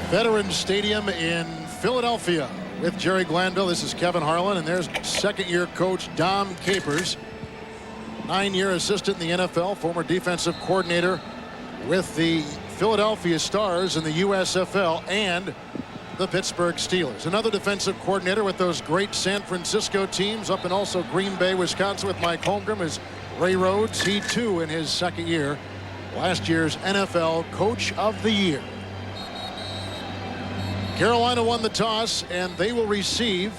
Veterans Stadium in Philadelphia with Jerry Glanville. This is Kevin Harlan, and there's second-year coach Dom Capers, 9-year assistant in the NFL, former defensive coordinator with the Philadelphia Stars in the USFL and the Pittsburgh Steelers. Another defensive coordinator with those great San Francisco teams up in also Green Bay, Wisconsin with Mike Holmgren is Ray Rhodes. He too in his second year, last year's NFL Coach of the Year. Carolina won the toss and they will receive,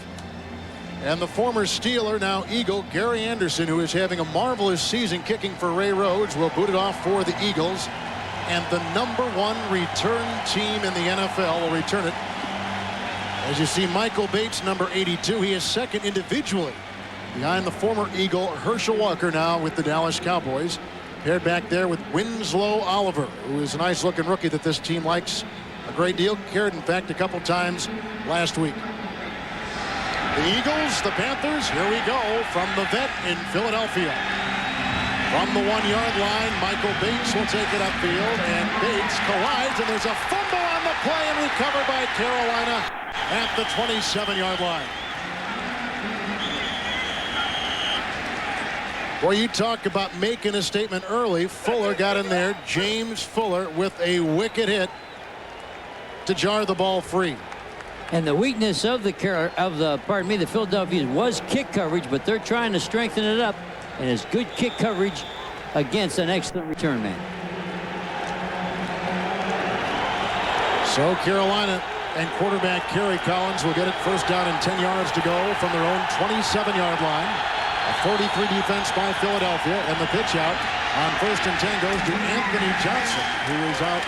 and the former Steeler, now Eagle, Gary Anderson, who is having a marvelous season kicking for Ray Rhodes, will boot it off for the Eagles, and the #1 return team in the NFL will return it. As you see, Michael Bates, number 82, he is second individually behind the former Eagle Herschel Walker, now with the Dallas Cowboys, paired back there with Winslow Oliver, who is a nice looking rookie that this team likes a great deal. Carried, in fact, a couple times last week. The Eagles, the Panthers, here we go from the vet in Philadelphia. From the 1-yard line, Michael Bates will take it upfield, and Bates collides, and there's a fumble on the play and recovered by Carolina at the 27-yard line. Boy, you talk about making a statement early. Fuller got in there. James Fuller with a wicked hit to jar the ball free. And the weakness of the Philadelphia was kick coverage, but they're trying to strengthen it up, and it's good kick coverage against an excellent return man. So Carolina and quarterback Kerry Collins will get it first down and 10 yards to go from their own 27-yard line. A 43 defense by Philadelphia, and the pitch out on first and 10 goes to Anthony Johnson, who is out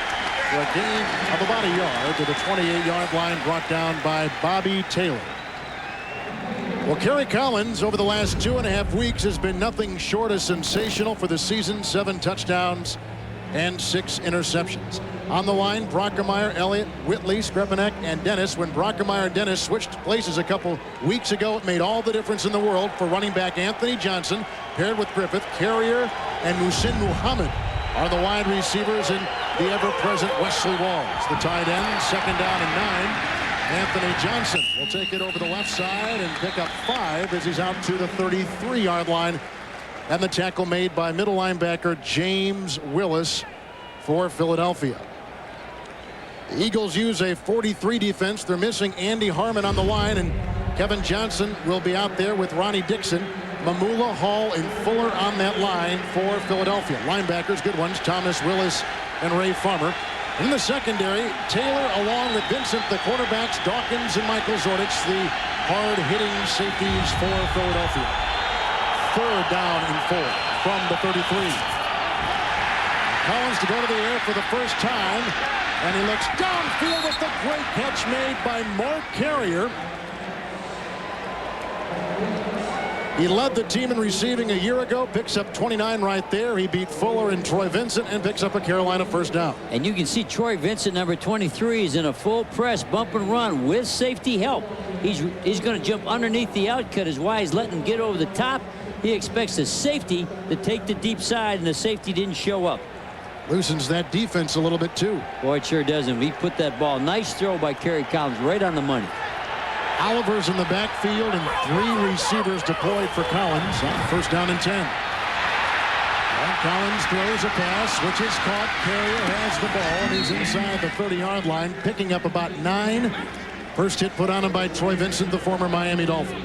for a gain of about a yard to the 28-yard line, brought down by Bobby Taylor. Well, Kerry Collins over the last 2.5 weeks has been nothing short of sensational for the season. 7 touchdowns and 6 interceptions. On the line, Brockemeyer, Elliott, Whitley, Skrepenek, and Dennis. When Brockemeyer and Dennis switched places a couple weeks ago, it made all the difference in the world for running back Anthony Johnson, paired with Griffith. Carrier and Muhsin Muhammad are the wide receivers, and the ever-present Wesley Walls. The tight end, second down and 9. Anthony Johnson will take it over the left side and pick up 5 as he's out to the 33-yard line. And the tackle made by middle linebacker James Willis for Philadelphia. The Eagles use a 43 defense. They're missing Andy Harmon on the line, and Kevin Johnson will be out there with Ronnie Dixon, Mamula, Hall, and Fuller on that line for Philadelphia. Linebackers, good ones, Thomas Willis and Ray Farmer. In the secondary, Taylor along with Vincent, the quarterbacks, Dawkins and Michael Zordich, the hard-hitting safeties for Philadelphia. Third down and 4 from the 33. Collins to go to the air for the first time, and he looks downfield with the great catch made by Mark Carrier. He led the team in receiving a year ago, picks up 29 right there. He beat Fuller and Troy Vincent and picks up a Carolina first down. And you can see Troy Vincent, number 23, is in a full press bump and run with safety help. He's going to jump underneath the outcut is why he's letting him get over the top. He expects the safety to take the deep side, and the safety didn't show up. Loosens that defense a little bit too. Boy, it sure doesn't. He put that ball. Nice throw by Kerry Collins, right on the money. Oliver's in the backfield and 3 receivers deployed for Collins on first down and 10. And Collins throws a pass, which is caught. Carrier has the ball, and he's inside the 30-yard line, picking up about 9. First hit put on him by Troy Vincent, the former Miami Dolphin.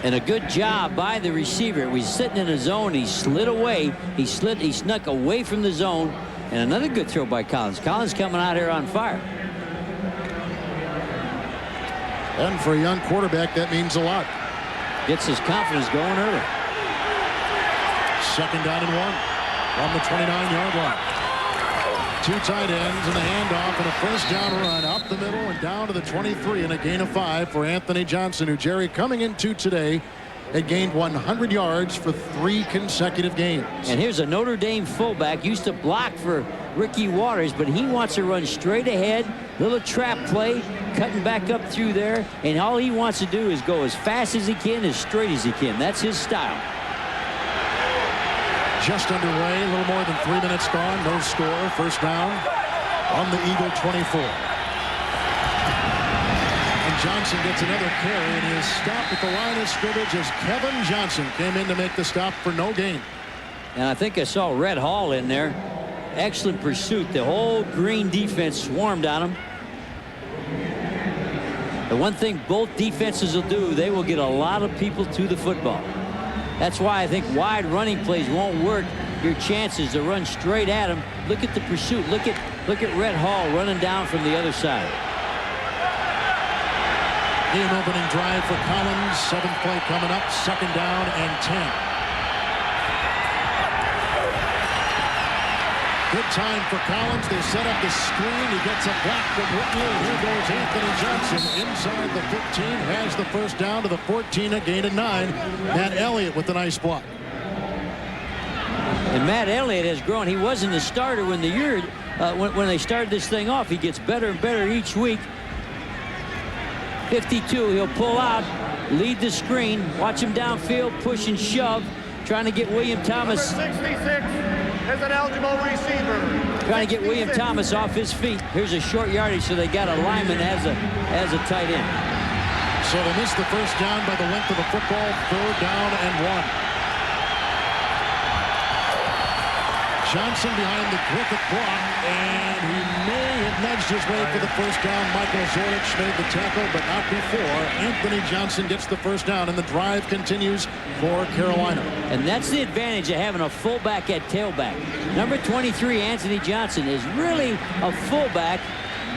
And a good job by the receiver. He was sitting in a zone. He slid away. He snuck away from the zone. And another good throw by Collins. Collins coming out here on fire. And for a young quarterback, that means a lot. Gets his confidence going early. Second down and 1 from the 29-yard line. 2 tight ends and a handoff and a first down run up the middle and down to the 23 and a gain of 5 for Anthony Johnson, who, Jerry, coming into today, had gained 100 yards for 3 consecutive games. And here's a Notre Dame fullback, used to block for Ricky Waters, but he wants to run straight ahead, little trap play, cutting back up through there, and all he wants to do is go as fast as he can, as straight as he can. That's his style. Just underway, a little more than 3 minutes gone, no score, first down. on the Eagle 24. And Johnson gets another carry, and he is stopped at the line of scrimmage as Kevin Johnson came in to make the stop for no gain. And I think I saw Red Hall in there. Excellent pursuit. The whole green defense swarmed on him. The one thing both defenses will do, they will get a lot of people to the football. That's why I think wide running plays won't work. Your chances to run straight at him. Look at the pursuit. Look at Red Hall running down from the other side. Game opening drive for Collins. 7th play coming up. 2nd down and 10. Good time for Collins. They set up the screen. He gets a block from Whitney. Here goes Anthony Johnson inside the 15. Has the first down to the 14. A gain of 9. Matt Elliott with a nice block. And Matt Elliott has grown. He wasn't the starter when the year when they started this thing off. He gets better and better each week. 52. He'll pull out, lead the screen, watch him downfield, push and shove, trying to get William Thomas. Number 66 is an eligible receiver. Trying to get William Thomas off his feet. Here's a short yardage, so they got a lineman as a tight end. So they missed the first down by the length of the football. 3rd down and 1. Johnson behind the cricket block, and he may have nudged his way for the first down. Michael Zorich made the tackle, but not before. Anthony Johnson gets the first down, and the drive continues for Carolina. And that's the advantage of having a fullback at tailback. Number 23, Anthony Johnson, is really a fullback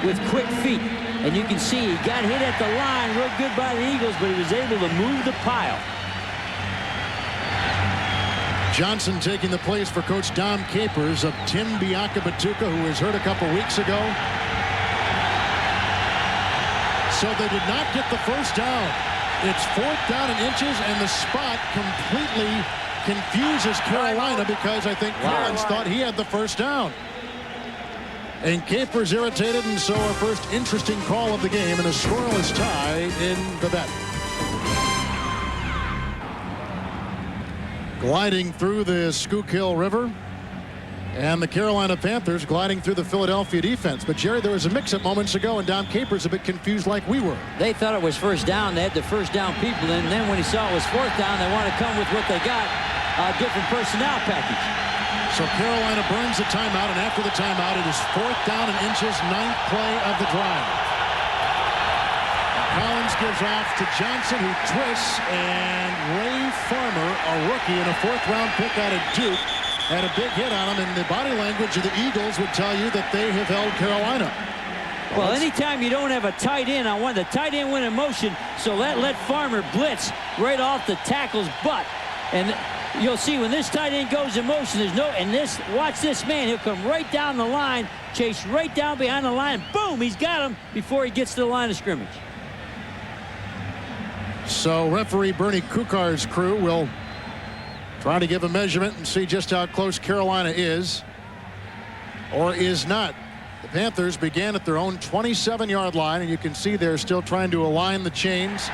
with quick feet. And you can see he got hit at the line real good by the Eagles, but he was able to move the pile. Johnson taking the place for Coach Dom Capers of Tim Biakabatuka, who was hurt a couple weeks ago. So they did not get the first down. It's 4th down and inches, and the spot completely confuses Carolina because I think Collins thought he had the first down. And Capers irritated, and so our first interesting call of the game, and a scoreless tie in the bet. Gliding through the Schuylkill River, and the Carolina Panthers gliding through the Philadelphia defense. But Jerry, there was a mix-up moments ago, and Dom Capers a bit confused like we were. They thought it was first down. They had the first down people, and then when he saw it was 4th down, they wanted to come with what they got, a different personnel package. So Carolina burns the timeout, and after the timeout, it is 4th down and inches, 9th play of the drive. Collins gives off to Johnson, who twists, and Ray Farmer, a rookie and a 4th-round pick out of Duke, had a big hit on him, and the body language of the Eagles would tell you that they have held Carolina. Well, anytime you don't have a tight end, I want the tight end went in motion, so let Farmer blitz right off the tackle's butt. And you'll see when this tight end goes in motion, there's no, and this, watch this man, he'll come right down the line, chase right down behind the line, boom, he's got him before he gets to the line of scrimmage. So referee Bernie Kukar's crew will try to give a measurement and see just how close Carolina is or is not. The Panthers began at their own 27-yard line, and you can see they're still trying to align the chains.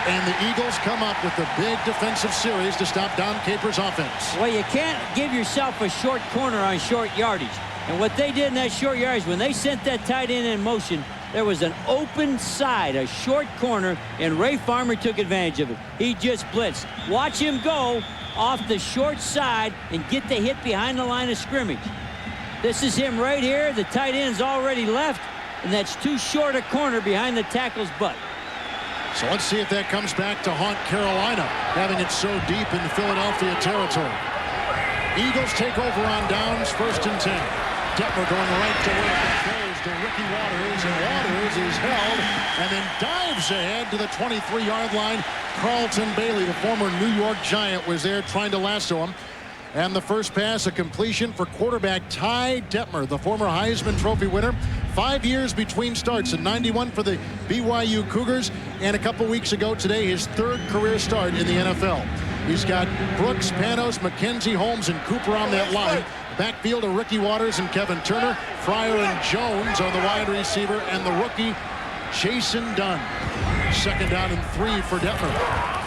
And the Eagles come up with a big defensive series to stop Dom Capers' offense. Well, you can't give yourself a short corner on short yardage. And what they did in that short yardage, when they sent that tight end in motion, there was an open side, a short corner, and Ray Farmer took advantage of it. He just blitzed. Watch him go off the short side and get the hit behind the line of scrimmage. This is him right here. The tight end's already left, and that's too short a corner behind the tackle's butt. So let's see if that comes back to haunt Carolina, having it so deep in Philadelphia territory. Eagles take over on downs, 1st and 10. Detmer going right to work, and throws to Ricky Waters, and Waters is held and then dives ahead to the 23-yard line. Carlton Bailey, the former New York Giant, was there trying to lasso him. And the first pass, a completion for quarterback Ty Detmer, the former Heisman Trophy winner. 5 years between starts, in '91 for the BYU Cougars, and a couple weeks ago today, his 3rd career start in the NFL. He's got Brooks, Panos, McKenzie, Holmes, and Cooper on that line. Backfield of Ricky Waters and Kevin Turner. Fryer and Jones are the wide receiver, and the rookie Jason Dunn. 2nd down and 3 for Detmer.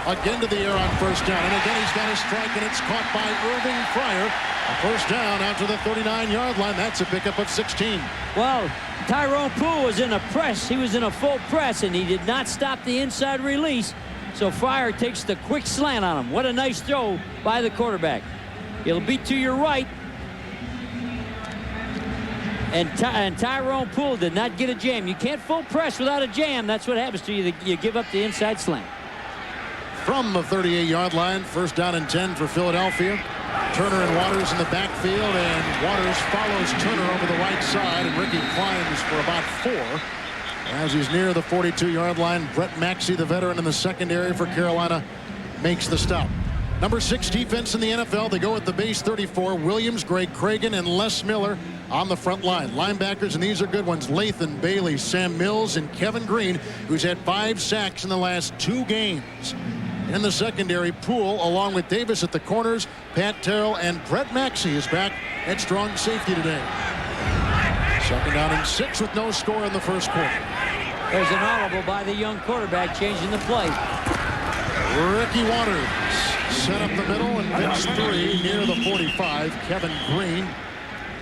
Again to the air on 1st down, and again he's got a strike, and it's caught by Irving Fryer First down after the 39-yard line. That's a pickup of 16. Well, Tyrone Poole was in a press. He was in a full press, and he did not stop the inside release. So Fryer takes the quick slant on him. What a nice throw by the quarterback. It'll be to your right. And Tyrone Poole did not get a jam. You can't full press without a jam. That's what happens to you. You give up the inside slant. From the 38-yard line, first down and 10 for Philadelphia. Turner and Waters in the backfield, and Waters follows Turner over the right side, and Ricky climbs for about 4. As he's near the 42-yard line, Brett Maxey, the veteran in the secondary for Carolina, makes the stop. Number 6 defense in the NFL. They go at the base 34. Williams, Greg Cragen, and Les Miller on the front line. Linebackers, and these are good ones, Lathan, Bailey, Sam Mills, and Kevin Green, who's had 5 sacks in the last 2 games. In the secondary, Poole, along with Davis at the corners, Pat Terrell, and Brett Maxey is back at strong safety today. Second down and 6 with no score in the first quarter. There's an audible by the young quarterback changing the play. Ricky Waters set up the middle and picks 3 near the 45. Kevin Green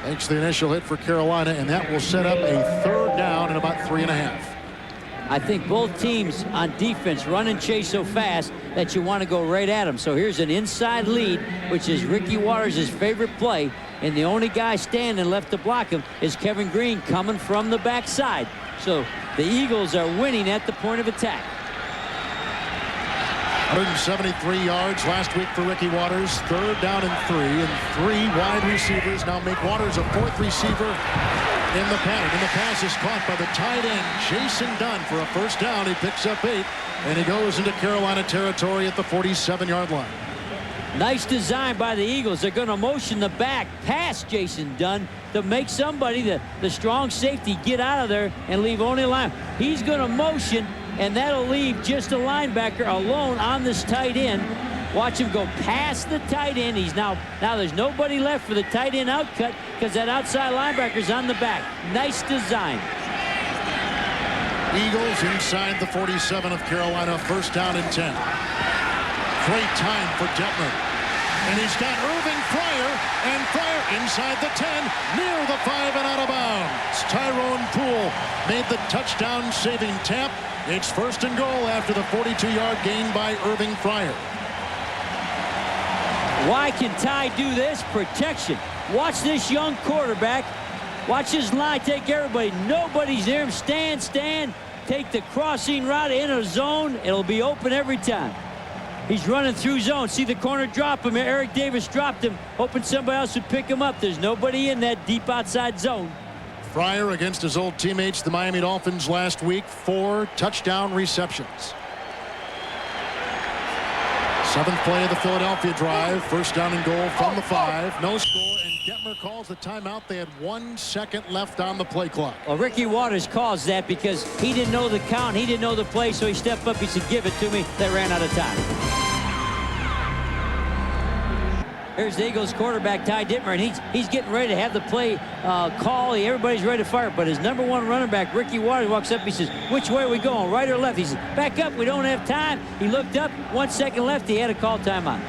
makes the initial hit for Carolina, and that will set up a third down and about 3.5. I think both teams on defense run and chase so fast that you want to go right at them. So here's an inside lead, which is Ricky Waters' favorite play. And the only guy standing left to block him is Kevin Green coming from the backside. So the Eagles are winning at the point of attack. 173 yards last week for Ricky Waters. Third down and 3, and 3 wide receivers now make Waters a 4th receiver in the pattern. And the pass is caught by the tight end, Jason Dunn, for a first down. He picks up 8, and he goes into Carolina territory at the 47-yard line. Nice design by the Eagles. They're going to motion the back past Jason Dunn to make somebody, the strong safety, get out of there and leave only a line. He's going to motion, and that'll leave just a linebacker alone on this tight end. Watch him go past the tight end. He's now there's nobody left for the tight end outcut because that outside linebacker's on the back. Nice design. Eagles inside the 47 of Carolina. First down and 10. Great time for Detmer. And he's got Irving Fryer, and Fryer inside the 10, near the 5 and out of bounds. Tyrone Poole made the touchdown-saving tap. It's first and goal after the 42-yard gain by Irving Fryer. Why can Ty do this? Protection. Watch this young quarterback. Watch his line take everybody. Nobody's near him. Stand. Take the crossing route in a zone. It'll be open every time. He's running through zone. See the corner drop him. Eric Davis dropped him, hoping somebody else would pick him up. There's nobody in that deep outside zone. Fryer against his old teammates, the Miami Dolphins, last week. 4 touchdown receptions. 7th play of the Philadelphia drive. First down and goal from the 5. No score, and Detmer calls the timeout. They had 1 second left on the play clock. Well, Ricky Waters calls that because he didn't know the count. He didn't know the play, so he stepped up. He said, give it to me. They ran out of time. Here's the Eagles quarterback, Ty Detmer, and he's getting ready to have the play call. Everybody's ready to fire, but his number 1 running back, Ricky Waters, walks up. He says, which way are we going, right or left? He says, back up. We don't have time. He looked up. 1 second left. He had to call timeout.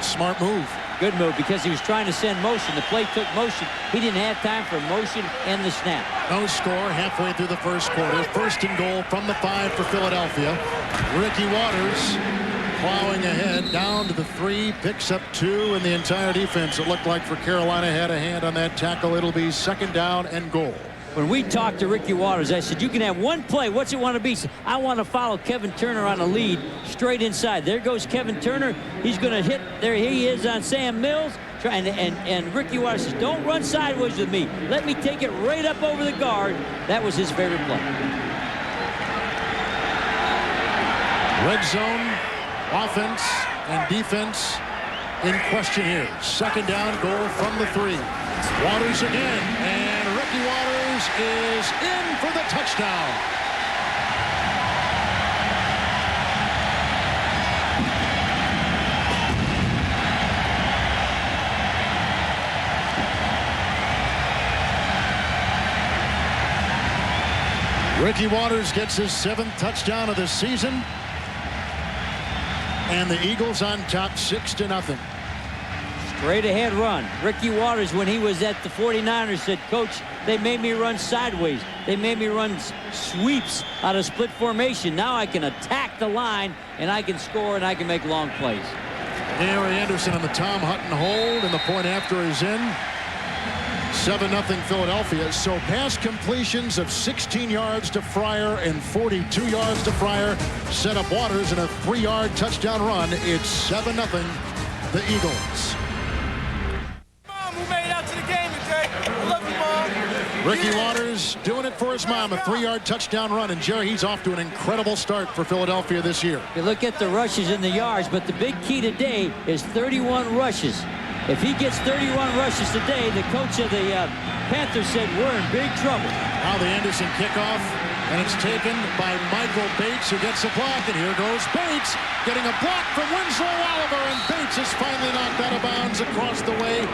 Smart move. Good move because he was trying to send motion. The play took motion. He didn't have time for motion and the snap. No score halfway through the first quarter. First and goal from the 5 for Philadelphia. Ricky Waters plowing ahead down to the 3, picks up 2, and the entire defense, it looked like, for Carolina had a hand on that tackle. It'll be second down and goal. When we talked to Ricky Waters, I said, you can have 1 play. What's it want to be? He said, I want to follow Kevin Turner on a lead straight inside. There goes Kevin Turner. He's going to hit. There he is on Sam Mills. And Ricky Waters says, don't run sideways with me. Let me take it right up over the guard. That was his favorite play. Red zone offense and defense in question here. Second down, goal from the 3. Waters again, and Ricky Waters is in for the touchdown. Ricky Waters gets his 7th touchdown of the season. And the Eagles on top 6-0. Straight ahead run. Ricky Watters, when he was at the 49ers, said, "Coach, they made me run sideways. They made me run sweeps out of split formation. Now I can attack the line, and I can score, and I can make long plays." Gary Anderson on the Tom Hutton hold, and the point after is in. 7-0 Philadelphia. So pass completions of 16 yards to Fryer and 42 yards to Fryer set up Waters in a 3-yard touchdown run. It's 7-0 the Eagles. Mom, who made it out to the game today? I love you, Mom. Ricky Waters doing it for his mom. A 3-yard touchdown run. And Jerry, he's off to an incredible start for Philadelphia this year. You look at the rushes and the yards, but the big key today is 31 rushes. If he gets 31 rushes today, the coach of the Panthers said we're in big trouble. Now the Anderson kickoff, and it's taken by Michael Bates, who gets a block, and here goes Bates, getting a block from Winslow Oliver, and Bates is finally knocked out of bounds across the way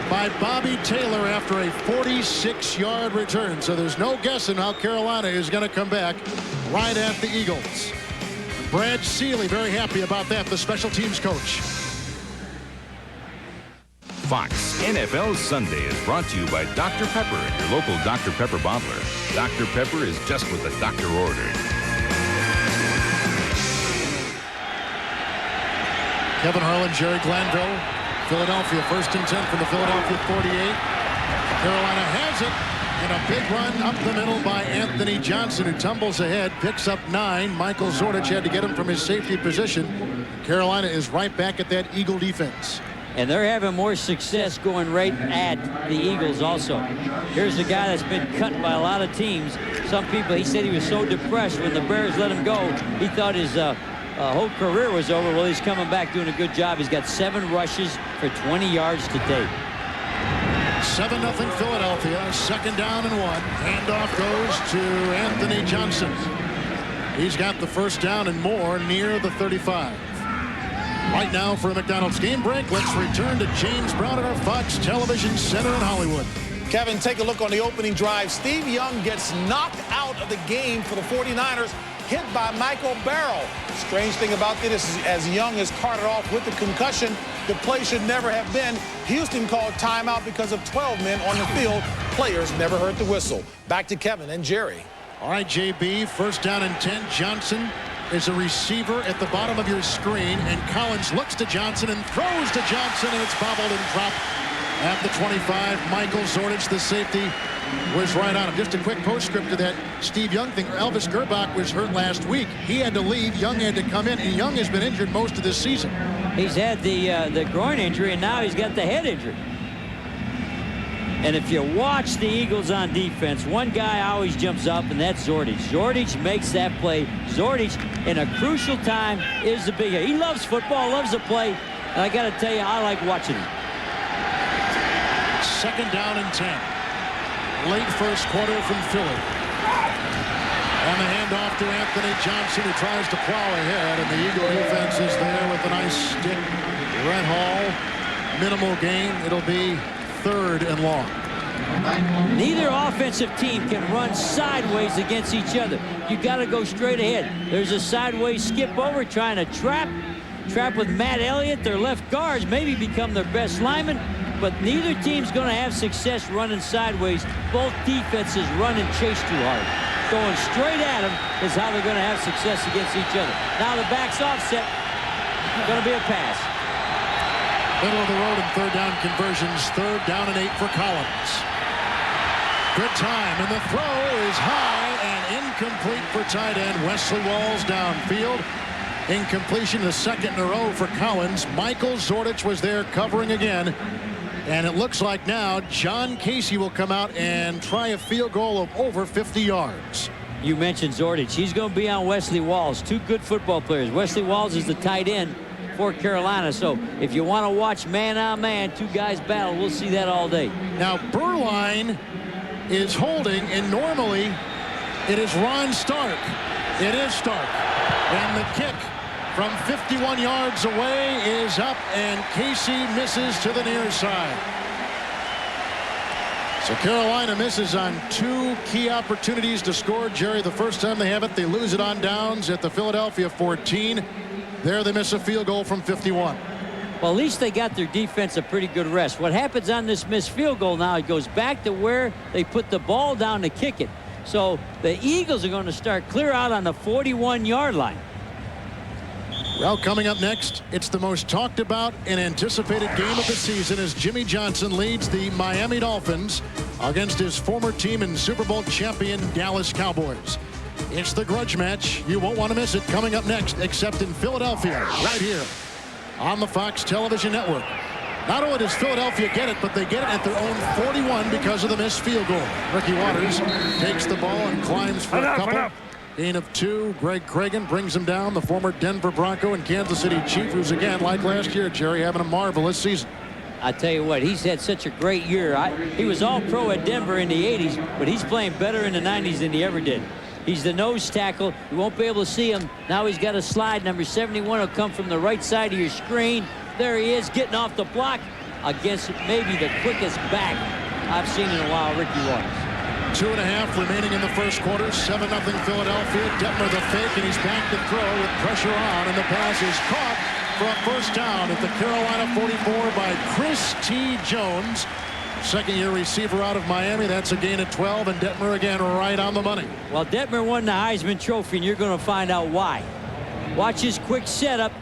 by Bobby Taylor after a 46-yard return. So there's no guessing how Carolina is going to come back right at the Eagles. Brad Seeley very happy about that, the special teams coach. Fox NFL Sunday is brought to you by Dr. Pepper, your local Dr. Pepper bottler. Dr. Pepper is just what the doctor ordered. Kevin Harlan, Jerry Glanville, Philadelphia, 1st and 10 from the Philadelphia 48. Carolina has it, and a big run up the middle by Anthony Johnson, who tumbles ahead, picks up 9. Michael Zordich had to get him from his safety position. Carolina is right back at that Eagle defense. And they're having more success going right at the Eagles also. Here's a guy that's been cut by a lot of teams. Some people, he said he was so depressed when the Bears let him go, he thought his whole career was over. Well, he's coming back doing a good job. He's got 7 rushes for 20 yards to date. 7-0 Philadelphia, 2nd down and 1. Handoff goes to Anthony Johnson. He's got the 1st down and more near the 35. Right now for a McDonald's game break, let's return to James Brown at our Fox Television Center in Hollywood. Kevin, take a look on the opening drive. Steve Young gets knocked out of the game for the 49ers, hit by Michael Barrow. Strange thing about this is as Young is carted off with the concussion, the play should never have been. Houston called timeout because of 12 men on the field. Players never heard the whistle. Back to Kevin and Jerry. All right, JB, 1st down and 10. Johnson is a receiver at the bottom of your screen, and Collins looks to Johnson and throws to Johnson, and it's bobbled and dropped at the 25. Michael Zordich, the safety, was right on him. Just a quick postscript to that Steve Young thing. Elvis Gerbach was hurt last week. He had to leave. Young had to come in, and Young has been injured most of this season. He's had the groin injury, and now he's got the head injury. And if you watch the Eagles on defense, one guy always jumps up, and that's Zordich. Zordich makes that play. Zordich, in a crucial time, is the big guy. He loves football, loves to play, and I got to tell you, I like watching him. 2nd down and 10. Late 1st quarter from Philly. And the handoff to Anthony Johnson, who tries to plow ahead, and the Eagle defense is there with a nice stick. Brett Hall, minimal gain. It'll be 3rd and long. Neither offensive team can run sideways against each other. You got to go straight ahead. There's a sideways skip over trying to trap with Matt Elliott. Their left guards maybe become their best linemen, but neither team's going to have success running sideways. Both defenses run and chase too hard. Going straight at them is how they're going to have success against each other. Now the back's offset. Going to be a pass. Middle of the road in 3rd down conversions. 3rd down and 8 for Collins. Good time, and the throw is high and incomplete for tight end Wesley Walls downfield. Incompletion, the 2nd in a row for Collins. Michael Zordich was there covering again. And it looks like now John Casey will come out and try a field goal of over 50 yards. You mentioned Zordich. He's going to be on Wesley Walls. 2 good football players. Wesley Walls is the tight end for Carolina. So if you want to watch man-on-man, 2 guys battle, we'll see that all day. Now Burline is holding, and normally it is Ron Stark. It is Stark. And the kick from 51 yards away is up, and Casey misses to the near side. So Carolina misses on 2 key opportunities to score. Jerry, the first time they have it, they lose it on downs at the Philadelphia 14. There they miss a field goal from 51. Well, at least they got their defense a pretty good rest. What happens on this missed field goal now, it goes back to where they put the ball down to kick it. So the Eagles are going to start clear out on the 41-yard line. Well, coming up next, it's the most talked about and anticipated game of the season as Jimmy Johnson leads the Miami Dolphins against his former team and Super Bowl champion Dallas Cowboys. It's the grudge match. You won't want to miss it. Coming up next, except in Philadelphia, right here on the Fox Television Network. Not only does Philadelphia get it, but they get it at their own 41 because of the missed field goal. Ricky Watters takes the ball and climbs for a couple. Gain of 2. Greg Cragen brings him down, the former Denver Bronco and Kansas City Chief, who's again, like last year, Jerry, having a marvelous season. I tell you what, he's had such a great year. He was all pro at Denver in the 80s, but he's playing better in the 90s than he ever did. He's the nose tackle. You won't be able to see him. Now he's got a slide. Number 71 will come from the right side of your screen. There he is, getting off the block against maybe the quickest back I've seen in a while, Ricky Watters. 2.5 remaining in the first quarter. 7-0 Philadelphia. Detmer the fake, and he's back to throw with pressure on, and the pass is caught for a first down at the Carolina 44 by Chris T. Jones. Second-year receiver out of Miami. That's a gain of 12, and Detmer again right on the money. Well, Detmer won the Heisman Trophy, and you're going to find out why. Watch his quick setup.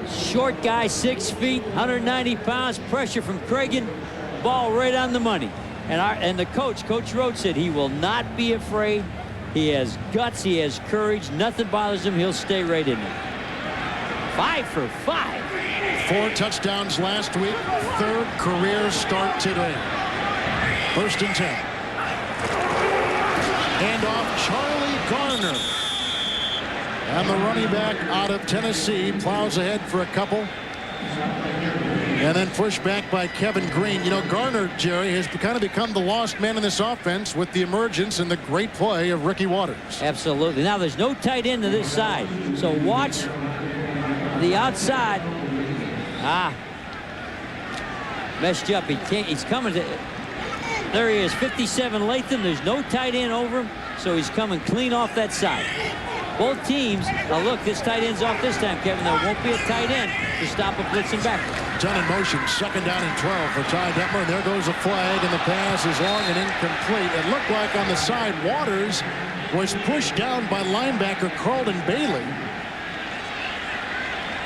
Short guy, 6 feet, 190 pounds. Pressure from Cragen. Ball right on the money. And the coach, Coach Rhodes, said he will not be afraid. He has guts. He has courage. Nothing bothers him. He'll stay right in there. 5 for 5. 4 touchdowns last week. 3rd career start today. 1st and 10. Handoff, Charlie Garner. And the running back out of Tennessee plows ahead for a couple. And then pushed back by Kevin Green. You know, Garner, Jerry, has kind of become the lost man in this offense with the emergence and the great play of Ricky Watters. Absolutely. Now, there's no tight end to this side. So watch the outside. Messed up. He's coming to. There he is, 57 Latham. There's no tight end over him, so he's coming clean off that side. Both teams. Now look, this tight end's off this time, Kevin. There won't be a tight end to stop a blitzing back. Dunn in motion, 2nd down and 12 for Ty Detmer. And there goes a flag, and the pass is long and incomplete. It looked like on the side, Watters was pushed down by linebacker Carlton Bailey.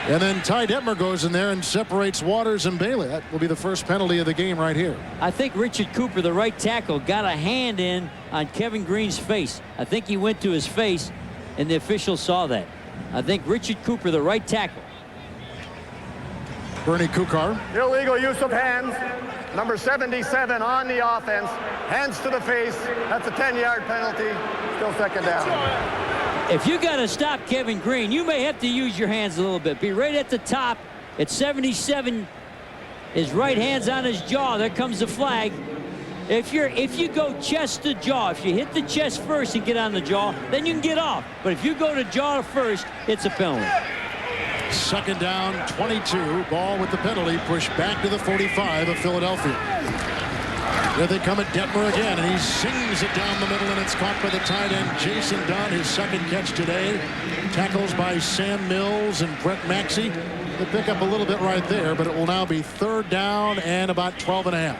And then Ty Detmer goes in there and separates Watters and Bailey. That will be the first penalty of the game right here. I think Richard Cooper, the right tackle, got a hand in on Kevin Green's face. I think he went to his face, and the official saw that. I think Richard Cooper, the right tackle. Bernie Kukar. Illegal use of hands. Number 77 on the offense. Hands to the face. That's a 10-yard penalty. Still 2nd down. If you got to stop Kevin Green, you may have to use your hands a little bit. Be right at the top at 77. His right hand's on his jaw. There comes the flag. If you go chest to jaw, if you hit the chest first and get on the jaw, then you can get off. But if you go to jaw first, it's a penalty. 2nd down, 22. Ball with the penalty pushed back to the 45 of Philadelphia. Here they come at Detmer again, and he sings it down the middle, and it's caught by the tight end, Jason Dunn, his 2nd catch today. Tackles by Sam Mills and Brett Maxey. They pick up a little bit right there, but it will now be 3rd down and about 12.5.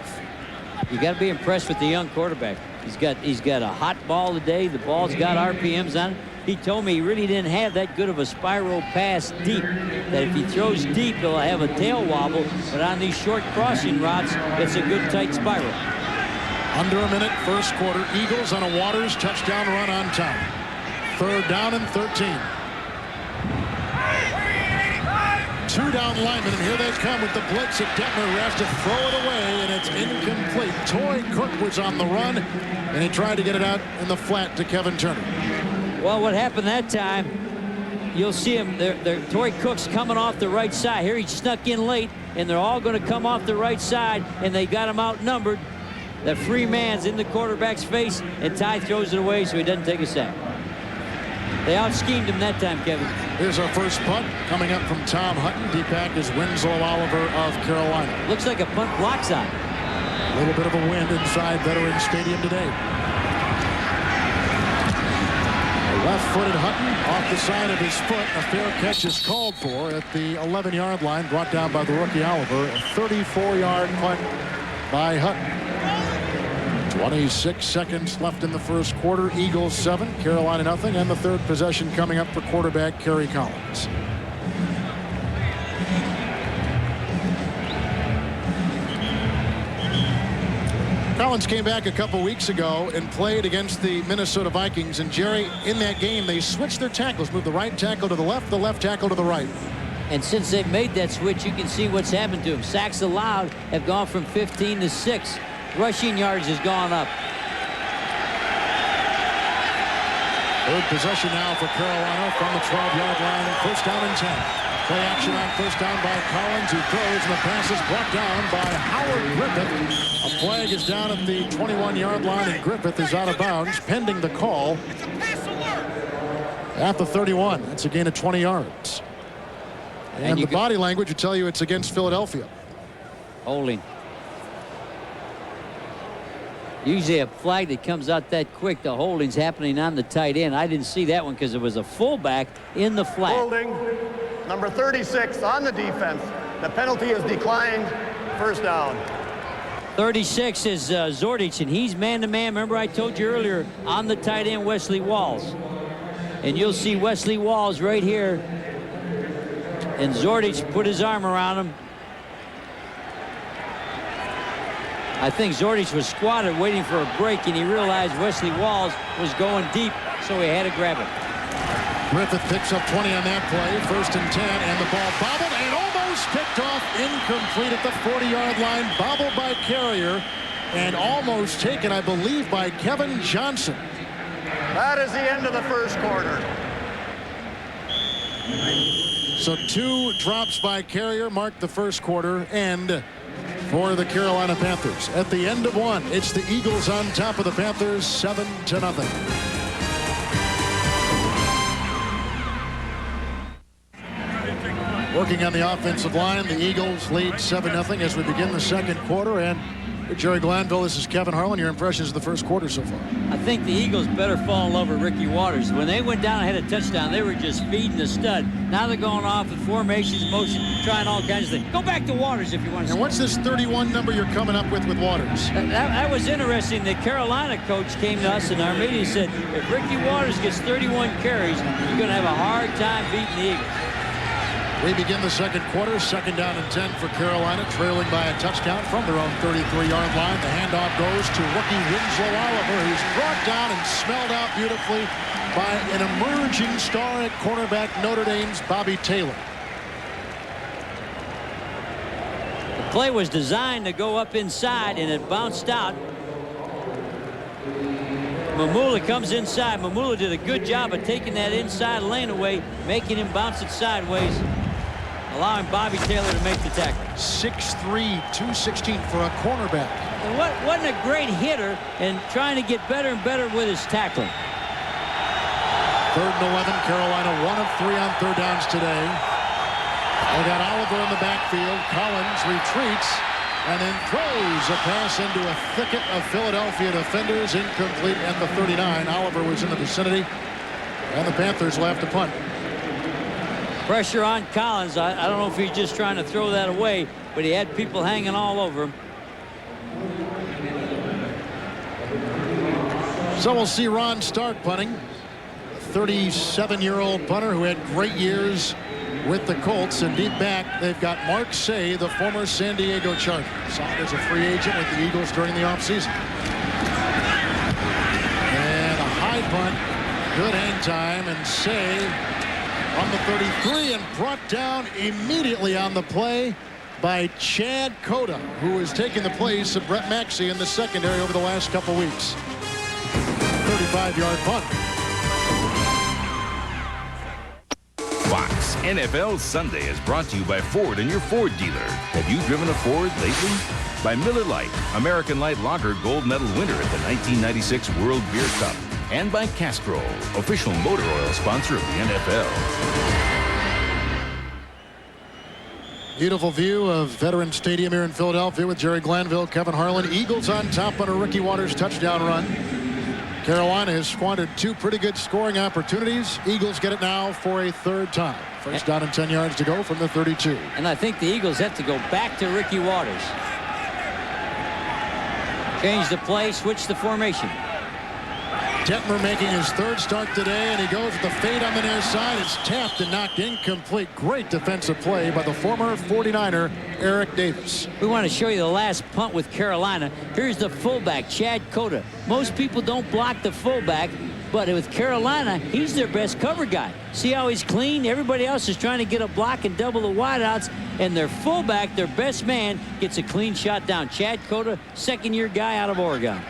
You got to be impressed with the young quarterback. He's got a hot ball today. The ball's got RPMs on it. He told me he really didn't have that good of a spiral pass deep. That if he throws deep, he'll have a tail wobble. But on these short crossing routes, it's a good tight spiral. Under a minute, 1st quarter. Eagles on a Watters touchdown run on time. 3rd down and 13. 2 down linemen, and here they come with the blitz at Detmer, who has to throw it away, and it's incomplete. Toy Cook was on the run, and he tried to get it out in the flat to Kevin Turner. Well, what happened that time, you'll see him. Toy Cook's coming off the right side. Here he snuck in late, and they're all going to come off the right side, and they got him outnumbered. The free man's in the quarterback's face, and Ty throws it away so he doesn't take a sack. They out-schemed him that time, Kevin. Here's our first punt coming up from Tom Hutton. Deep back is Winslow Oliver of Carolina. Looks like a punt block side. A little bit of a wind inside Veterans Stadium today. Left-footed Hutton off the side of his foot. A fair catch is called for at the 11-yard line, brought down by the rookie Oliver. A 34-yard punt by Hutton. 26 seconds left in the first quarter. Eagles 7, Carolina nothing, and the third possession coming up for quarterback Kerry Collins. Collins came back a couple weeks ago and played against the Minnesota Vikings. And Jerry, in that game, they switched their tackles, moved the right tackle to the left tackle to the right. And since they've made that switch, you can see what's happened to him. Sacks allowed have gone from 15 to 6. Rushing yards has gone up. Third possession now for Carolina from the 12-yard line. First down and 10. Play action on first down by Collins, who throws, and the pass is brought down by Howard Griffith. A flag is down at the 21-yard line, and Griffith is out of bounds, pending the call at the 31. That's a gain of 20 yards. And the body language would tell you it's against Philadelphia. Holding. Usually a flag that comes out that quick, the holding's happening on the tight end. I didn't see that one because it was a fullback in the flat. Holding. Number 36 on the defense. The penalty is declined. First down. 36 is Zordich, and he's man-to-man. Remember I told you earlier on the tight end, Wesley Walls. And you'll see Wesley Walls right here. And Zordich put his arm around him. I think Zordich was squatted waiting for a break, and he realized Wesley Walls was going deep, so he had to grab it. Griffith picks up 20 on that play. First and 10, and the ball bobbled and almost picked off. Incomplete at the 40-yard line. Bobbled by Carrier and almost taken, I believe, by Kevin Johnson. That is the end of the first quarter. So 2 drops by Carrier mark the first quarter end for the Carolina Panthers. At the end of one, it's the Eagles on top of the Panthers, 7-0. Working on the offensive line, the Eagles lead 7-0 as we begin the second quarter. And for Jerry Glanville, this is Kevin Harlan. Your impressions of the first quarter so far? I think the Eagles better fall in love with Ricky Waters. When they went down and had a touchdown, they were just feeding the stud. Now they're going off with formations, motion, trying all kinds of things. Go back to Waters if you want to. And what's this 31 number you're coming up with Waters? That was interesting. The Carolina coach came to us in our meeting and said, if Ricky Waters gets 31 carries, you're going to have a hard time beating the Eagles. We begin the second quarter, second down and 10 for Carolina, trailing by a touchdown from their own 33-yard line. The handoff goes to rookie Winslow Oliver, who's brought down and smelled out beautifully by an emerging star at cornerback Notre Dame's Bobby Taylor. The play was designed to go up inside, and it bounced out. Mamula comes inside. Mamula did a good job of taking that inside lane away, making him bounce it sideways, allowing Bobby Taylor to make the tackle. 6'3", 216 for a cornerback. And wasn't a great hitter, and trying to get better and better with his tackling. Third and 11, Carolina 1 of 3 on third downs today. They got Oliver in the backfield. Collins retreats and then throws a pass into a thicket of Philadelphia defenders. Incomplete at the 39. Oliver was in the vicinity, and the Panthers will have to punt. Pressure on Collins. I don't know if he's just trying to throw that away, but he had people hanging all over him. So we'll see Ron Stark punting. 37-year-old punter who had great years with the Colts. And deep back, they've got Mark Say, the former San Diego Charger. Signed as a free agent with the Eagles during the offseason. And a high punt. Good hang time. And Say on the 33 and brought down immediately on the play by Chad Cota, who has taken the place of Brett Maxey in the secondary over the last couple weeks. 35-yard punt. Fox NFL Sunday is brought to you by Ford and your Ford dealer. Have you driven a Ford lately? By Miller Lite, American Light Lager gold medal winner at the 1996 World Beer Cup. And by Castrol, official motor oil sponsor of the NFL. Beautiful view of Veterans Stadium here in Philadelphia with Jerry Glanville, Kevin Harlan. Eagles on top on a Ricky Waters touchdown run. Carolina has squandered 2 pretty good scoring opportunities. Eagles get it now for a 3rd time. First down and 10 yards to go from the 32. And I think the Eagles have to go back to Ricky Watters. Change the play, switch the formation. Detmer making his 3rd start today, and he goes with the fade on the near side. It's tapped and knocked incomplete. Great defensive play by the former 49er, Eric Davis. We want to show you the last punt with Carolina. Here's the fullback, Chad Cota. Most people don't block the fullback, but with Carolina, he's their best cover guy. See how he's clean? Everybody else is trying to get a block and double the wideouts, and their fullback, their best man, gets a clean shot down. Chad Cota, 2nd-year guy out of Oregon.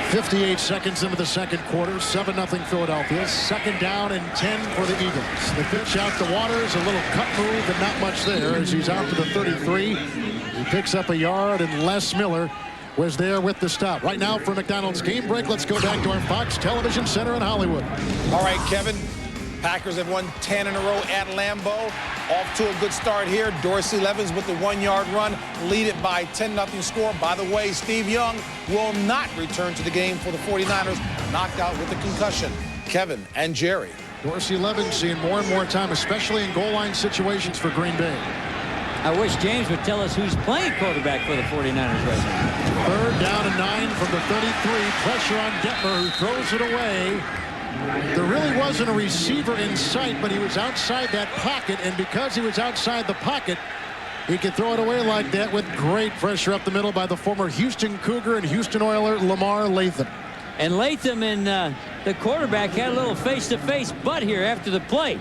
58 seconds into the 2nd quarter, 7-0 Philadelphia. 2nd down and 10 for the Eagles. The pitch out to Waters, a little cut move and not much there as he's out to the 33. He picks up a yard, and Les Miller was there with the stop. Right now for McDonald's Game Break, let's go back to our Fox Television Center in Hollywood. All right, Kevin. Packers have won 10 in a row at Lambeau. Off to a good start here. Dorsey Levens with the 1-yard run. Lead it by 10-0 score. By the way, Steve Young will not return to the game for the 49ers. Knocked out with a concussion. Kevin and Jerry. Dorsey Levens seeing more and more time, especially in goal line situations for Green Bay. I wish James would tell us who's playing quarterback for the 49ers right now. 3rd down and 9 from the 33. Pressure on Detmer, who throws it away. There really wasn't a receiver in sight, but he was outside that pocket, and because he was outside the pocket, he could throw it away like that with great pressure up the middle by the former Houston Cougar and Houston Oiler Lamar Latham. And Latham and the quarterback had a little face-to-face butt here after the play.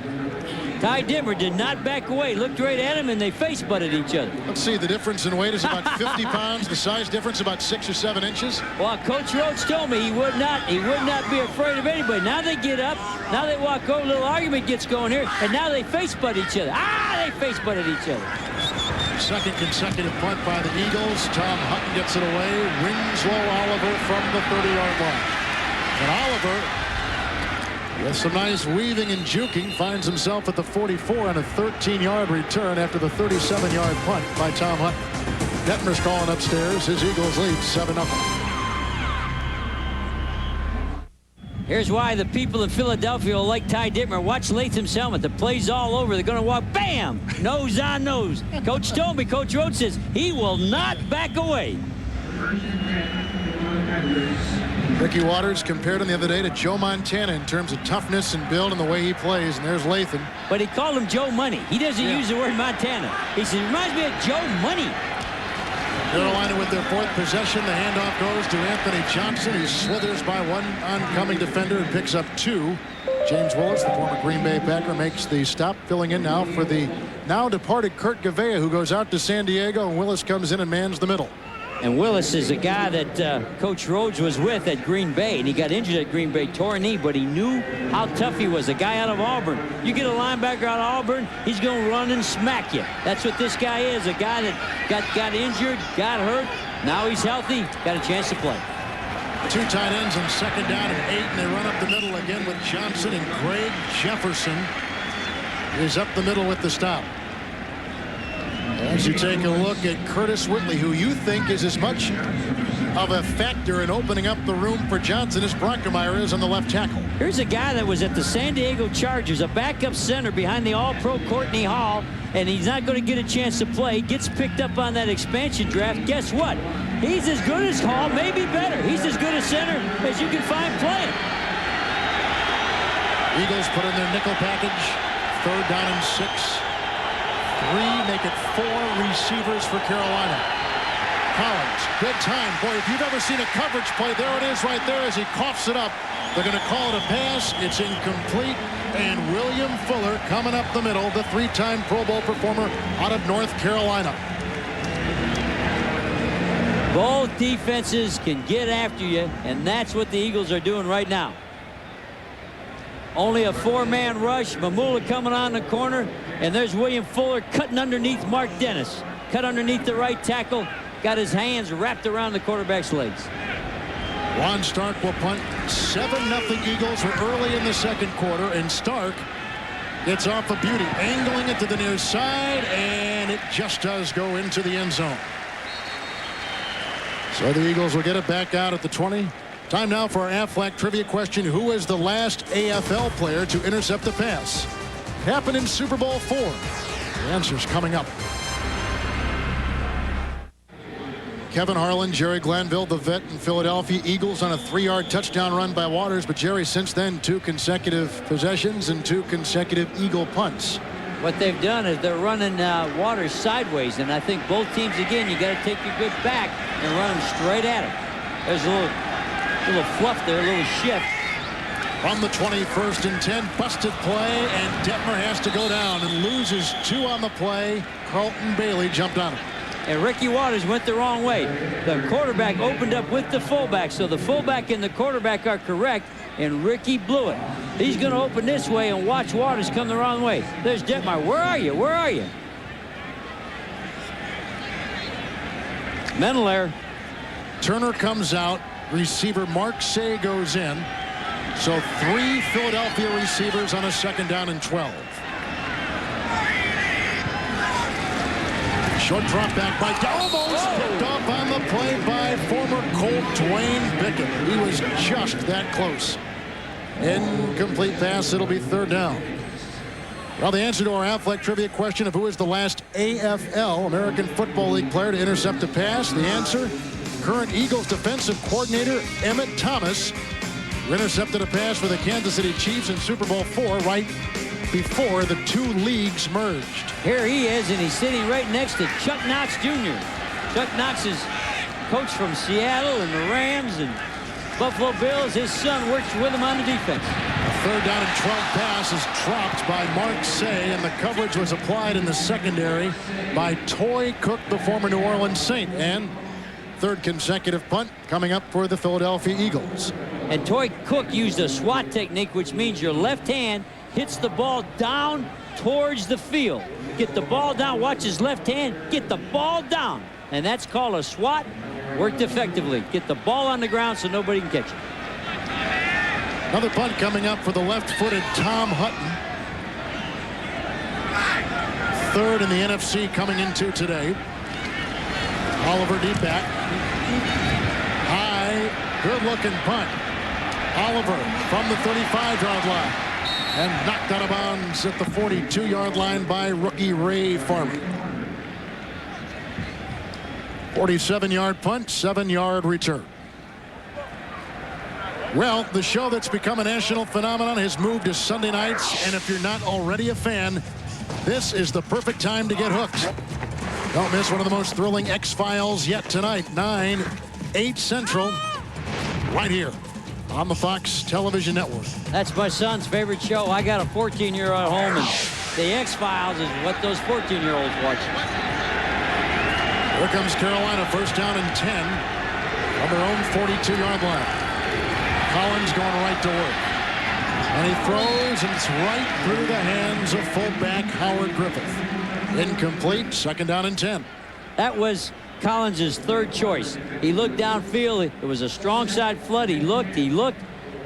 Ty Detmer did not back away, looked right at him, and they face-butted each other. Let's see, the difference in weight is about 50 pounds. The size difference about 6 or 7 inches. Well, Coach Rhodes told me he would not be afraid of anybody. Now they get up, now they walk over, a little argument gets going here, and now they face-butt each other. They face-butted each other. 2nd consecutive punt by the Eagles. Tom Hutton gets it away. Winslow Oliver from the 30-yard line. And Oliver, with some nice weaving and juking, finds himself at the 44 on a 13-yard return after the 37-yard punt by Tom Hutton. Detmer's calling upstairs. His Eagles lead 7-0. Here's why the people in Philadelphia will like Ty Detmer. Watch Latham's helmet. The play's all over. They're going to walk, bam, nose on nose. Coach told me, Coach Rhodes says he will not back away. Ricky Watters compared him the other day to Joe Montana in terms of toughness and build and the way he plays, and there's Latham. But he called him Joe Money. He doesn't use the word Montana. He says, reminds me of Joe Money. Carolina with their 4th possession. The handoff goes to Anthony Johnson. He slithers by one oncoming defender and picks up 2. James Willis, the former Green Bay Packer, makes the stop, filling in now for the now departed Kurt Gavea, who goes out to San Diego, and Willis comes in and mans the middle. And Willis is a guy that Coach Rhodes was with at Green Bay, and he got injured at Green Bay, tore a knee, but he knew how tough he was. A guy out of Auburn. You get a linebacker out of Auburn, he's going to run and smack you. That's what this guy is, a guy that got injured, got hurt. Now he's healthy, got a chance to play. 2 tight ends on 2nd down and 8, and they run up the middle again with Johnson, and Greg Jefferson is up the middle with the stop. As you take a look at Curtis Whitley, who you think is as much of a factor in opening up the room for Johnson as Brockemeyer is on the left tackle. Here's a guy that was at the San Diego Chargers, a backup center behind the All-Pro Courtney Hall, and he's not going to get a chance to play. Gets picked up on that expansion draft. Guess what? He's as good as Hall, maybe better. He's as good a center as you can find playing. Eagles put in their nickel package. 3rd down and 6. 3, make it 4 receivers for Carolina. Collins, good time. Boy, if you've ever seen a coverage play, there it is right there as he coughs it up. They're going to call it a pass. It's incomplete. And William Fuller coming up the middle, the 3-time Pro Bowl performer out of North Carolina. Both defenses can get after you, and that's what the Eagles are doing right now. Only a 4-man rush. Mamula coming on the corner, and there's William Fuller cutting underneath Mark Dennis. Cut underneath the right tackle. Got his hands wrapped around the quarterback's legs. Ron Stark will punt. 7-0 Eagles were early in the 2nd quarter, and Stark gets off a beauty, angling it to the near side, and it just does go into the end zone. So the Eagles will get it back out at the 20. Time now for our Aflac trivia question. Who is the last AFL player to intercept a pass? Happened in Super Bowl IV. The answer's coming up. Kevin Harlan, Jerry Glanville, the vet in Philadelphia Eagles on a 3-yard touchdown run by Waters. But Jerry, since then, 2 consecutive possessions and 2 consecutive Eagle punts. What they've done is they're running Waters sideways, and I think both teams, again, you got to take your good back and run them straight at him. There's a little fluff there, a little shift. From the 21st and 10, busted play, and Detmer has to go down and loses 2 on the play. Carlton Bailey jumped on him. And Ricky Waters went the wrong way. The quarterback opened up with the fullback, so the fullback and the quarterback are correct, and Ricky blew it. He's going to open this way and watch Waters come the wrong way. There's Detmer. Where are you? Where are you? Mental error. Turner comes out. Receiver Mark Say goes in. So 3 Philadelphia receivers on a 2nd down and 12. Short drop back by almost picked off on the play by former Colt Dwayne Bickett. He was just that close. Incomplete pass. It'll be 3rd down. Well, the answer to our Aflac trivia question of who is the last AFL, American Football League player to intercept a pass, the answer, current Eagles defensive coordinator Emmett Thomas, who intercepted a pass for the Kansas City Chiefs in Super Bowl IV right before the 2 leagues merged. Here he is, and he's sitting right next to Chuck Knox Jr. Chuck Knox is coach from Seattle and the Rams and Buffalo Bills. His son works with him on the defense. A 3rd down and 12 pass is dropped by Mark Say, and the coverage was applied in the secondary by Toy Cook, the former New Orleans Saint. And 3rd consecutive punt coming up for the Philadelphia Eagles. And Toy Cook used a SWAT technique, which means your left hand hits the ball down towards the field. Get the ball down, watch his left hand, get the ball down. And that's called a SWAT. Worked effectively. Get the ball on the ground so nobody can catch it. Another punt coming up for the left-footed Tom Hutton. 3rd in the NFC coming into today. Oliver deep back. High, good-looking punt. Oliver from the 35-yard line. And knocked out of bounds at the 42-yard line by rookie Ray Farmer. 47-yard punt, 7-yard return. Well, the show that's become a national phenomenon has moved to Sunday nights, and if you're not already a fan, this is the perfect time to get hooked. Don't miss one of the most thrilling X-Files yet tonight, 9, 8 Central, right here on the Fox Television Network. That's my son's favorite show. I got a 14-year-old at home, and the X-Files is what those 14-year-olds watch. Here comes Carolina, 1st down and 10 on their own 42-yard line. Collins going right to work. And he throws, and it's right through the hands of fullback Howard Griffith. Incomplete, 2nd down and 10. That was Collins' 3rd choice. He looked downfield. It was a strong side flood. He looked,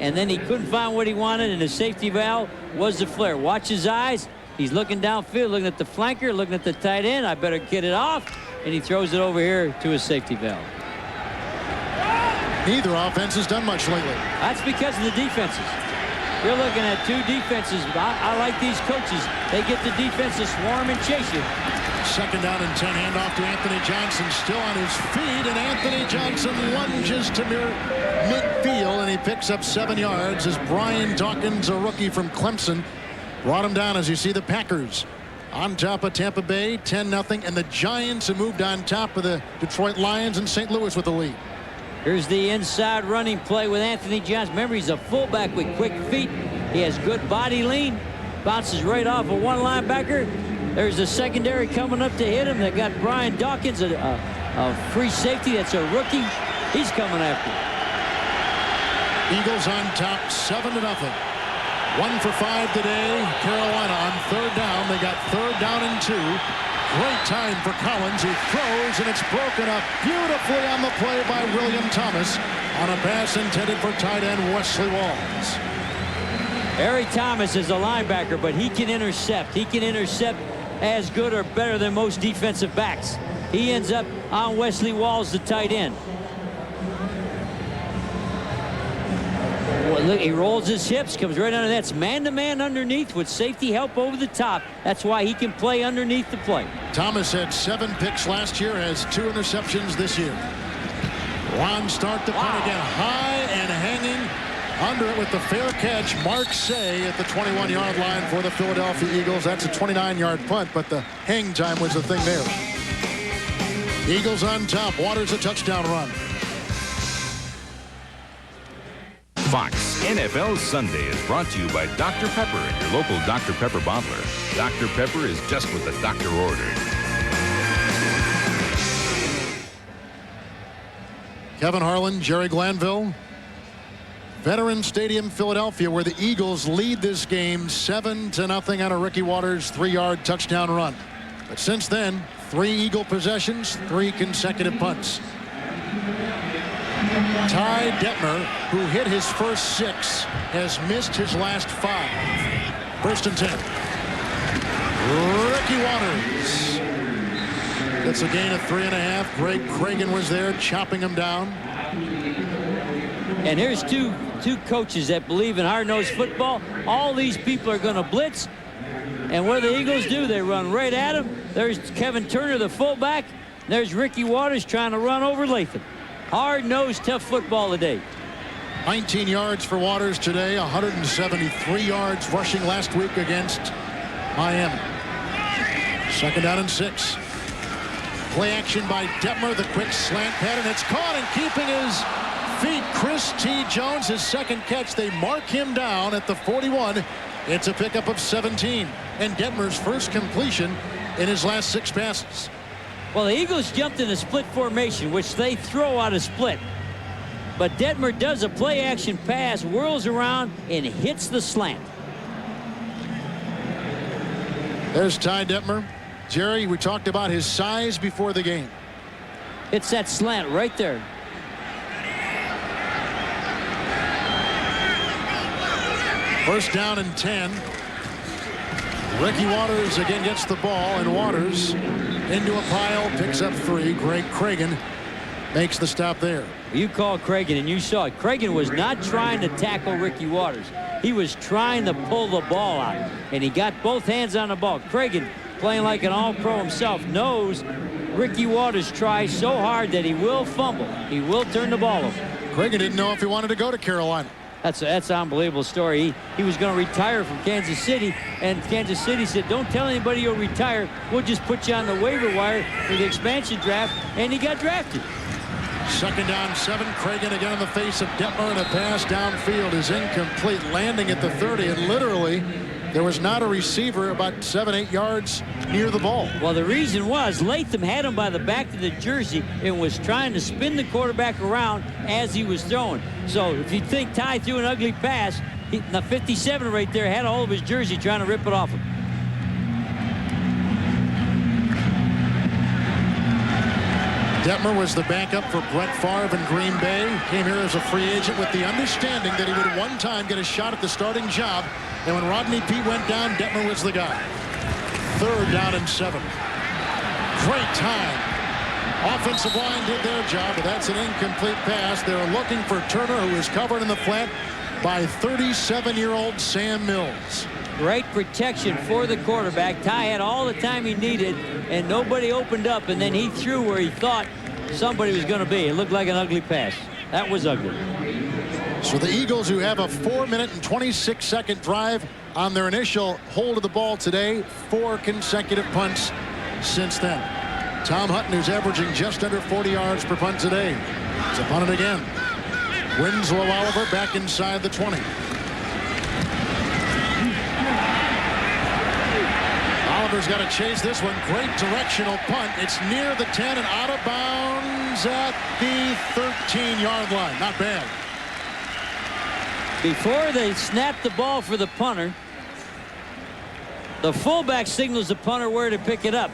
and then he couldn't find what he wanted, and his safety valve was the flare. Watch his eyes. He's looking downfield, looking at the flanker, looking at the tight end. I better get it off, and he throws it over here to his safety valve. Neither offense has done much lately. That's because of the defenses. You're looking at 2 defenses. I like these coaches. They get the defense to swarm and chase you. 2nd down and 10, handoff to Anthony Johnson, still on his feet, and Anthony Johnson lunges to near midfield, and he picks up 7 yards as Brian Dawkins, a rookie from Clemson, brought him down. As you see, the Packers on top of Tampa Bay, 10-0, and the Giants have moved on top of the Detroit Lions and St. Louis with the lead. Here's the inside running play with Anthony Johnson. Remember, he's a fullback with quick feet. He has good body lean, bounces right off of one linebacker. There's the secondary coming up to hit him. They got Brian Dawkins, a free safety that's a rookie. He's coming after him. Eagles on top, 7-0. 1 for 5 today. Carolina on 3rd down. They got 3rd down and 2. Great time for Collins. He throws, and it's broken up beautifully on the play by William Thomas on a pass intended for tight end Wesley Walls. Harry Thomas is a linebacker, but he can intercept. He can intercept as good or better than most defensive backs. He ends up on Wesley Walls, the tight end. Well, look, he rolls his hips, comes right under that. It's man-to-man underneath with safety help over the top. That's why he can play underneath the play. Thomas had 7 picks last year, has 2 interceptions this year. Ron start the punt again, high and hanging under it with the fair catch. Mark Say at the 21-yard line for the Philadelphia Eagles. That's a 29-yard punt, but the hang time was the thing there. Eagles on top. Waters a touchdown run. Fox NFL Sunday is brought to you by Dr. Pepper and your local Dr. Pepper bottler. Dr. Pepper is just what the doctor ordered. Kevin Harlan, Jerry Glanville. Veterans Stadium, Philadelphia, where the Eagles lead this game 7-0 on a Ricky Waters 3-yard touchdown run. But since then, 3 Eagle possessions, 3 consecutive punts. Ty Detmer, who hit his first 6, has missed his last 5. 1st and 10. Ricky Waters. It's a gain of 3.5. Greg Cragen was there chopping him down. And here's two coaches that believe in hard-nosed football. All these people are going to blitz. And what do the Eagles do? They run right at him. There's Kevin Turner, the fullback. There's Ricky Waters trying to run over Latham. Hard-nosed, tough football today. 19 yards for Waters today, 173 yards rushing last week against Miami. 2nd down and 6. Play action by Detmer, the quick slant pattern. It's caught and keeping his feet. Chris T. Jones, his 2nd catch. They mark him down at the 41. It's a pickup of 17. And Detmer's first completion in his last 6 passes. Well, the Eagles jumped in a split formation, which they throw out a split. But Detmer does a play-action pass, whirls around, and hits the slant. There's Ty Detmer. Jerry, we talked about his size before the game. It's that slant right there. First down and 10. Ricky Waters again gets the ball, and Waters into a pile, picks up 3. Greg Cragen makes the stop there. You called Cragen, and you saw it. Cragen was not trying to tackle Ricky Waters. He was trying to pull the ball out, and he got both hands on the ball. Cragen, playing like an all-pro himself, knows Ricky Waters tries so hard that he will fumble. He will turn the ball over. Cragen didn't know if he wanted to go to Carolina. That's an unbelievable story. He was going to retire from Kansas City, and Kansas City said, don't tell anybody you'll retire. We'll just put you on the waiver wire for the expansion draft, and he got drafted. 2nd down 7. Cragen again in the face of Detmer, and a pass downfield is incomplete, landing at the 30, and literally there was not a receiver about 7-8 yards near the ball. Well, the reason was Latham had him by the back of the jersey and was trying to spin the quarterback around as he was throwing. So if you think Ty threw an ugly pass, the 57 right there had all of his jersey trying to rip it off him. Detmer was the backup for Brett Favre in Green Bay. Came here as a free agent with the understanding that he would one time get a shot at the starting job. And when Rodney Peete went down, Detmer was the guy. 3rd down and 7. Great time. Offensive line did their job, but that's an incomplete pass. They're looking for Turner, who is covered in the flat by 37-year-old Sam Mills. Great protection for the quarterback. Ty had all the time he needed, and nobody opened up, and then he threw where he thought somebody was going to be. It looked like an ugly pass. That was ugly. So the Eagles, who have a 4-minute and 26-second drive on their initial hold of the ball today, 4 consecutive punts since then. Tom Hutton, who's averaging just under 40 yards per punt today. It's a punt again. Winslow Oliver back inside the 20. Oliver's got to chase this one. Great directional punt. It's near the 10 and out of bounds at the 13-yard line. Not bad. Before they snap the ball for the punter, the fullback signals the punter where to pick it up.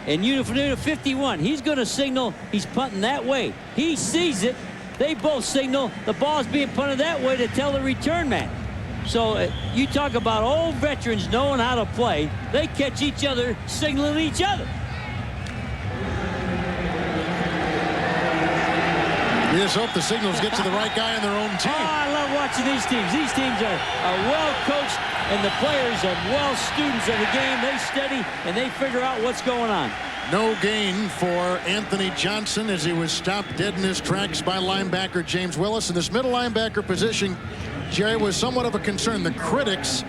And unit 51, he's going to signal he's punting that way. He sees it. They both signal the ball's being punted that way to tell the return man. So you talk about old veterans knowing how to play. They catch each other signaling each other. You just hope the signals get to the right guy on their own team. Oh, I love watching these teams. These teams are well coached, and the players are well students of the game. They study, and they figure out what's going on. No gain for Anthony Johnson as he was stopped dead in his tracks by linebacker James Willis. In this middle linebacker position, Jerry, was somewhat of a concern. The critics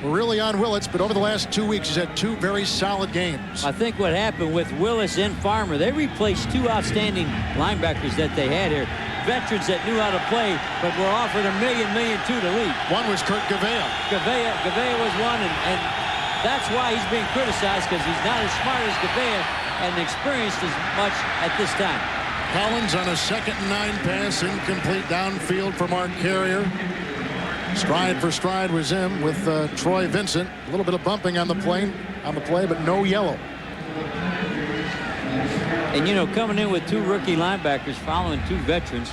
were really on Willis, but over the last 2 weeks, he's had 2 very solid games. I think what happened with Willis and Farmer, they replaced 2 outstanding linebackers that they had here. Veterans that knew how to play, but were offered $1 million, $1.2 million to leave. One was Kurt Gavea. Gavea was one, and that's why he's being criticized, because he's not as smart as Gavea and experienced as much at this time. Collins on a 2nd and 9 pass, incomplete downfield for Mark Carrier. Stride for stride was him with Troy Vincent. A little bit of bumping on the play, but no yellow. And you know, coming in with 2 rookie linebackers, following 2 veterans.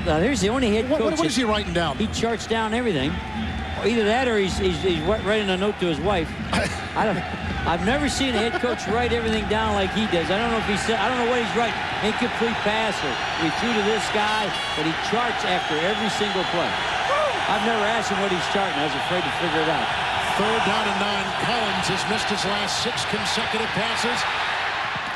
Now, here's the only head coach. What is he writing down? He charts down everything. Either that, or he's writing a note to his wife. I've never seen a head coach write everything down like he does. I don't know if he said. I don't know what he's writing. Incomplete pass, or we threw to this guy, but he charts after every single play. I've never asked him what he's charting. I was afraid to figure it out. 3rd down and 9. Collins has missed his last 6 consecutive passes.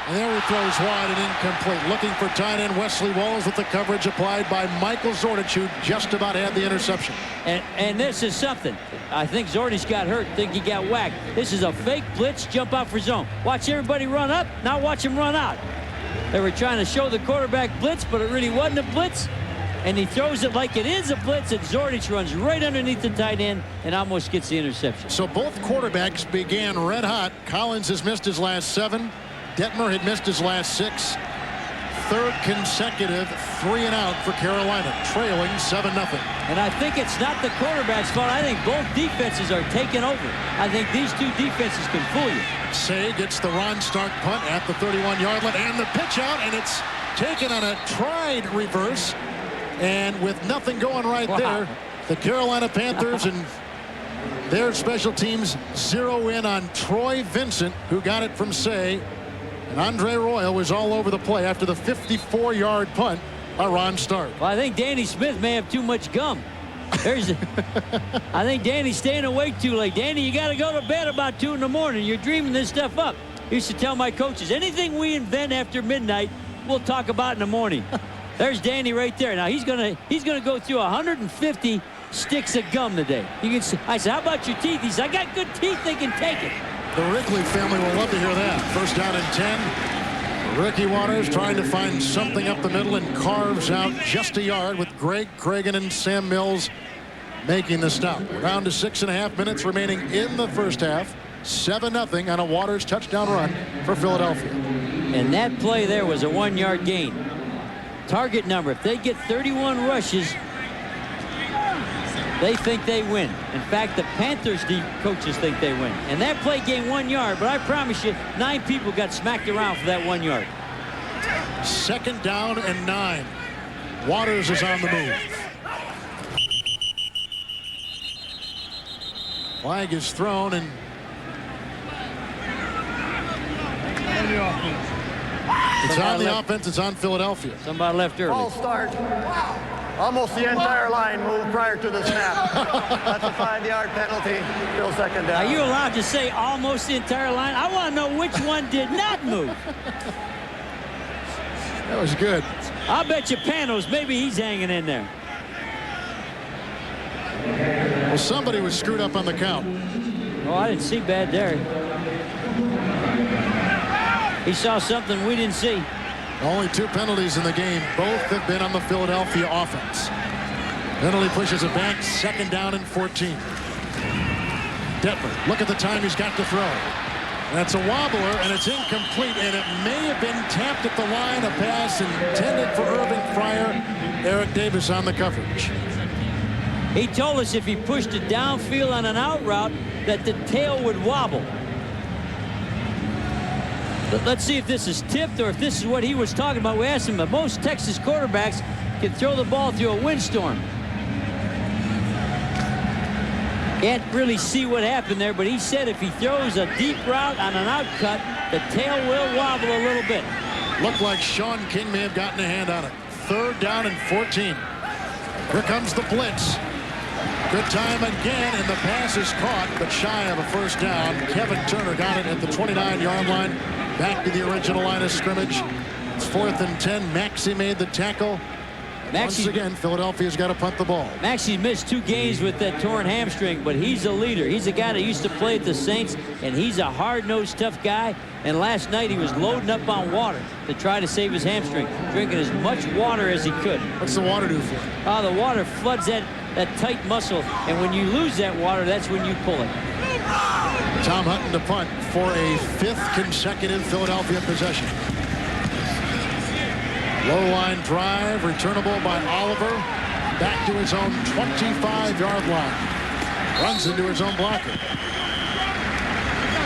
And there he throws wide and incomplete. Looking for tight end Wesley Walls with the coverage applied by Michael Zordich, who just about had the interception. And this is something. I think Zordich got hurt. Think he got whacked. This is a fake blitz, jump out for zone. Watch everybody run up. Now watch him run out. They were trying to show the quarterback blitz, but it really wasn't a blitz. And he throws it like it is a blitz, and Zordich runs right underneath the tight end and almost gets the interception. So both quarterbacks began red hot. Collins has missed his last 7. Detmer had missed his last 6. 3rd consecutive 3 and out for Carolina, trailing 7-0. And I think it's not the quarterback's fault. I think both defenses are taking over. I think these 2 defenses can fool you. Say gets the Ron Stark punt at the 31-yard line, and the pitch out, and it's taken on a tried reverse. And with nothing going right there, the Carolina Panthers and their special teams zero in on Troy Vincent, who got it from Say. And Andre Royal was all over the play after the 54-yard punt by Ron Stark. Well, I think Danny Smith may have too much gum. I think Danny's staying awake too late. Danny, you got to go to bed about 2 in the morning. You're dreaming this stuff up. I used to tell my coaches, anything we invent after midnight, we'll talk about in the morning. There's Danny right there. Now he's gonna go through 150 sticks of gum today. You can see, I said, how about your teeth? He said, I got good teeth. They can take it. The Wrigley family will love to hear that. 1st down and 10. Ricky Waters trying to find something up the middle and carves out just a yard with Greg Cragen and Sam Mills making the stop. Around to 6.5 minutes remaining in the first half. 7-0 on a Waters touchdown run for Philadelphia. And that play there was a 1-yard gain. Target number, if they get 31 rushes, they think they win. In fact, the Panthers coaches think they win. And that play gained 1 yard, but I promise you, 9 people got smacked around for that 1 yard. 2nd down and 9. Waters is on the move. Flag is thrown, and it's on the offense. It's on Philadelphia. Somebody left early. Ball start. Almost the entire line moved prior to the snap. That's a 5-yard penalty. Still 2nd down. Are you allowed to say almost the entire line? I want to know which one did not move. That was good. I'll bet you Panos, maybe he's hanging in there. Well, somebody was screwed up on the count. Oh, I didn't see bad there. He saw something we didn't see. Only 2 penalties in the game. Both have been on the Philadelphia offense. Penalty pushes it back. 2nd down and 14. Detmer, look at the time he's got to throw. That's a wobbler, and it's incomplete, and it may have been tapped at the line. A pass intended for Irving Fryer. Eric Davis on the coverage. He told us if he pushed it downfield on an out route that the tail would wobble. But let's see if this is tipped or if this is what he was talking about. We asked him, but most Texas quarterbacks can throw the ball through a windstorm. Can't really see what happened there, but he said if he throws a deep route on an outcut, the tail will wobble a little bit. Looked like Sean King may have gotten a hand on it. 3rd down and 14. Here comes the blitz. Good time again, and the pass is caught, but shy of a 1st down. Kevin Turner got it at the 29-yard line. Back to the original line of scrimmage. It's 4th and 10. Maxey made the tackle. Once again, Philadelphia's got to punt the ball. Maxey missed 2 games with that torn hamstring, but he's a leader. He's a guy that used to play at the Saints, and he's a hard-nosed, tough guy. And last night he was loading up on water to try to save his hamstring, drinking as much water as he could. What's the water do for him? The water floods that tight muscle, and when you lose that water, that's when you pull it. Tom Hutton to punt for a 5th consecutive Philadelphia possession. Low line drive, returnable by Oliver. Back to his own 25-yard line. Runs into his own blocker.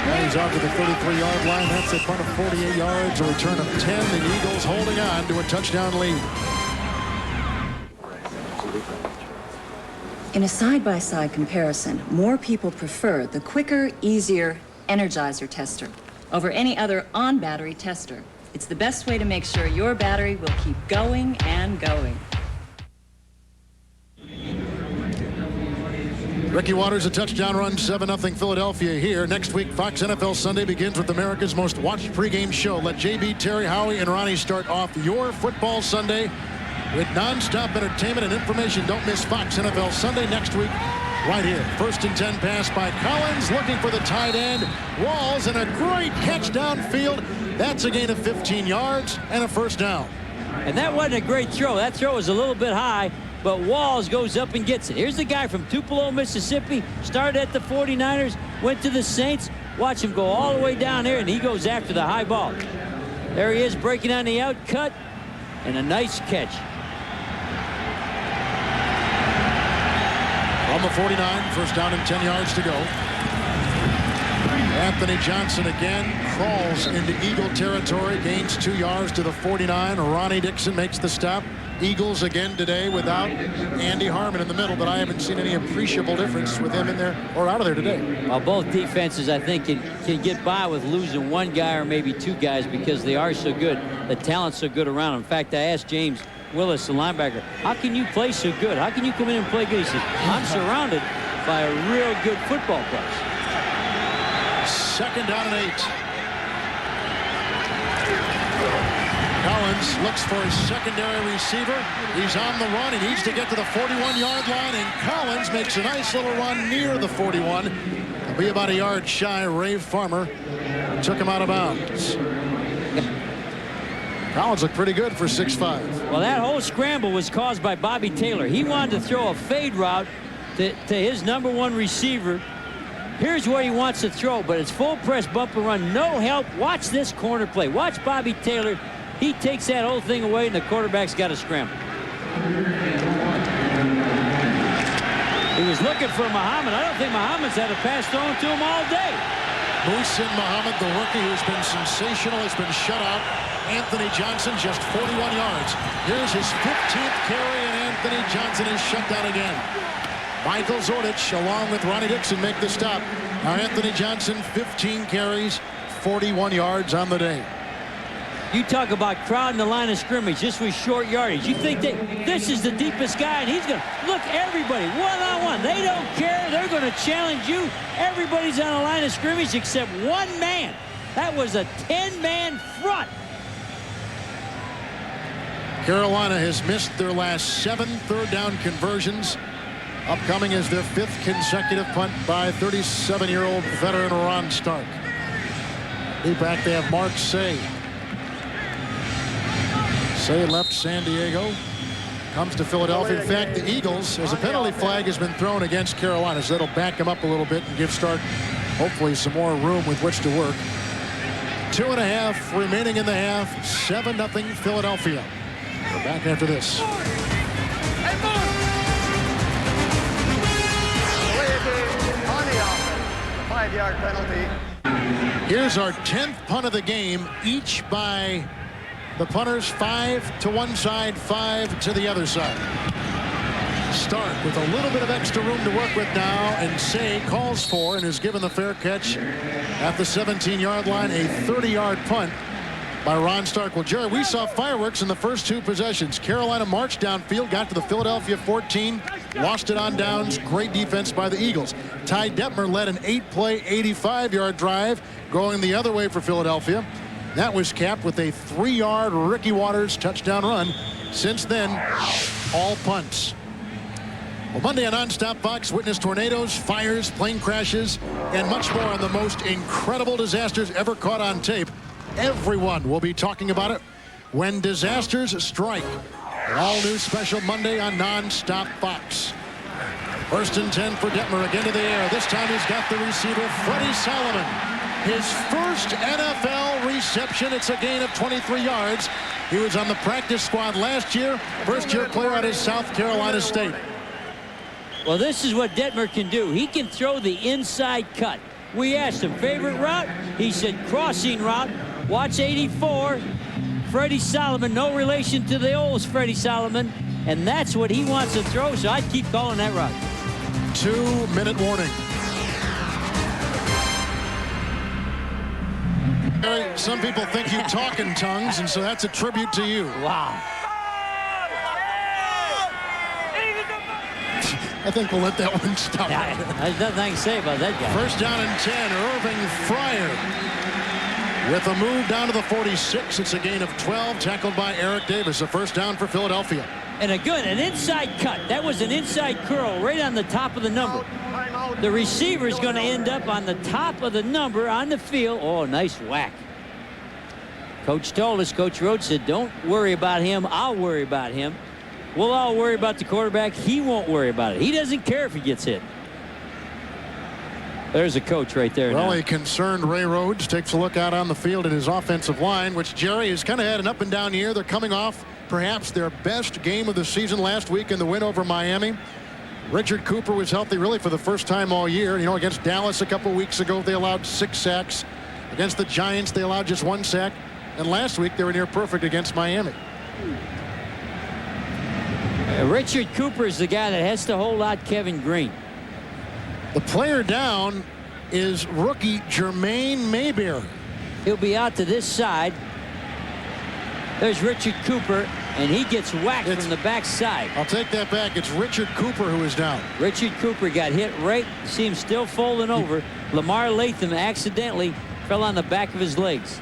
And he's out to the 33-yard line. That's a punt of 48 yards, a return of 10. The Eagles holding on to a touchdown lead. In a side-by-side comparison, more people prefer the quicker, easier Energizer tester over any other on-battery tester. It's the best way to make sure your battery will keep going and going. Ricky Watters, a touchdown run, 7-0 Philadelphia here. Next week, Fox NFL Sunday begins with America's most watched pregame show. Let JB, Terry, Howie, and Ronnie start off your football Sunday with nonstop entertainment and information. Don't miss Fox NFL Sunday next week right here. 1st and 10 pass by Collins, looking for the tight end. Walls, and a great catch downfield. That's a gain of 15 yards and a 1st down. And that wasn't a great throw. That throw was a little bit high, but Walls goes up and gets it. Here's the guy from Tupelo, Mississippi. Started at the 49ers, went to the Saints. Watch him go all the way down there, and he goes after the high ball. There he is, breaking on the out cut, and a nice catch. On the 49, 1st down and 10 yards to go. Anthony Johnson again crawls into Eagle territory, gains 2 yards to the 49. Ronnie Dixon makes the stop. Eagles again today without Andy Harmon in the middle, but I haven't seen any appreciable difference with him in there or out of there today. Well, both defenses, I think, can get by with losing 1 guy or maybe 2 guys because they are so good. The talent's so good around them. In fact, I asked James Willis, the linebacker, how can you play so good? How can you come in and play good? He says, I'm surrounded by a real good football coach. 2nd down and 8. Collins looks for his secondary receiver. He's on the run. He needs to get to the 41-yard line, and Collins makes a nice little run near the 41. He'll be about a yard shy. Ray Farmer took him out of bounds. Collins looked pretty good for 6'5". Well, that whole scramble was caused by Bobby Taylor. He wanted to throw a fade route to his #1 receiver. Here's where he wants to throw, but it's full press, bump and run, no help. Watch this corner play. Watch Bobby Taylor. He takes that whole thing away, and the quarterback's got to scramble. He was looking for Muhammad. I don't think Muhammad's had a pass thrown to him all day. Muhsin Muhammad, the rookie who's been sensational, has been shut out. Anthony Johnson just 41 yards. Here's his 15th carry, and Anthony Johnson is shut down again. Michael Zordich, along with Ronnie Dixon, make the stop. Now Anthony Johnson, 15 carries, 41 yards on the day. You talk about crowding the line of scrimmage just with short yardage. You think that this is the deepest guy, and he's going to look everybody one-on-one. They don't care. They're going to challenge you. Everybody's on the line of scrimmage except one man. That was a 10-man front. Carolina has missed their last 7 third-down conversions. Upcoming is their 5th consecutive punt by 37-year-old veteran Ron Stark. Deep back, they have Mark Say. Say left San Diego, comes to Philadelphia. In fact, the Eagles, as a penalty flag has been thrown against Carolina, so that'll back them up a little bit and give Stark hopefully some more room with which to work. 2.5 remaining in the half. 7-0 Philadelphia. We're back after this. On the offense, 5-yard penalty. Here's our 10th punt of the game, each by the punters. 5 to one side, 5 to the other side. Stark with a little bit of extra room to work with now, and Say calls for and is given the fair catch at the 17-yard line, a 30-yard punt. by Ron Stark. Well, Jerry, we saw fireworks in the first 2 possessions. Carolina marched downfield, got to the Philadelphia 14, lost it on downs. Great defense by the Eagles. Ty Detmer led an 8-play, 85-yard drive going the other way for Philadelphia. That was capped with a 3-yard Ricky Watters touchdown run. Since then, all punts. Well, Monday on Nonstop Fox, witness tornadoes, fires, plane crashes, and much more on the most incredible disasters ever caught on tape. Everyone will be talking about it when disasters strike. An all-new special Monday on Nonstop Fox. 1st and 10 for Detmer, again to the air. This time he's got the receiver, Freddie Solomon. His first NFL reception. It's a gain of 23 yards. He was on the practice squad last year. First-year player out of South Carolina State. Well, this is what Detmer can do. He can throw the inside cut. We asked him, favorite route? He said crossing route. Watch 84. Freddie Solomon, no relation to the old Freddie Solomon. And that's what he wants to throw, so I'd keep calling that route. 2-minute warning. Some people think you talk in tongues, and so that's a tribute to you. Wow. I think we'll let that one stop. Yeah, there's nothing I can say about that guy. 1st down and 10, Irving Fryer. With a move down to the 46, it's a gain of 12, tackled by Eric Davis. A 1st down for Philadelphia. And an inside cut. That was an inside curl right on the top of the number. The receiver is going to end up on the top of the number on the field. Oh, nice whack. Coach told us, Coach Rhodes said, don't worry about him. I'll worry about him. We'll all worry about the quarterback. He won't worry about it. He doesn't care if he gets hit. There's a coach right there. Well, now. a concerned Ray Rhodes takes a look out on the field at his offensive line, which Jerry has kind of had an up and down year. They're coming off perhaps their best game of the season last week in the win over Miami. Richard Cooper was healthy really for the first time all year. You know, against Dallas a couple weeks ago, they allowed 6 sacks. Against the Giants, they allowed just 1 sack. And last week, they were near perfect against Miami. Richard Cooper is the guy that has to hold out Kevin Green. The player down is rookie Jermaine Mayberry. He'll be out to this side. There's Richard Cooper, and he gets whacked from the backside. I'll take that back. It's Richard Cooper who is down. Richard Cooper got hit right. See him still folding over. Lamar Latham accidentally fell on the back of his legs.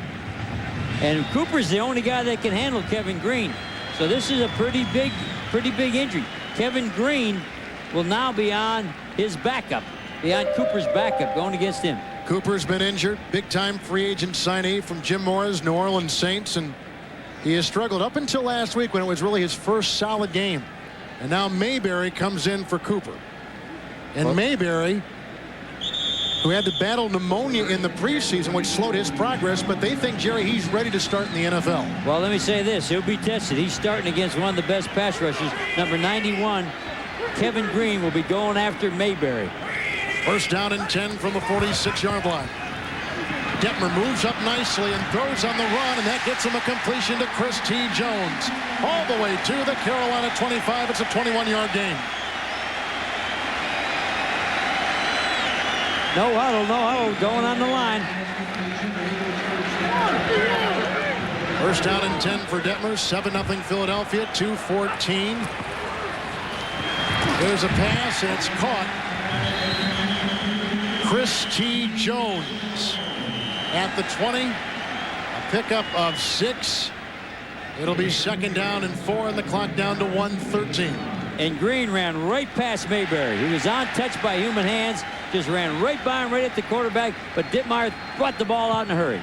And Cooper's the only guy that can handle Kevin Green. So this is a pretty big injury. Kevin Green will now be on his backup, behind Cooper's backup, going against him. Cooper's been injured. Big-time free agent signee from Jim Mora's New Orleans Saints, and he has struggled up until last week when it was really his first solid game. And now Mayberry comes in for Cooper. And Mayberry, who had to battle pneumonia in the preseason, which slowed his progress, but they think, Jerry, he's ready to start in the NFL. Well, let me say this. He'll be tested. He's starting against one of the best pass rushers. Number 91, Kevin Green, will be going after Mayberry. 1st down and 10 from the 46-yard line. Detmer moves up nicely and throws on the run, and that gets him a completion to Chris T. Jones. All the way to the Carolina 25. It's a 21-yard gain. No huddle, going on the line. 1st down and 10 for Detmer. 7-0 Philadelphia. 2:14. There's a pass, and it's caught. Chris T. Jones at the 20. A pickup of 6. It'll be 2nd down and 4, and the clock down to 1:13. And Green ran right past Mayberry. He was untouched by human hands. Just ran right by him, right at the quarterback. But Dittmeyer brought the ball out in a hurry.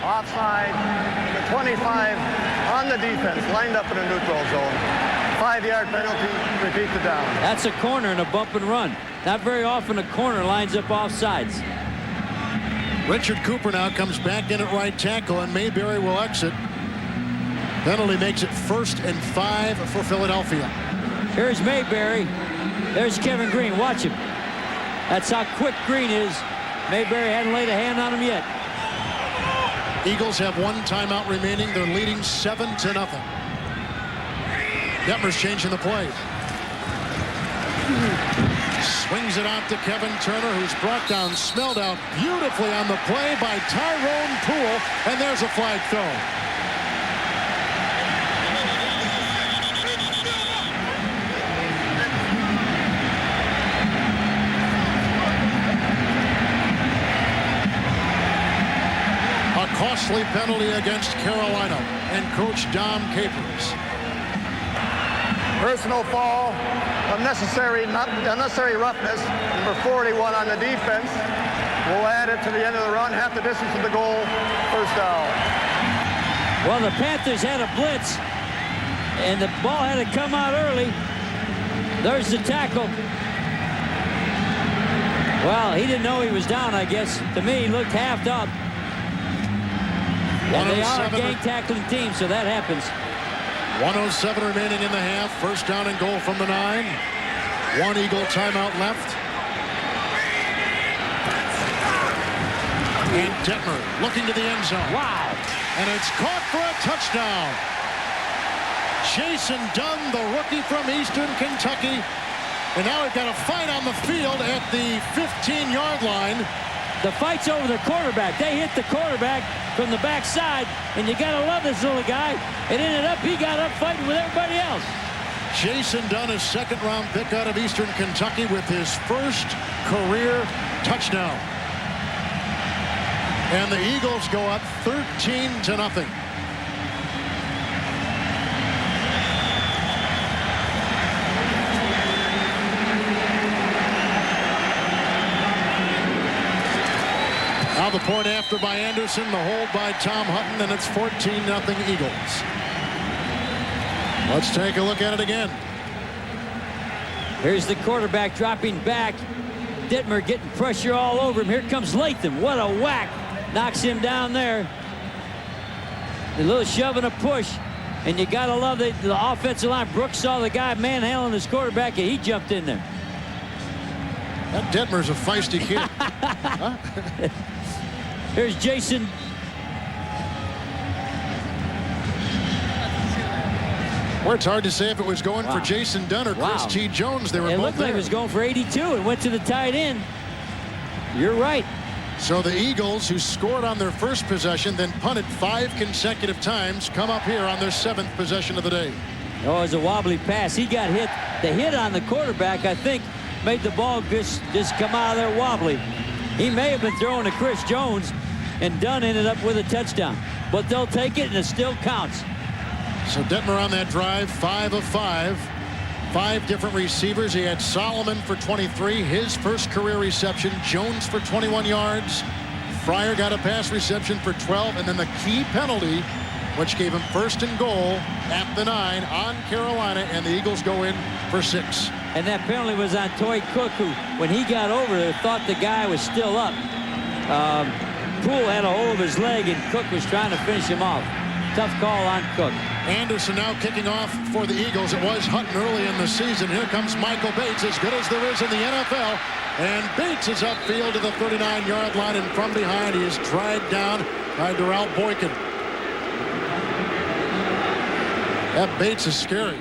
Offside, the 25 on the defense, lined up in a neutral zone. 5-yard penalty, repeat the down. That's a corner and a bump and run. Not very often a corner lines up offsides. Richard Cooper now comes back in at right tackle, and Mayberry will exit. Penalty makes it 1st and 5 for Philadelphia. Here's Mayberry. There's Kevin Green. Watch him. That's how quick Green is. Mayberry hadn't laid a hand on him yet. Eagles have 1 timeout remaining. They're leading 7-0. Detmer's changing the play. swings it out to Kevin Turner, who's brought down, smelled out beautifully on the play by Tyrone Poole, and there's a flag throw. A costly penalty against Carolina and Coach Dom Capers. Personal foul, unnecessary roughness. Number 41 on the defense. We'll add it to the end of the run, half the distance of the goal, first down. Well, the Panthers had a blitz, and the ball had to come out early. There's the tackle. Well, he didn't know he was down, I guess. To me, he looked halved up. And they are a gang tackling team, so that happens. 1:07 remaining in the half. First down and goal from the 9. One Eagle timeout left. And Detmer looking to the end zone. Wow. And it's caught for a touchdown. Jason Dunn, the rookie from Eastern Kentucky. And now we've got a fight on the field at the 15-yard line. The fight's over the quarterback. They hit the quarterback from the backside, and you got to love this little guy. It ended up he got up fighting with everybody else. Jason Dunn, a second-round pick out of Eastern Kentucky, with his first career touchdown. And the Eagles go up 13-0. Now the point after by Anderson, the hold by Tom Hutton, and it's 14-0 Eagles. Let's take a look at it again. Here's the quarterback dropping back. Detmer getting pressure all over him. Here comes Latham. What a whack. Knocks him down there. A little shove and a push. And you got to love the offensive line. Brooks saw the guy manhandling his quarterback, and he jumped in there. That Detmer's a feisty kid. Huh? Here's Jason. Well, it's hard to say if it was going for Jason Dunn or Chris T. Jones. They were both looked like it was going for 82 and went to the tight end. You're right. So the Eagles, who scored on their first possession, then punted 5 consecutive times, come up here on their 7th possession of the day. Oh, it was a wobbly pass. He got hit. The hit on the quarterback, I think, made the ball just come out of there wobbly. He may have been throwing to Chris Jones, and Dunn ended up with a touchdown. But they'll take it, and it still counts. So Detmer on that drive, 5 of 5. 5 different receivers. He had Solomon for 23, his first career reception. Jones for 21 yards. Fryer got a pass reception for 12, and then the key penalty, which gave him first and goal at the 9 on Carolina, and the Eagles go in for 6. And that penalty was on Toy Cook, who, when he got over there, thought the guy was still up. Poole had a hold of his leg, and Cook was trying to finish him off. Tough call on Cook. Anderson now kicking off for the Eagles. It was Hutton early in the season. Here comes Michael Bates, as good as there is in the NFL. And Bates is upfield to the 39-yard line, and from behind he is dragged down by Darrell Boykin. That Bates is scary.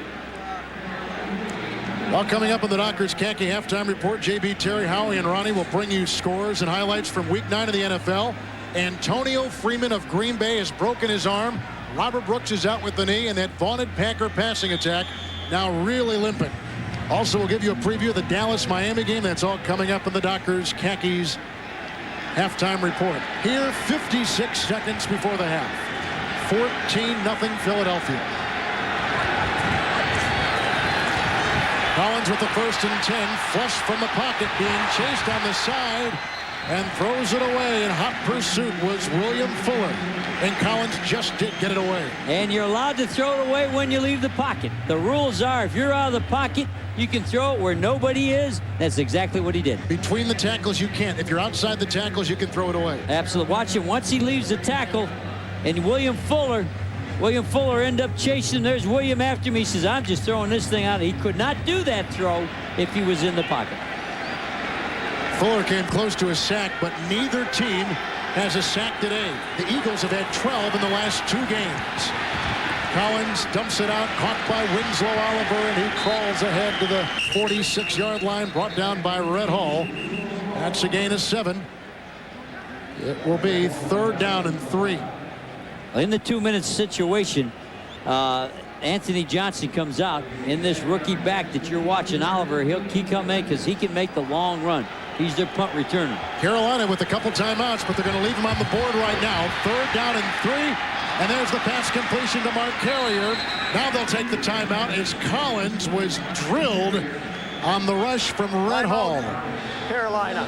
Well, coming up in the Dockers Khaki halftime report, JB, Terry, Howie, and Ronnie will bring you scores and highlights from Week 9 of the NFL. Antonio Freeman of Green Bay has broken his arm. Robert Brooks is out with the knee, and that vaunted Packer passing attack now really limping. Also, we'll give you a preview of the Dallas-Miami game. That's all coming up in the Dockers Khakis halftime report. Here, 56 seconds before the half. 14-0 Philadelphia. Collins with the 1st and 10, flush from the pocket, being chased on the side, and throws it away. In hot pursuit was William Fuller, and Collins just did get it away. And you're allowed to throw it away when you leave the pocket. The rules are, if you're out of the pocket, you can throw it where nobody is. That's exactly what he did. Between the tackles, you can't. If you're outside the tackles, you can throw it away. Absolutely. Watch him. Once he leaves the tackle, and William Fuller ended up chasing. There's William after me. He says, I'm just throwing this thing out. He could not do that throw if he was in the pocket. Fuller came close to a sack, but neither team has a sack today. The Eagles have had 12 in the last 2 games. Collins dumps it out, caught by Winslow Oliver, and he crawls ahead to the 46-yard line, brought down by Red Hall. That's a gain of 7. It will be 3rd down and 3. In the 2-minute situation, Anthony Johnson comes out in this rookie back that you're watching, Oliver. He come in because he can make the long run. He's their punt returner. Carolina with a couple timeouts, but they're going to leave him on the board right now. 3rd down and 3. And there's the pass completion to Mark Carrier. Now they'll take the timeout as Collins was drilled on the rush from Red Hall. Carolina.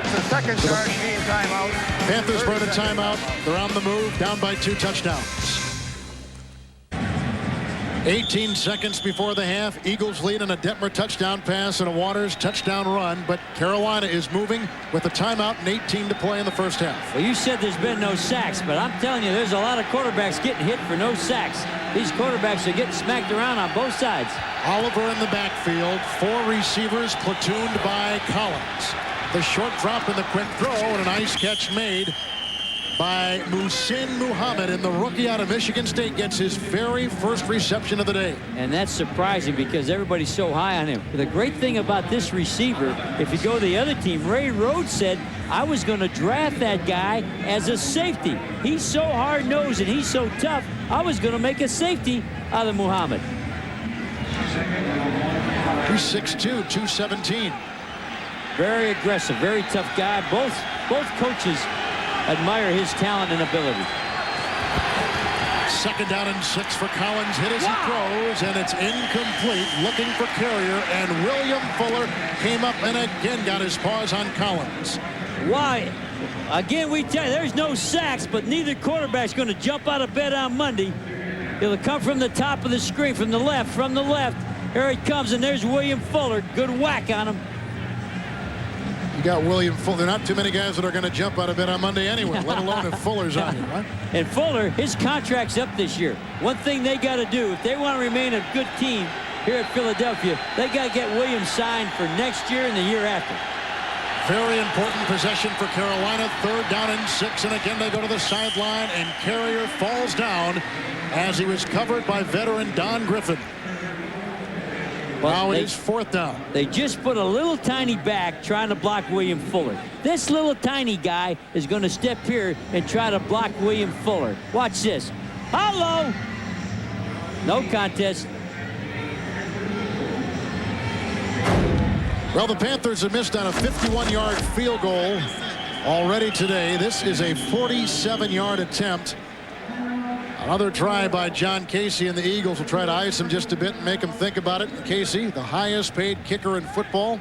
It's the second charge team timeout. Panthers burn a timeout. They're on the move, down by 2 touchdowns. 18 seconds before the half. Eagles lead on a Detmer touchdown pass and a Waters touchdown run, but Carolina is moving with a timeout and 18 to play in the first half. Well, you said there's been no sacks, but I'm telling you, there's a lot of quarterbacks getting hit for no sacks. These quarterbacks are getting smacked around on both sides. Oliver in the backfield, 4 receivers platooned by Collins. The short drop and the quick throw, and a nice catch made by Muhsin Muhammad, and the rookie out of Michigan State gets his very first reception of the day. And that's surprising because everybody's so high on him. The great thing about this receiver, if you go to the other team, Ray Rhodes said, I was going to draft that guy as a safety. He's so hard-nosed and he's so tough, I was going to make a safety out of Muhammad. He's 6'2", 217. Very aggressive, very tough guy. Both coaches admire his talent and ability. 2nd down and 6 for Collins. Hit as he throws, and it's incomplete. Looking for Carrier, and William Fuller came up and again got his paws on Collins. Why? Again, we tell you, there's no sacks, but neither quarterback's going to jump out of bed on Monday. It'll come from the top of the screen, from the left. Here it comes, and there's William Fuller. Good whack on him. You got William Fuller. There are not too many guys that are going to jump out of bed on Monday anyway, let alone if Fuller's on you, right? And Fuller, his contract's up this year. One thing they got to do, if they want to remain a good team here at Philadelphia, they got to get Williams signed for next year and the year after. Very important possession for Carolina. 3rd down and 6, and again they go to the sideline, and Carrier falls down as he was covered by veteran Don Griffin. Now it is 4th down. They just put a little tiny back trying to block William Fuller. This little tiny guy is going to step here and try to block William Fuller. Watch this. Hello. No contest. Well, the Panthers have missed on a 51-yard field goal already today. This is a 47-yard attempt. Another try by John Casey, and the Eagles will try to ice him just a bit and make him think about it. Casey, the highest paid kicker in football.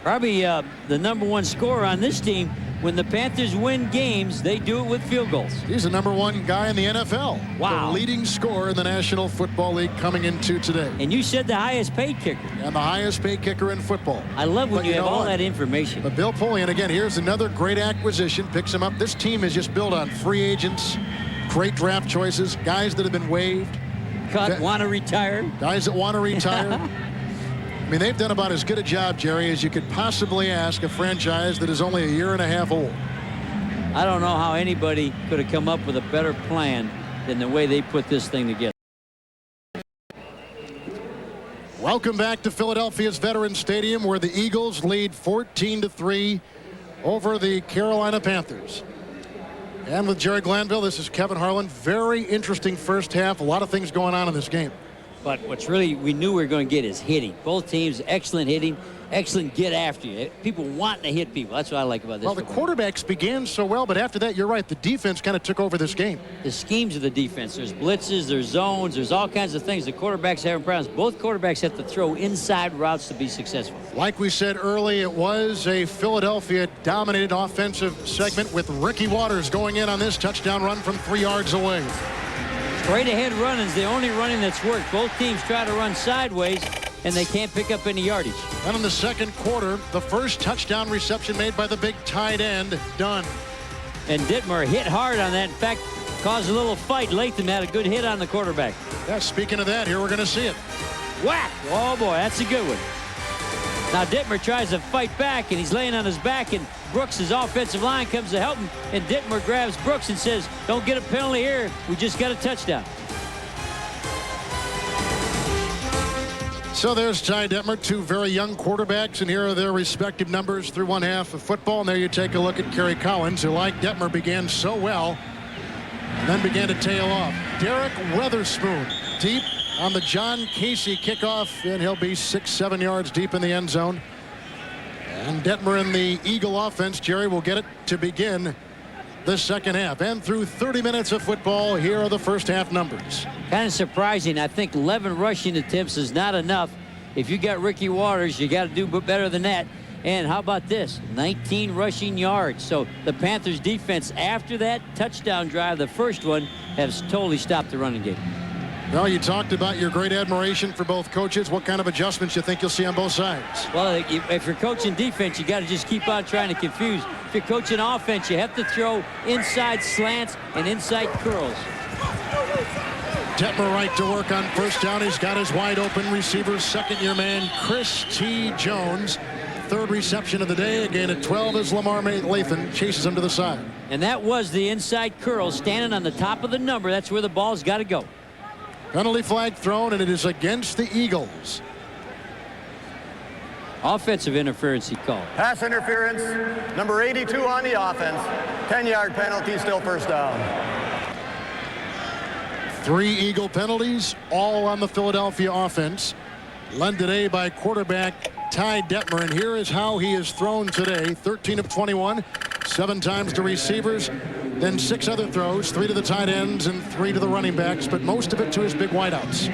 Probably the #1 scorer on this team. When the Panthers win games, they do it with field goals. He's the #1 guy in the NFL. Wow. The leading scorer in the National Football League coming into today. And you said the highest paid kicker. And the highest paid kicker in football. I love when you have all that information. But Bill Polian, again, here's another great acquisition. Picks him up. This team is just built on free agents, great draft choices, guys that have been waived. Want to retire. Guys that want to retire. I mean, they've done about as good a job, Jerry, as you could possibly ask a franchise that is only a year and a half old. I don't know how anybody could have come up with a better plan than the way they put this thing together. Welcome back to Philadelphia's Veterans Stadium, where the Eagles lead 14-3 over the Carolina Panthers. And with Jerry Glanville, this is Kevin Harlan. Very interesting first half. A lot of things going on in this game. But what's really we knew we were going to get is hitting. Both teams, excellent hitting, excellent get after you. People wanting to hit people. That's what I like about this. Well, the quarterbacks began so well, but after that, you're right. The defense kind of took over this game. The schemes of the defense. There's blitzes, there's zones, there's all kinds of things. The quarterbacks having problems. Both quarterbacks have to throw inside routes to be successful. Like we said early, it was a Philadelphia-dominated offensive segment with Ricky Waters going in on this touchdown run from 3 yards away. Straight ahead running is the only running that's worked. Both teams try to run sideways, and they can't pick up any yardage. And in the second quarter, the first touchdown reception made by the big tight end, Dunn. And Dittmer hit hard on that. In fact, caused a little fight. Latham had a good hit on the quarterback. Yeah, speaking of that, here we're going to see it. Whack! Oh, boy, that's a good one. Now Dittmer tries to fight back, and he's laying on his back, and Brooks' offensive line comes to help him, and Dittmer grabs Brooks and says, don't get a penalty here. We just got a touchdown. So there's Ty Detmer, two very young quarterbacks, and here are their respective numbers through one half of football. And there you take a look at Kerry Collins, who, like Detmer, began so well and then began to tail off. Derek Weatherspoon deep on the John Casey kickoff, and he'll be 6-7 yards deep in the end zone. And Detmer in the Eagle offense, Jerry, will get it to begin the second half. And through 30 minutes of football, here are the first half numbers. Kind of surprising. I think 11 rushing attempts is not enough. If you got Ricky Waters, you got to do better than that. And how about this? 19 rushing yards. So the Panthers defense, after that touchdown drive, the first one, has totally stopped the running game. Well, you talked about your great admiration for both coaches. What kind of adjustments you think you'll see on both sides? Well, if you're coaching defense, you got to just keep on trying to confuse. If you're coaching offense, you have to throw inside slants and inside curls. Detmer right to work on first down. He's got his wide open receivers. Second-year man Chris T. Jones. Third reception of the day. Again at 12 as Lamar Lathan chases him to the side. And that was the inside curl standing on the top of the number. That's where the ball's got to go. Penalty flag thrown, and it is against the Eagles. Offensive interference, he called. Pass interference, number 82 on the offense. 10-yard penalty, still first down. 3 Eagle penalties, all on the Philadelphia offense. Led today by quarterback Ty Detmer, and here is how he has thrown today. 13 of 21, 7 times to receivers, then 6 other throws, 3 to the tight ends and 3 to the running backs, but most of it to his big wideouts.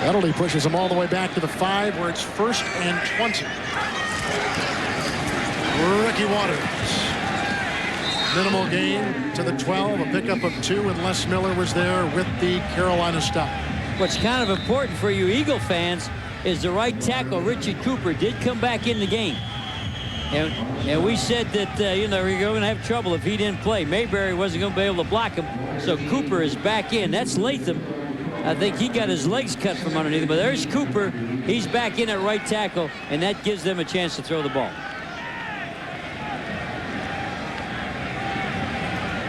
Penalty pushes him all the way back to the 5, where it's 1st and 20. Ricky Waters. Minimal gain to the 12, a pickup of 2, and Les Miller was there with the Carolina stop. What's kind of important for you Eagle fans is the right tackle, Richard Cooper, did come back in the game. And we said that, you know, you're going to have trouble if he didn't play. Mayberry wasn't going to be able to block him, so Cooper is back in. That's Latham. I think he got his legs cut from underneath him, but there's Cooper. He's back in at right tackle, and that gives them a chance to throw the ball.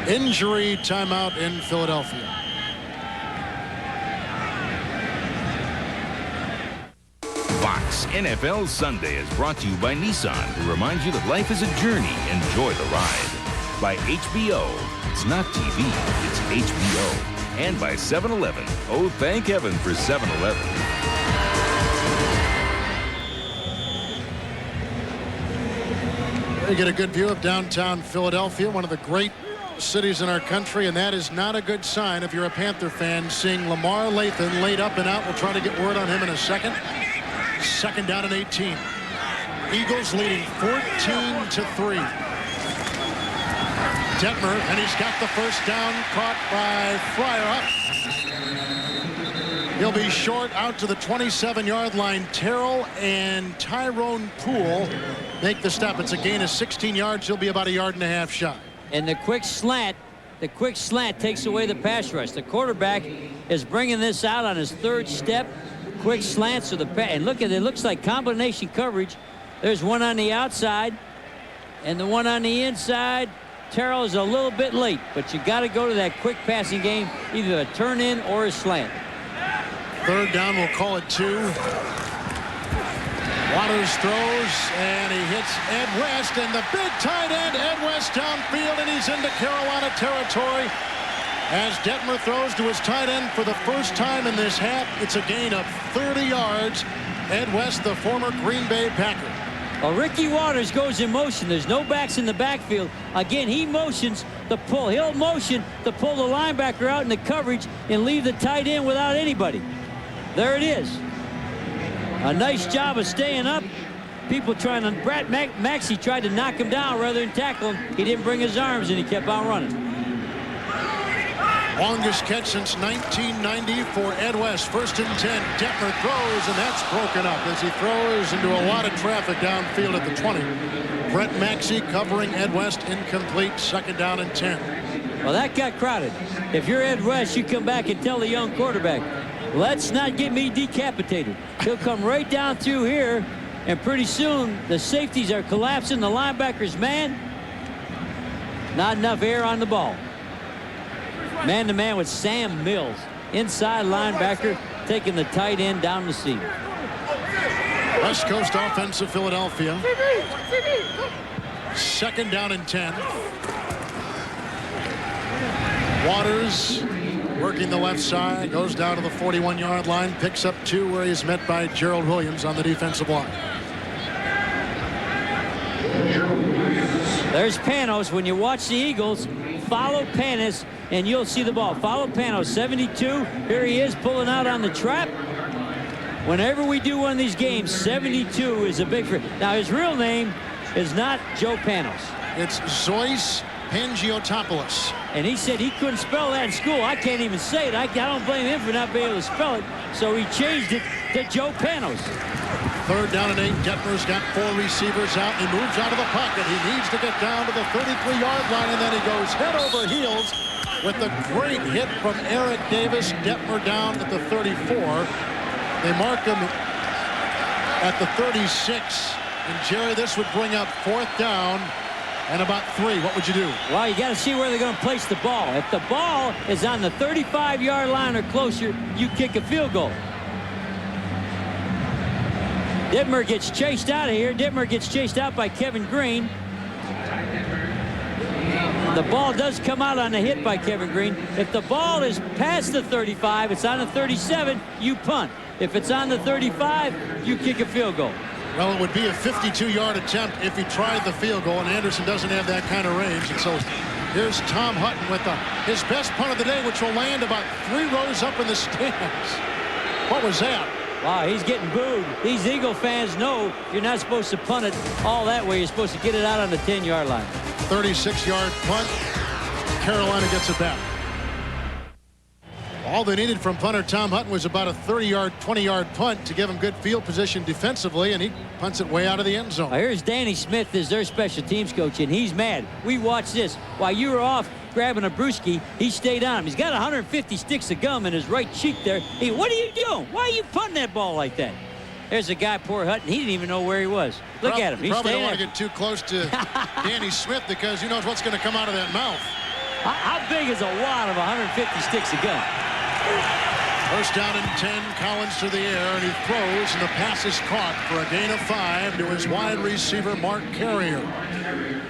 Injury timeout in Philadelphia. Fox NFL Sunday is brought to you by Nissan, who reminds you that life is a journey. Enjoy the ride. By HBO. It's not TV, it's HBO. And by 7-Eleven. Oh, thank heaven for 7-Eleven. You get a good view of downtown Philadelphia, one of the great cities in our country, and that is not a good sign if you're a Panther fan, seeing Lamar Lathan laid up and out. We'll try to get word on him in a second. Second down and 18. Eagles leading 14-3. Detmer, and he's got the first down, caught by Fryer up. He'll be short out to the 27-yard line. Terrell and Tyrone Poole make the stop. It's a gain of 16 yards. He'll be about 1.5 yards shy. And the quick slant takes away the pass rush. The quarterback is bringing this out on his 3rd step. Quick slant, so and look at it. It looks like combination coverage. There's one on the outside and the one on the inside. Terrell is a little bit late, but you got to go to that quick passing game, either a turn in or a slant. 3rd down, we'll call it 2. Waters throws, and he hits Ed West, and the big tight end, Ed West, downfield, and he's into Carolina territory. As Detmer throws to his tight end for the first time in this half, it's a gain of 30 yards. Ed West, the former Green Bay Packer. Well, Ricky Waters goes in motion. There's no backs in the backfield. Again, he motions the pull. He'll motion to pull the linebacker out in the coverage and leave the tight end without anybody. There it is. A nice job of staying up. People trying to, Brad Maxey tried to knock him down rather than tackle him. He didn't bring his arms, and he kept on running. Longest catch since 1990 for Ed West. 1st and 10. Detmer throws, and that's broken up as he throws into a lot of traffic downfield at the 20. Brett Maxey covering Ed West, incomplete. 2nd down and 10. Well, that got crowded. If you're Ed West, you come back and tell the young quarterback, let's not get me decapitated. He'll come right down through here, and pretty soon the safeties are collapsing. The linebacker's man. Not enough air on the ball. Man-to-man with Sam Mills. inside linebacker, taking the tight end down the seam. West Coast offense of Philadelphia. 2nd down and 10. Waters working the left side, goes down to the 41-yard line, picks up 2 where he's met by Gerald Williams on the defensive line. There's Panos. When you watch the Eagles, follow Panos and you'll see the ball. Follow Panos, 72. Here he is pulling out on the trap. Whenever we do one of these games, 72 is a big for. Now his real name is not Joe Panos. It's Zois Pangiotopoulos. And he said he couldn't spell that in school. I can't even say it. I don't blame him for not being able to spell it. So he changed it to Joe Panos. 3rd down and 8. Detmer's got 4 receivers out. He moves out of the pocket. He needs to get down to the 33-yard line, and then he goes head over heels with the great hit from Eric Davis. Detmer down at the 34. They mark him at the 36. And Jerry, this would bring up 4th down and about 3. What would you do? Well, you got to see where they're going to place the ball. If the ball is on the 35-yard line or closer, you kick a field goal. Detmer gets chased out of here. Detmer gets chased out by Kevin Green. The ball does come out on the hit by Kevin Green. If the ball is past the 35, it's on the 37, you punt. If it's on the 35, you kick a field goal. Well, it would be a 52-yard attempt if he tried the field goal, and Anderson doesn't have that kind of range. And so here's Tom Hutton with his best punt of the day, which will land about 3 rows up in the stands. What was that? Wow, he's getting booed. These Eagle fans know you're not supposed to punt it all that way. You're supposed to get it out on the 10-yard line. 36-yard punt. Carolina gets it back. All they needed from punter Tom Hutton was about a 30-yard, 20-yard punt to give him good field position defensively, and he punts it way out of the end zone. Now here's Danny Smith as their special teams coach, and he's mad. We watched this. While you were off grabbing a brewski, he stayed on him. He's got 150 sticks of gum in his right cheek there. Hey, what are you doing? Why are you punting that ball like that? There's a guy, poor Hutton. He didn't even know where he was. Look at him. He's probably staying don't want to there. get too close to Danny Smith because who knows what's going to come out of that mouth. How big is a wad of 150 sticks of gum? 1st down and 10. Collins to the air, and he throws, and the pass is caught for a gain of 5 to his wide receiver, Mark Carrier.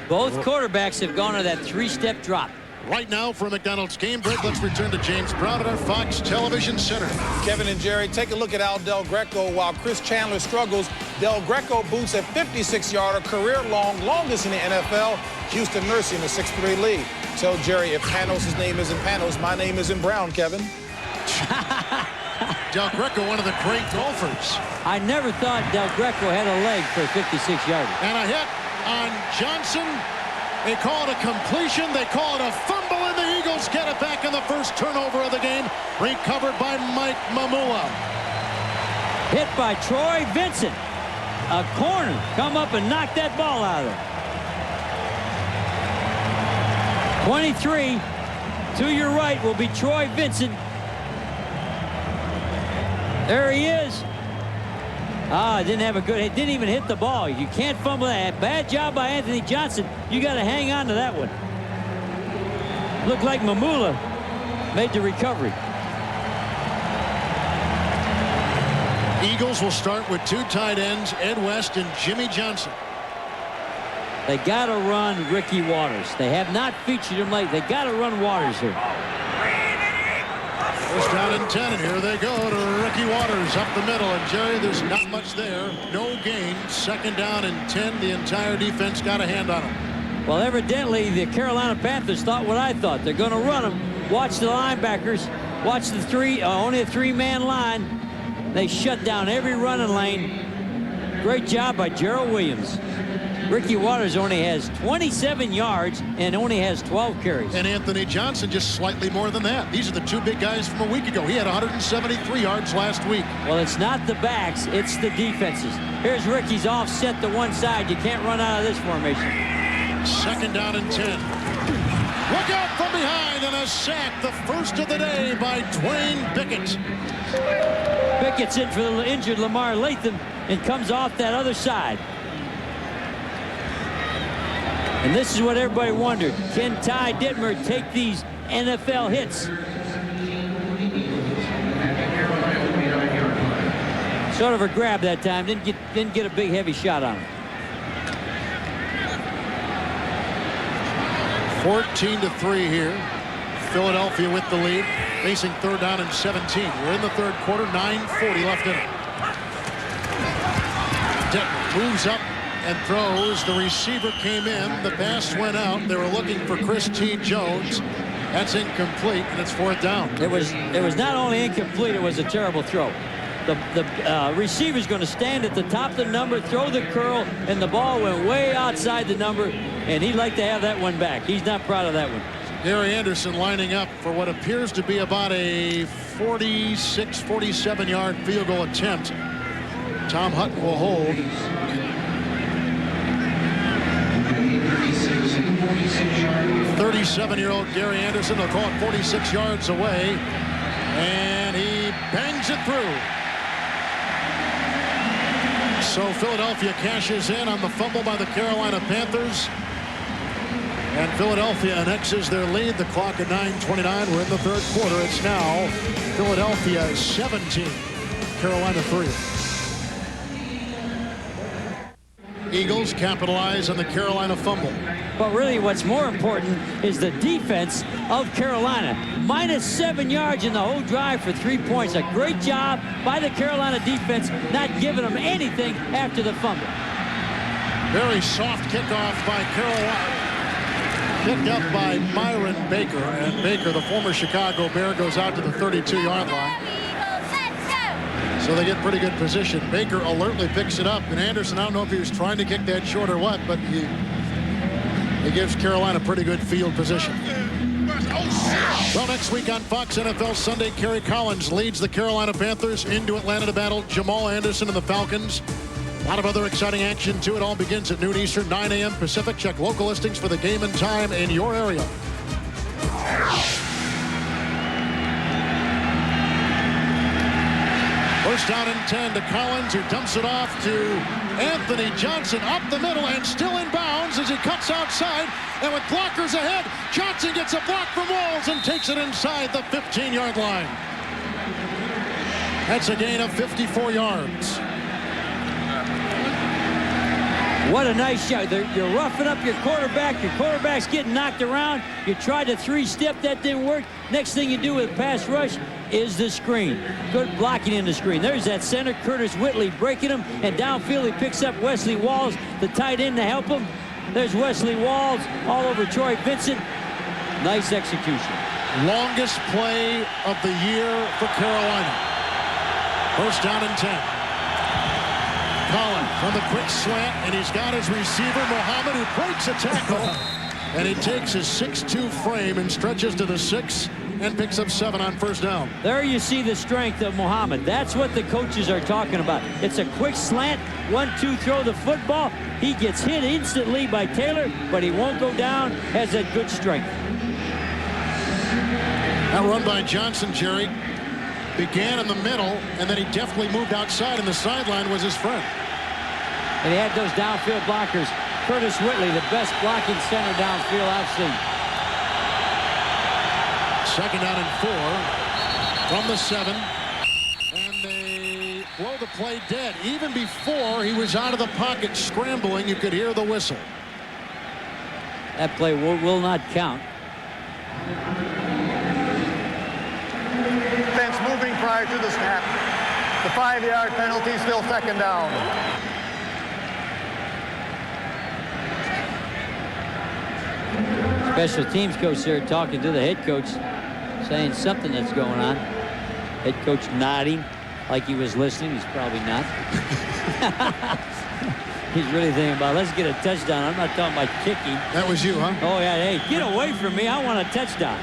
Both quarterbacks have gone to that 3-step drop. Right now for a McDonald's game break, let's return to James Brown at our Fox Television Center. Kevin and Jerry, take a look at Al Del Greco. While Chris Chandler struggles, Del Greco boots a 56-yarder, career-long, longest in the NFL. Houston nursing a 6-3 lead. Tell Jerry if Panos' name isn't Panos, my name isn't Brown, Kevin. Del Greco, one of the great golfers. I never thought Del Greco had a leg for a 56-yarder. And a hit on Johnson. They call it a completion. They call it a fumble, and the Eagles get it back in the first turnover of the game. Recovered by Mike Mamula. Hit by Troy Vincent. A corner. Come up and knock that ball out of there. 23 to your right will be Troy Vincent. There he is. Didn't have a good hit. Didn't even hit the ball. You can't fumble that. Bad job by Anthony Johnson. You got to hang on to that one. Looked like Mamula made the recovery. Eagles will start with 2 tight ends, Ed West and Jimmy Johnson. They got to run Ricky Waters. They have not featured him late. They got to run Waters here. 1st down and 10, and here they go to Ricky Waters up the middle. And Jerry, there's not much there. No gain. 2nd down and 10. The entire defense got a hand on him. Well, evidently, the Carolina Panthers thought what I thought. They're going to run him. Watch the linebackers. Watch the only a 3-man line. They shut down every running lane. Great job by Gerald Williams. Ricky Waters only has 27 yards and only has 12 carries. And Anthony Johnson just slightly more than that. These are the 2 big guys from a week ago. He had 173 yards last week. Well, it's not the backs, it's the defenses. Here's Ricky's offset to one side. You can't run out of this formation. 2nd down and 10. Look out from behind, and a sack, the first of the day by Dwayne Bickett. Bickett's in for the injured Lamar Latham and comes off that other side. And this is what everybody wondered. Can Ty Detmer take these NFL hits? Sort of a grab that time. Didn't get a big heavy shot on him. 14-3 here. Philadelphia with the lead, facing 3rd down and 17. We're in the 3rd quarter, 9:40 left in it. Denton moves up and throws. The receiver came in. The pass went out. They were looking for Chris T. Jones. That's incomplete, and it's 4th down. It was not only incomplete, it was a terrible throw. The receiver's going to stand at the top of the number, throw the curl, and the ball went way outside the number, and he'd like to have that one back. He's not proud of that one. Gary Anderson lining up for what appears to be about a 46, 47-yard field goal attempt. Tom Hutton will hold. 37-year-old Gary Anderson will call it 46 yards away, and he bangs it through. So Philadelphia cashes in on the fumble by the Carolina Panthers. And Philadelphia annexes their lead. The clock at 9:29. We're in the 3rd quarter. It's now Philadelphia 17, Carolina 3. Eagles capitalize on the Carolina fumble. But really what's more important is the defense of Carolina. -7 yards in the whole drive for 3 points. A great job by the Carolina defense, not giving them anything after the fumble. Very soft kickoff by Carolina. Picked up by Myron Baker. And Baker, the former Chicago Bear, goes out to the 32-yard line. So they get pretty good position. Baker alertly picks it up. And Anderson, I don't know if he was trying to kick that short or what, but he gives Carolina pretty good field position. Well, next week on Fox NFL Sunday, Kerry Collins leads the Carolina Panthers into Atlanta to battle Jamal Anderson and the Falcons. A lot of other exciting action, too. It all begins at noon Eastern, 9 a.m. Pacific. Check local listings for the game and time in your area. First down and 10 to Collins, who dumps it off to Anthony Johnson up the middle and still in bounds as he cuts outside. And with blockers ahead, Johnson gets a block from Walls and takes it inside the 15-yard line. That's a gain of 54 yards. What a nice shot. You're roughing up your quarterback. Your quarterback's getting knocked around. You tried to 3-step. That didn't work. Next thing you do with a pass rush is the screen. Good blocking in the screen. There's that center, Curtis Whitley, breaking him. And downfield, he picks up Wesley Walls, the tight end, to help him. There's Wesley Walls all over Troy Vincent. Nice execution. Longest play of the year for Carolina. First down and 10. Collins on the quick slant, and he's got his receiver, Muhammad, who breaks a tackle. And he takes his 6'2" frame and stretches to the 6 and picks up 7 on first down. There you see the strength of Muhammad. That's what the coaches are talking about. It's a quick slant, 1-2 throw the football. He gets hit instantly by Taylor, but he won't go down, has that good strength. That run by Johnson, Jerry, began in the middle, and then he definitely moved outside, and the sideline was his friend. And he had those downfield blockers. Curtis Whitley, the best blocking center downfield I've seen. Second down and 4 from the 7. And they blow the play dead. Even before he was out of the pocket scrambling, you could hear the whistle. That play will not count. Defense moving prior to the snap. The 5-yard penalty, still second down. Special teams coach there talking to the head coach, saying something that's going on. Head coach nodding like he was listening. He's probably not. He's really thinking about, let's get a touchdown. I'm not talking about kicking. That was you, huh? Oh, yeah. Hey, get away from me. I want a touchdown.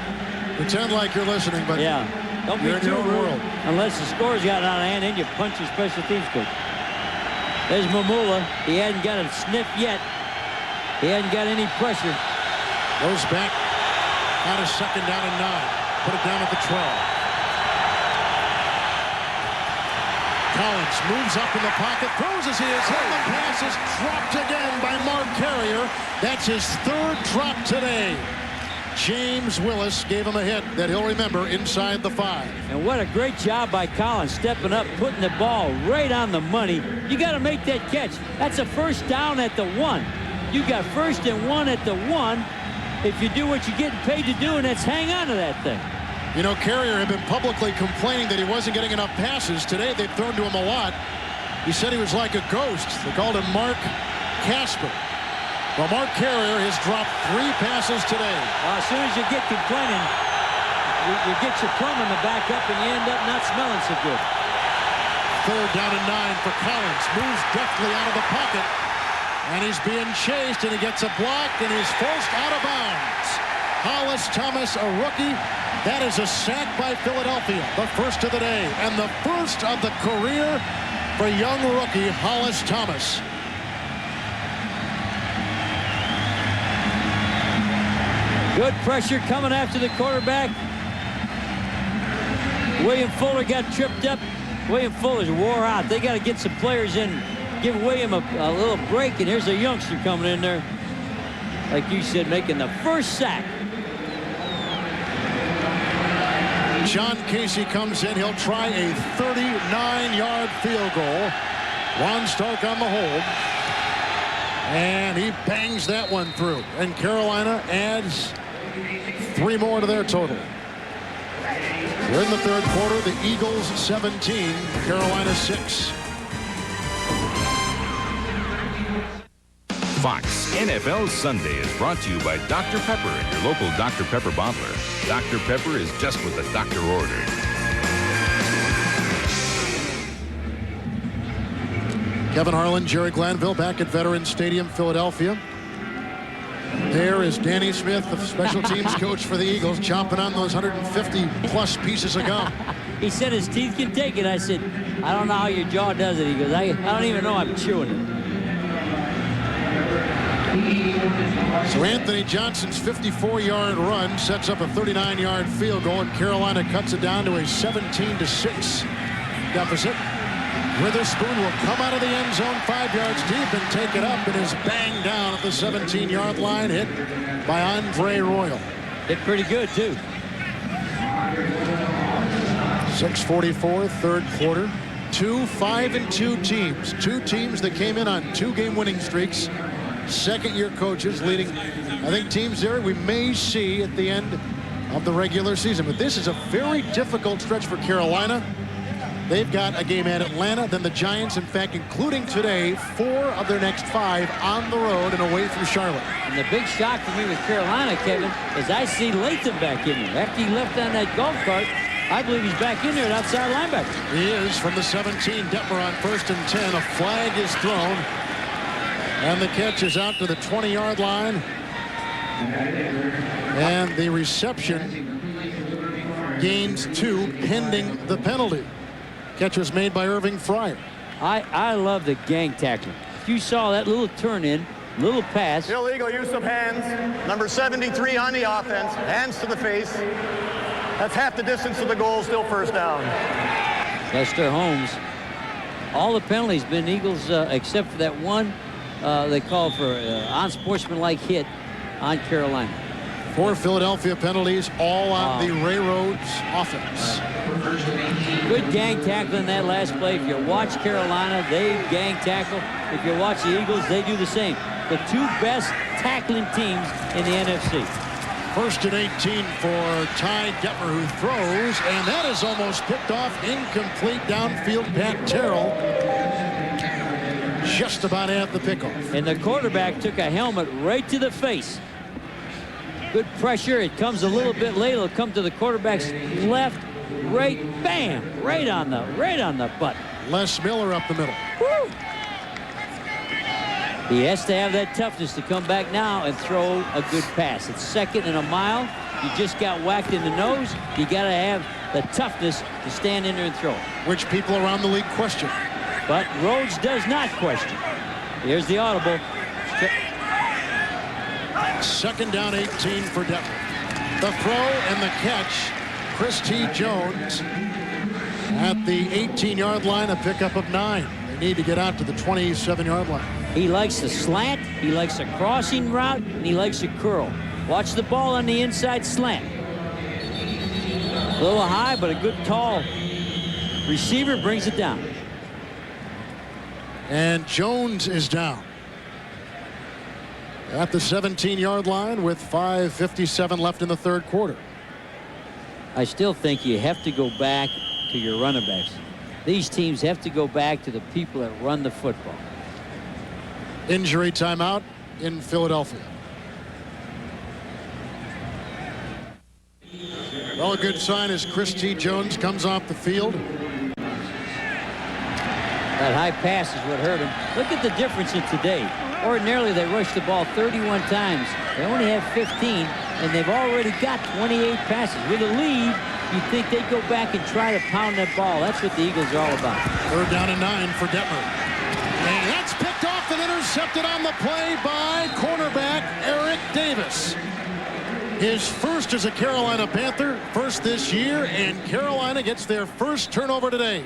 Pretend like you're listening, but yeah, don't be you're in too your own rude. world. Unless the score's got out of hand, then you punch your special teams coach. There's Mamula. He hadn't got a sniff yet. He hadn't got any pressure. Goes back on a second down and 9. Put it down at the 12. Collins moves up in the pocket, throws as he is hit. The pass is dropped again by Mark Carrier. That's his 3rd drop today. James Willis gave him a hit that he'll remember inside the 5. And what a great job by Collins, stepping up, putting the ball right on the money. You got to make that catch. That's a first down at the 1. You got 1st and 1 at the 1. If you do what you're getting paid to do, and that's hang on to that thing. You know, Carrier had been publicly complaining that he wasn't getting enough passes. Today, they've thrown to him a lot. He said he was like a ghost. They called him Mark Casper. Well, Mark Carrier has dropped 3 passes today. As soon as you get complaining, you get your plumbing to back up, and you end up not smelling so good. 3rd down and 9 for Collins. Moves deftly out of the pocket. And he's being chased, and he gets a block, and he's forced out of bounds. Hollis Thomas, a rookie. That is a sack by Philadelphia, the first of the day, and the first of the career for young rookie Hollis Thomas. Good pressure coming after the quarterback. William Fuller got tripped up. William Fuller's wore out. They got to get some players in, give William a little break, and here's a youngster coming in there, like you said, making the first sack. John Casey comes in. He'll try a 39-yard field goal. Ron Stark on the hold. And he bangs that one through. And Carolina adds 3 more to their total. We're in the 3rd quarter. The Eagles 17, Carolina 6. Fox NFL Sunday is brought to you by Dr. Pepper and your local Dr. Pepper bottler. Dr. Pepper is just what the doctor ordered. Kevin Harlan, Jerry Glanville back at Veterans Stadium, Philadelphia. There is Danny Smith, the special teams coach for the Eagles, chomping on those 150-plus pieces of gum. He said his teeth can take it. I said, I don't know how your jaw does it. He goes, I don't even know I'm chewing it. So Anthony Johnson's 54-yard run sets up a 39-yard field goal, and Carolina cuts it down to a 17-6 deficit. Witherspoon will come out of the end zone 5 yards deep and take it up, and is banged down at the 17-yard line, hit by Andre Royal. Hit pretty good, too. 6:44, 3rd quarter. 2 5-2 teams. 2 teams that came in on 2-game winning streaks. Second-year coaches leading, I think, teams there we may see at the end of the regular season. But this is a very difficult stretch for Carolina. They've got a game at Atlanta, then the Giants, in fact, including today, 4 of their next 5 on the road and away from Charlotte. And the big shock for me with Carolina, Kevin, is I see Latham back in there. After he left on that golf cart, I believe he's back in there at outside linebacker. He is from the 17. Detmer on 1st and 10. A flag is thrown. And the catch is out to the 20-yard line. And the reception gains 2 pending the penalty. Catch was made by Irving Fryer. I love the gang tackling. If you saw that little turn in, little pass. Illegal use of hands. Number 73 on the offense. Hands to the face. That's half the distance to the goal. Still first down. Lester Holmes. All the penalties been Eagles except for that one they called for unsportsmanlike hit on Carolina. 4 Philadelphia penalties, all on the Railroads offense. Good gang tackling that last play. If you watch Carolina, they gang tackle. If you watch the Eagles, they do the same. The 2 best tackling teams in the NFC. 1st and 18 for Ty Detmer, who throws, and that is almost picked off. Incomplete downfield. Pat Terrell just about at the pickoff. And the quarterback took a helmet right to the face. Good pressure. It comes a little bit late. It'll come to the quarterback's left, right, bam, right on the butt. Les Miller up the middle. Woo! He has to have that toughness to come back now and throw a good pass. It's 2nd and a mile. You just got whacked in the nose. You got to have the toughness to stand in there and throw. Which people around the league question. But Rhodes does not question. Here's the audible. 2nd down 18 for Detmer. The throw and the catch. Chris T. Jones at the 18-yard line, a pickup of 9. They need to get out to the 27-yard line. He likes the slant, he likes a crossing route, and he likes a curl. Watch the ball on the inside slant. A little high, but a good tall receiver brings it down. And Jones is down at the 17-yard line with 5:57 left in the third quarter. I still think you have to go back to your running backs. These teams have to go back to the people that run the football. Injury timeout in Philadelphia. Well, a good sign as Chris T. Jones comes off the field. That high pass is what hurt him. Look at the difference in today. Ordinarily, they rush the ball 31 times. They only have 15, and they've already got 28 passes. With a lead, you'd think they'd go back and try to pound that ball. That's what the Eagles are all about. Third down and 9 for Detmer. And that's picked off and intercepted on the play by cornerback Eric Davis. His first as a Carolina Panther, first this year, and Carolina gets their first turnover today.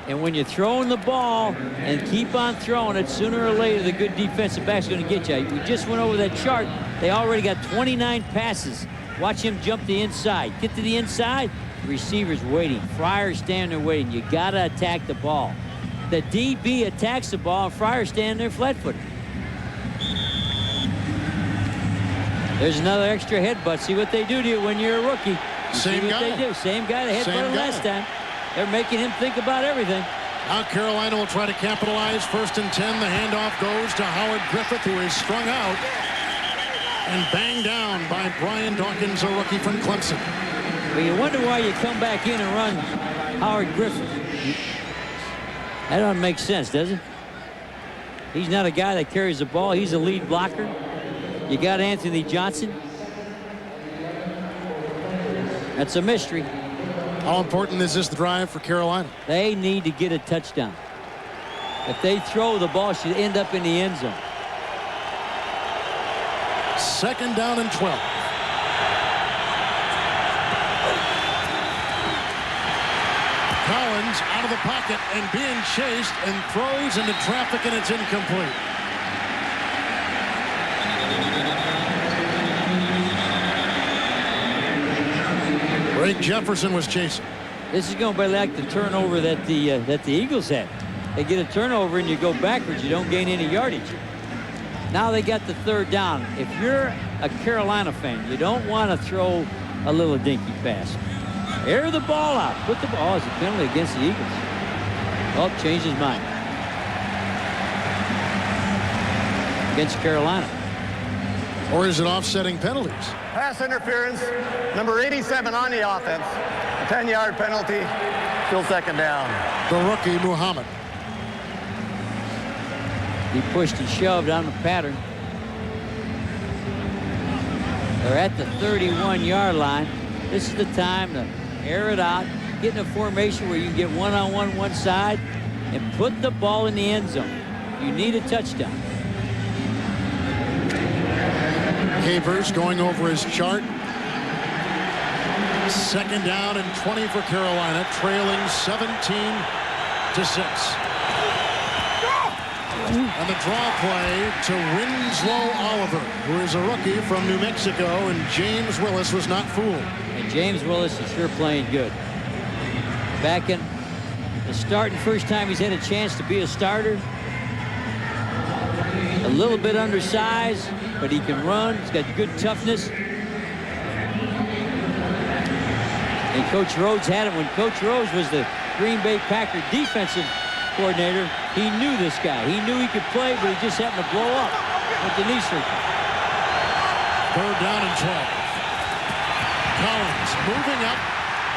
And when you're throwing the ball and keep on throwing it, sooner or later the good defensive back's going to get you. We just went over that chart. They already got 29 passes. Watch him jump the inside. Get to the inside, the receiver's waiting. Fryer's standing there waiting. You got to attack the ball. The DB attacks the ball, and Fryer's standing there flat-footed. There's another extra headbutt. See what they do to you when you're a rookie. Same guy. They do. Same guy that headbutted last time. They're making him think about everything. Now Carolina will try to capitalize. 1st and 10. The handoff goes to Howard Griffith, who is strung out and banged down by Brian Dawkins, a rookie from Clemson. Well, you wonder why you come back in and run Howard Griffith. That doesn't make sense, does it? He's not a guy that carries the ball. He's a lead blocker. You got Anthony Johnson. That's a mystery. How important is this drive for Carolina? They need to get a touchdown. If they throw, the ball should end up in the end zone. 2nd down and 12. Collins out of the pocket and being chased and throws into traffic, and it's incomplete. Greg Jefferson was chasing. This is going to be like the turnover that the Eagles had. They get a turnover and you go backwards. You don't gain any yardage. Now they got the 3rd down. If you're a Carolina fan, you don't want to throw a little dinky pass. Air the ball out. Put the ball. Oh, it's a penalty against the Eagles. Oh, changed his mind. Against Carolina. Or is it offsetting penalties? Pass interference, number 87 on the offense. A 10-yard penalty, still 2nd down. The rookie, Muhammad. He pushed and shoved on the pattern. They're at the 31-yard line. This is the time to air it out, get in a formation where you can get one-on-one one side and put the ball in the end zone. You need a touchdown. Capers going over his chart. 2nd down and 20 for Carolina, trailing 17-6. And the draw play to Winslow Oliver, who is a rookie from New Mexico, and James Willis was not fooled. And James Willis is sure playing good. Back in the starting first time he's had a chance to be a starter. A little bit undersized, but he can run. He's got good toughness. And Coach Rhodes had him. When Coach Rhodes was the Green Bay Packer defensive coordinator, he knew this guy. He knew he could play, but he just happened to blow up with the knee surgery. 3rd down and 12. Collins moving up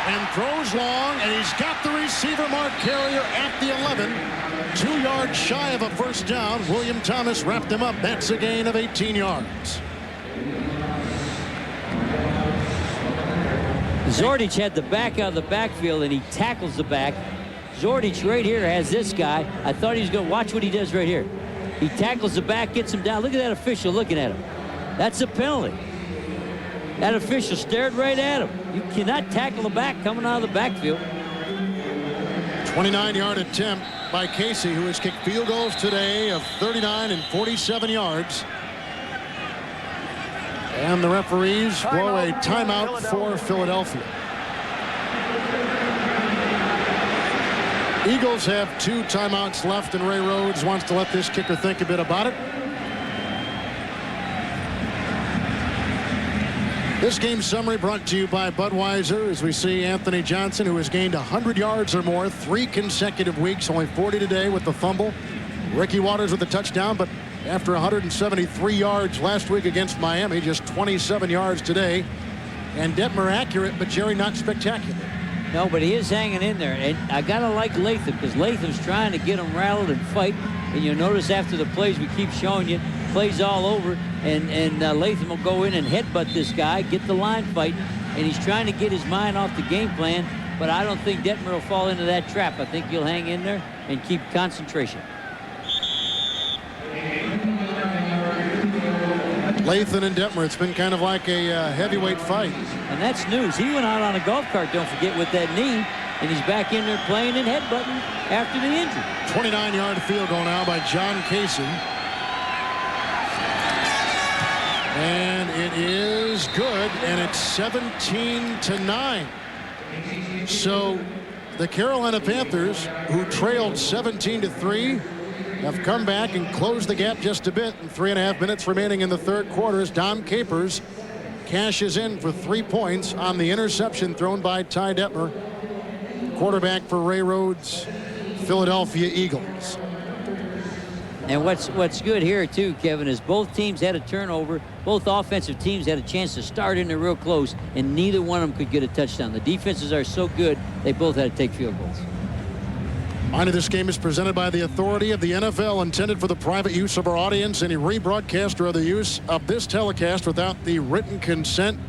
and throws long, and he's got the receiver Mark Carrier at the 11. 2 yards shy of a 1st down. William Thomas wrapped him up. That's a gain of 18 yards. Zordich had the back out of the backfield, and he tackles the back. Zordich right here has this guy. I thought he was going to watch what he does right here. He tackles the back, gets him down. Look at that official looking at him. That's a penalty. That official stared right at him. You cannot tackle the back coming out of the backfield. 29-yard attempt by Casey, who has kicked field goals today of 39 and 47 yards. And the referees blow a timeout for Philadelphia. Eagles have 2 timeouts left, and Ray Rhodes wants to let this kicker think a bit about it. This game summary brought to you by Budweiser, as we see Anthony Johnson, who has gained 100 yards or more 3 consecutive weeks, only 40 today with the fumble. Ricky Watters with the touchdown, but after 173 yards last week against Miami, just 27 yards today. And Detmer accurate, but Jerry not spectacular. No, but he is hanging in there. And I got to like Latham, because Latham's trying to get him rattled and fight. And you'll notice after the plays we keep showing you, plays all over, and Latham will go in and headbutt this guy, get the line fight, and he's trying to get his mind off the game plan. But I don't think Detmer will fall into that trap. I think he'll hang in there and keep concentration. Latham and Detmer, it's been kind of like a heavyweight fight. And that's news. He went out on a golf cart, don't forget, with that knee, and he's back in there playing and headbutting after the injury. 29-yard field goal now by John Casey. And it is good, and it's 17-9. So the Carolina Panthers, who trailed 17-3, have come back and closed the gap just a bit. And 3.5 minutes remaining in the third quarter as Dom Capers cashes in for 3 points on the interception thrown by Ty Detmer, quarterback for Ray Rhodes' Philadelphia Eagles. And what's good here too, Kevin, is both teams had a turnover. Both offensive teams had a chance to start in there real close, and neither one of them could get a touchdown. The defenses are so good, they both had to take field goals. Mind you, this game is presented by the authority of the NFL, intended for the private use of our audience. Any rebroadcast or other use of this telecast without the written consent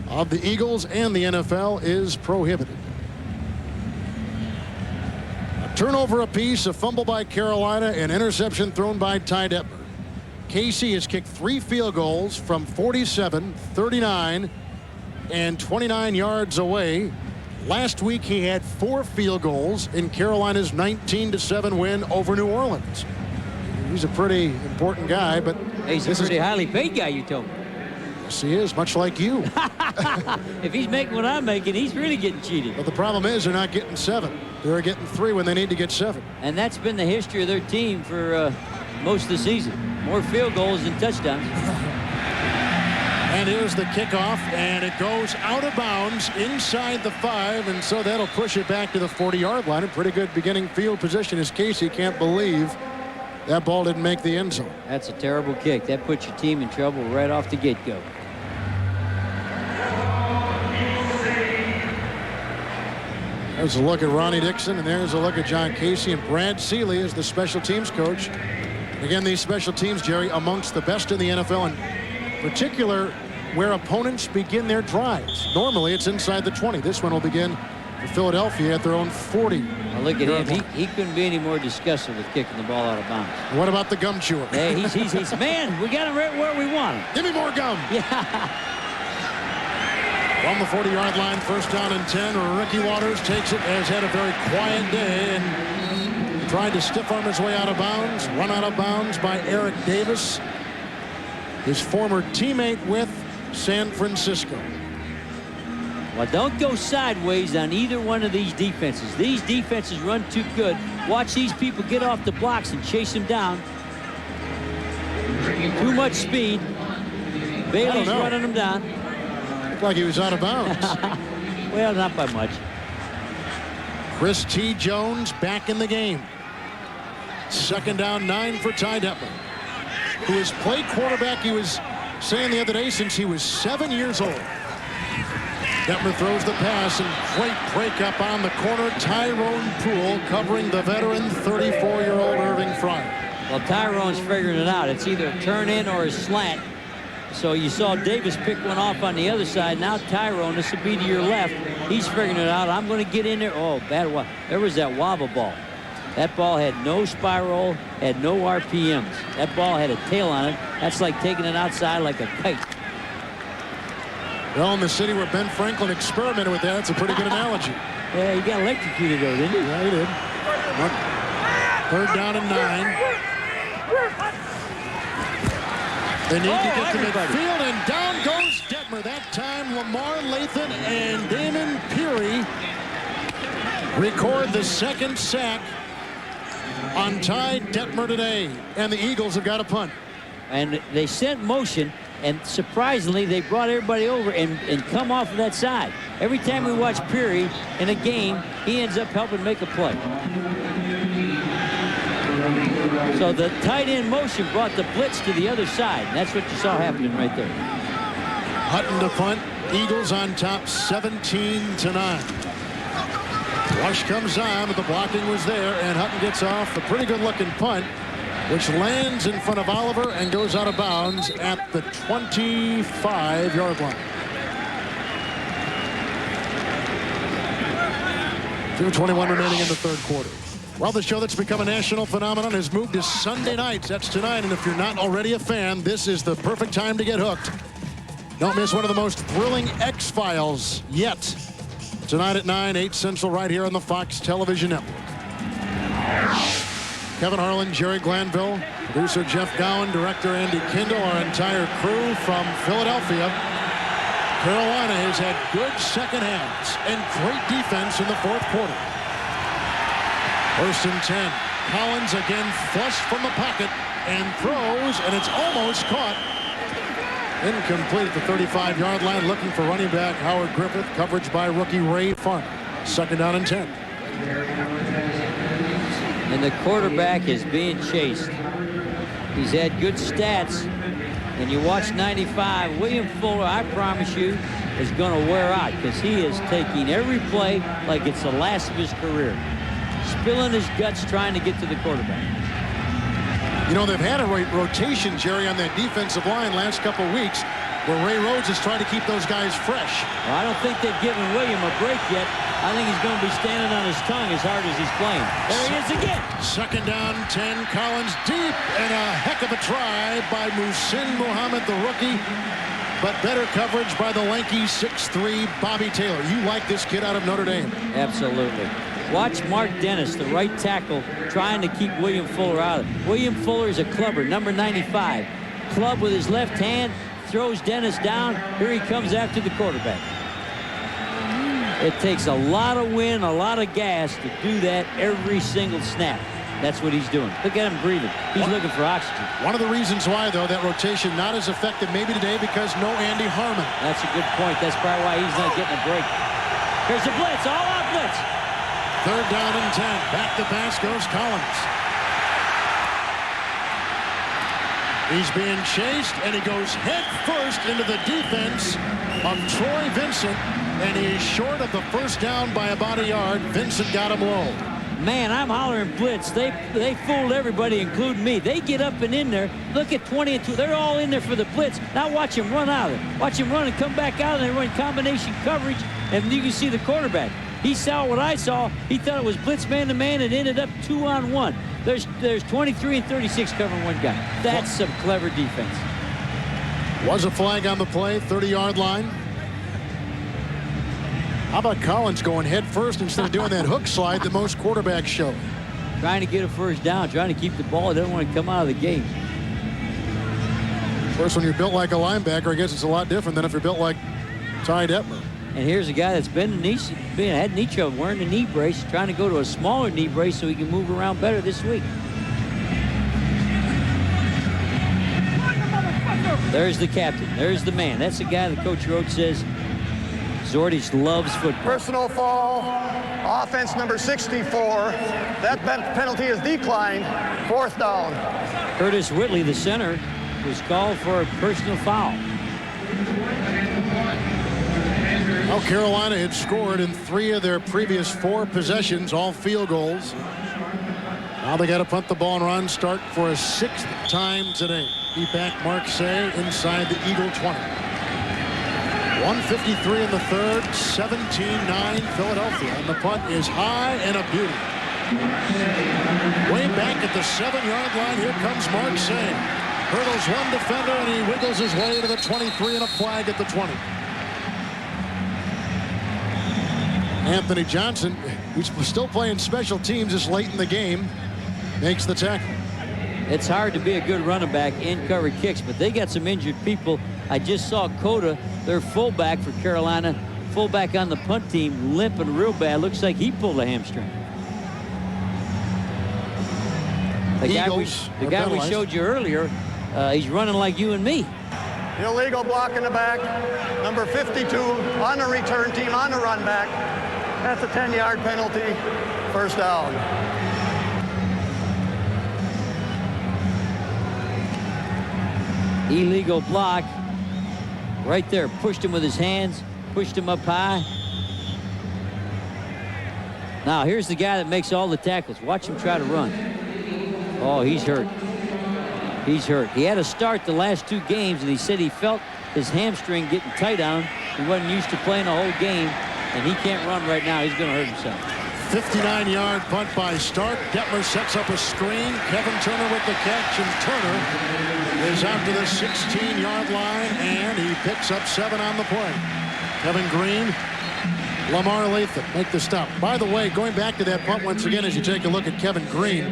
of the Eagles and the NFL is prohibited. A turnover apiece, a fumble by Carolina, an interception thrown by Ty Detmer. Casey has kicked 3 field goals from 47, 39, and 29 yards away. Last week he had 4 field goals in Carolina's 19-7 win over New Orleans. He's a pretty important guy, but he's a pretty highly paid guy, you told me. Yes, he is, much like you. If he's making what I'm making, he's really getting cheated. But the problem is they're not getting 7. They're getting 3 when they need to get 7. And that's been the history of their team for most of the season. More field goals than touchdowns. And here's the kickoff, and it goes out of bounds inside the 5, and so that'll push it back to the 40-yard line. A pretty good beginning field position as Casey can't believe that ball didn't make the end zone. That's a terrible kick. That puts your team in trouble right off the get-go. There's a look at Ronnie Dixon, and there's a look at John Casey, and Brad Seeley is the special teams coach. Again, these special teams, Jerry, amongst the best in the NFL, and particular where opponents begin their drives. Normally it's inside the 20. This one will begin for Philadelphia at their own 40. Well, look at him. He couldn't be any more disgusted with kicking the ball out of bounds. What about the gum chewer? Hey, he's man, we got him right where we want him. Give me more gum. Yeah. From the 40-yard line, first down and 10. Ricky Watters takes it, has had a very quiet day and tried to stiff arm his way out of bounds. Run out of bounds by Eric Davis, his former teammate with San Francisco. Well, don't go sideways on either one of these defenses. These defenses run too good. Watch these people get off the blocks and chase them down. Too much speed. Bailey's running them down. Looked like he was out of bounds. Well, not by much. Chris T. Jones back in the game. Second down, 9 for Ty Detmer, who has played quarterback, he was saying the other day, since he was 7 years old. Detmer throws the pass, and great break up on the corner. Tyrone Poole covering the veteran 34-year-old Irving Fryer. Well, Tyrone's figuring it out. It's either a turn in or a slant. So you saw Davis pick one off on the other side. Now Tyrone, this will be to your left. He's figuring it out. I'm going to get in there. Oh, bad. There was that wobble ball. That ball had no spiral, had no RPMs. That ball had a tail on it. That's like taking it outside like a kite. Well, in the city where Ben Franklin experimented with that, that's a pretty good analogy. Yeah, he got electrocuted though, didn't he? Yeah, he did. Third down and 9. They need to get to midfield, and down goes Detmer. That time, Lamar Lathan and Damon Peary record the second sack on Ty Detmer today. And the Eagles have got a punt. And they sent motion, and surprisingly, they brought everybody over and come off of that side. Every time we watch Peary in a game, he ends up helping make a play. So the tight end motion brought the blitz to the other side. And that's what you saw happening right there. Hutton to punt. Eagles on top 17-9. Rush comes on, but the blocking was there, and Hutton gets off a pretty good-looking punt, which lands in front of Oliver and goes out of bounds at the 25-yard line. 2:21 remaining in the third quarter. Well, the show that's become a national phenomenon has moved to Sunday nights. That's tonight, and if you're not already a fan, this is the perfect time to get hooked. Don't miss one of the most thrilling X-Files yet. Tonight at 9, 8 Central, right here on the Fox Television Network. Kevin Harlan, Jerry Glanville, producer Jeff Gowan, director Andy Kindle, our entire crew from Philadelphia. Carolina has had good second halves and great defense in the fourth quarter. First and 10. Collins again flushed from the pocket and throws, and it's almost caught. Incomplete at the 35-yard line, looking for running back Howard Griffith. Coverage by rookie Ray Farmer. Second down and 10. And the quarterback is being chased. He's had good stats. And you watch 95, William Fuller, I promise you, is going to wear out because he is taking every play like it's the last of his career. Spilling his guts trying to get to the quarterback. You know, they've had a rotation, Jerry, on that defensive line last couple of weeks where Ray Rhodes is trying to keep those guys fresh. Well, I don't think they've given William a break yet. I think he's going to be standing on his tongue as hard as he's playing. There he is again. Second down, 10. Collins deep, and a heck of a try by Muhsin Muhammad, the rookie. But better coverage by the lanky 6'3" Bobby Taylor. You like this kid out of Notre Dame. Absolutely. Watch Mark Dennis, the right tackle, trying to keep William Fuller out of it. William Fuller is a clubber, number 95. Club with his left hand, throws Dennis down. Here he comes after the quarterback. It takes a lot of wind, a lot of gas to do that every single snap. That's what he's doing. Look at him breathing. He's looking for oxygen. One of the reasons why, though, that rotation not as effective maybe today because no Andy Harmon. That's a good point. That's probably why he's not getting a break. Here's a blitz, all-out blitz. Third down and 10. Back to pass goes Collins. He's being chased, and he goes head first into the defense of Troy Vincent, and he's short of the first down by about a yard. Vincent got him low. Man, I'm hollering blitz. They fooled everybody, including me. They get up and in there. Look at 20 and 2. They're all in there for the blitz. Now watch him run out of it. Watch him run and come back out, and they run combination coverage, and you can see the quarterback. He saw what I saw. He thought it was blitz man-to-man. It ended up 2-on-1. There's 23 and 36 covering one guy. That's some clever defense. Was a flag on the play, 30-yard line. How about Collins going head first instead of doing that hook slide that most quarterbacks show? Trying to get a first down, trying to keep the ball. They don't want to come out of the game. Of course, when you're built like a linebacker, I guess it's a lot different than if you're built like Ty Detmer. And here's a guy that's had knee trouble, wearing a knee brace, trying to go to a smaller knee brace so he can move around better this week. There's the captain. There's the man. That's the guy that Coach Rhodes says Zordich loves football. Personal foul, offense number 64. That penalty is declined. Fourth down. Curtis Whitley, the center, was called for a personal foul. Well, Carolina had scored in 3 of their previous 4 possessions, all field goals. Now they got to punt the ball and run, start for a 6th time today. Deep back Marseille inside the Eagle 20. 1:53 in the third, 17-9 Philadelphia. And the punt is high and a beauty. Way back at the 7-yard line, here comes Marseille. Hurdles one defender and he wiggles his way to the 23 and a flag at the 20. Anthony Johnson, who's still playing special teams this late in the game, makes the tackle. It's hard to be a good running back in cover kicks, but they got some injured people. I just saw Cota, their fullback for Carolina, fullback on the punt team, limping real bad. Looks like he pulled a hamstring. The guy we showed you earlier, he's running like you and me. Illegal block in the back. Number 52 on the return team, on the run back. That's a 10-yard penalty. First down. Illegal block. Right there. Pushed him with his hands. Pushed him up high. Now, here's the guy that makes all the tackles. Watch him try to run. Oh, he's hurt. He's hurt. He had a start the last 2 games, and he said he felt his hamstring getting tight on. He wasn't used to playing the whole game, and he can't run right now. He's going to hurt himself. 59-yard punt by Stark. Detmer sets up a screen. Kevin Turner with the catch, and Turner is out to the 16-yard line, and he picks up 7 on the play. Kevin Green, Lamar Latham make the stop. By the way, going back to that punt once again, as you take a look at Kevin Green,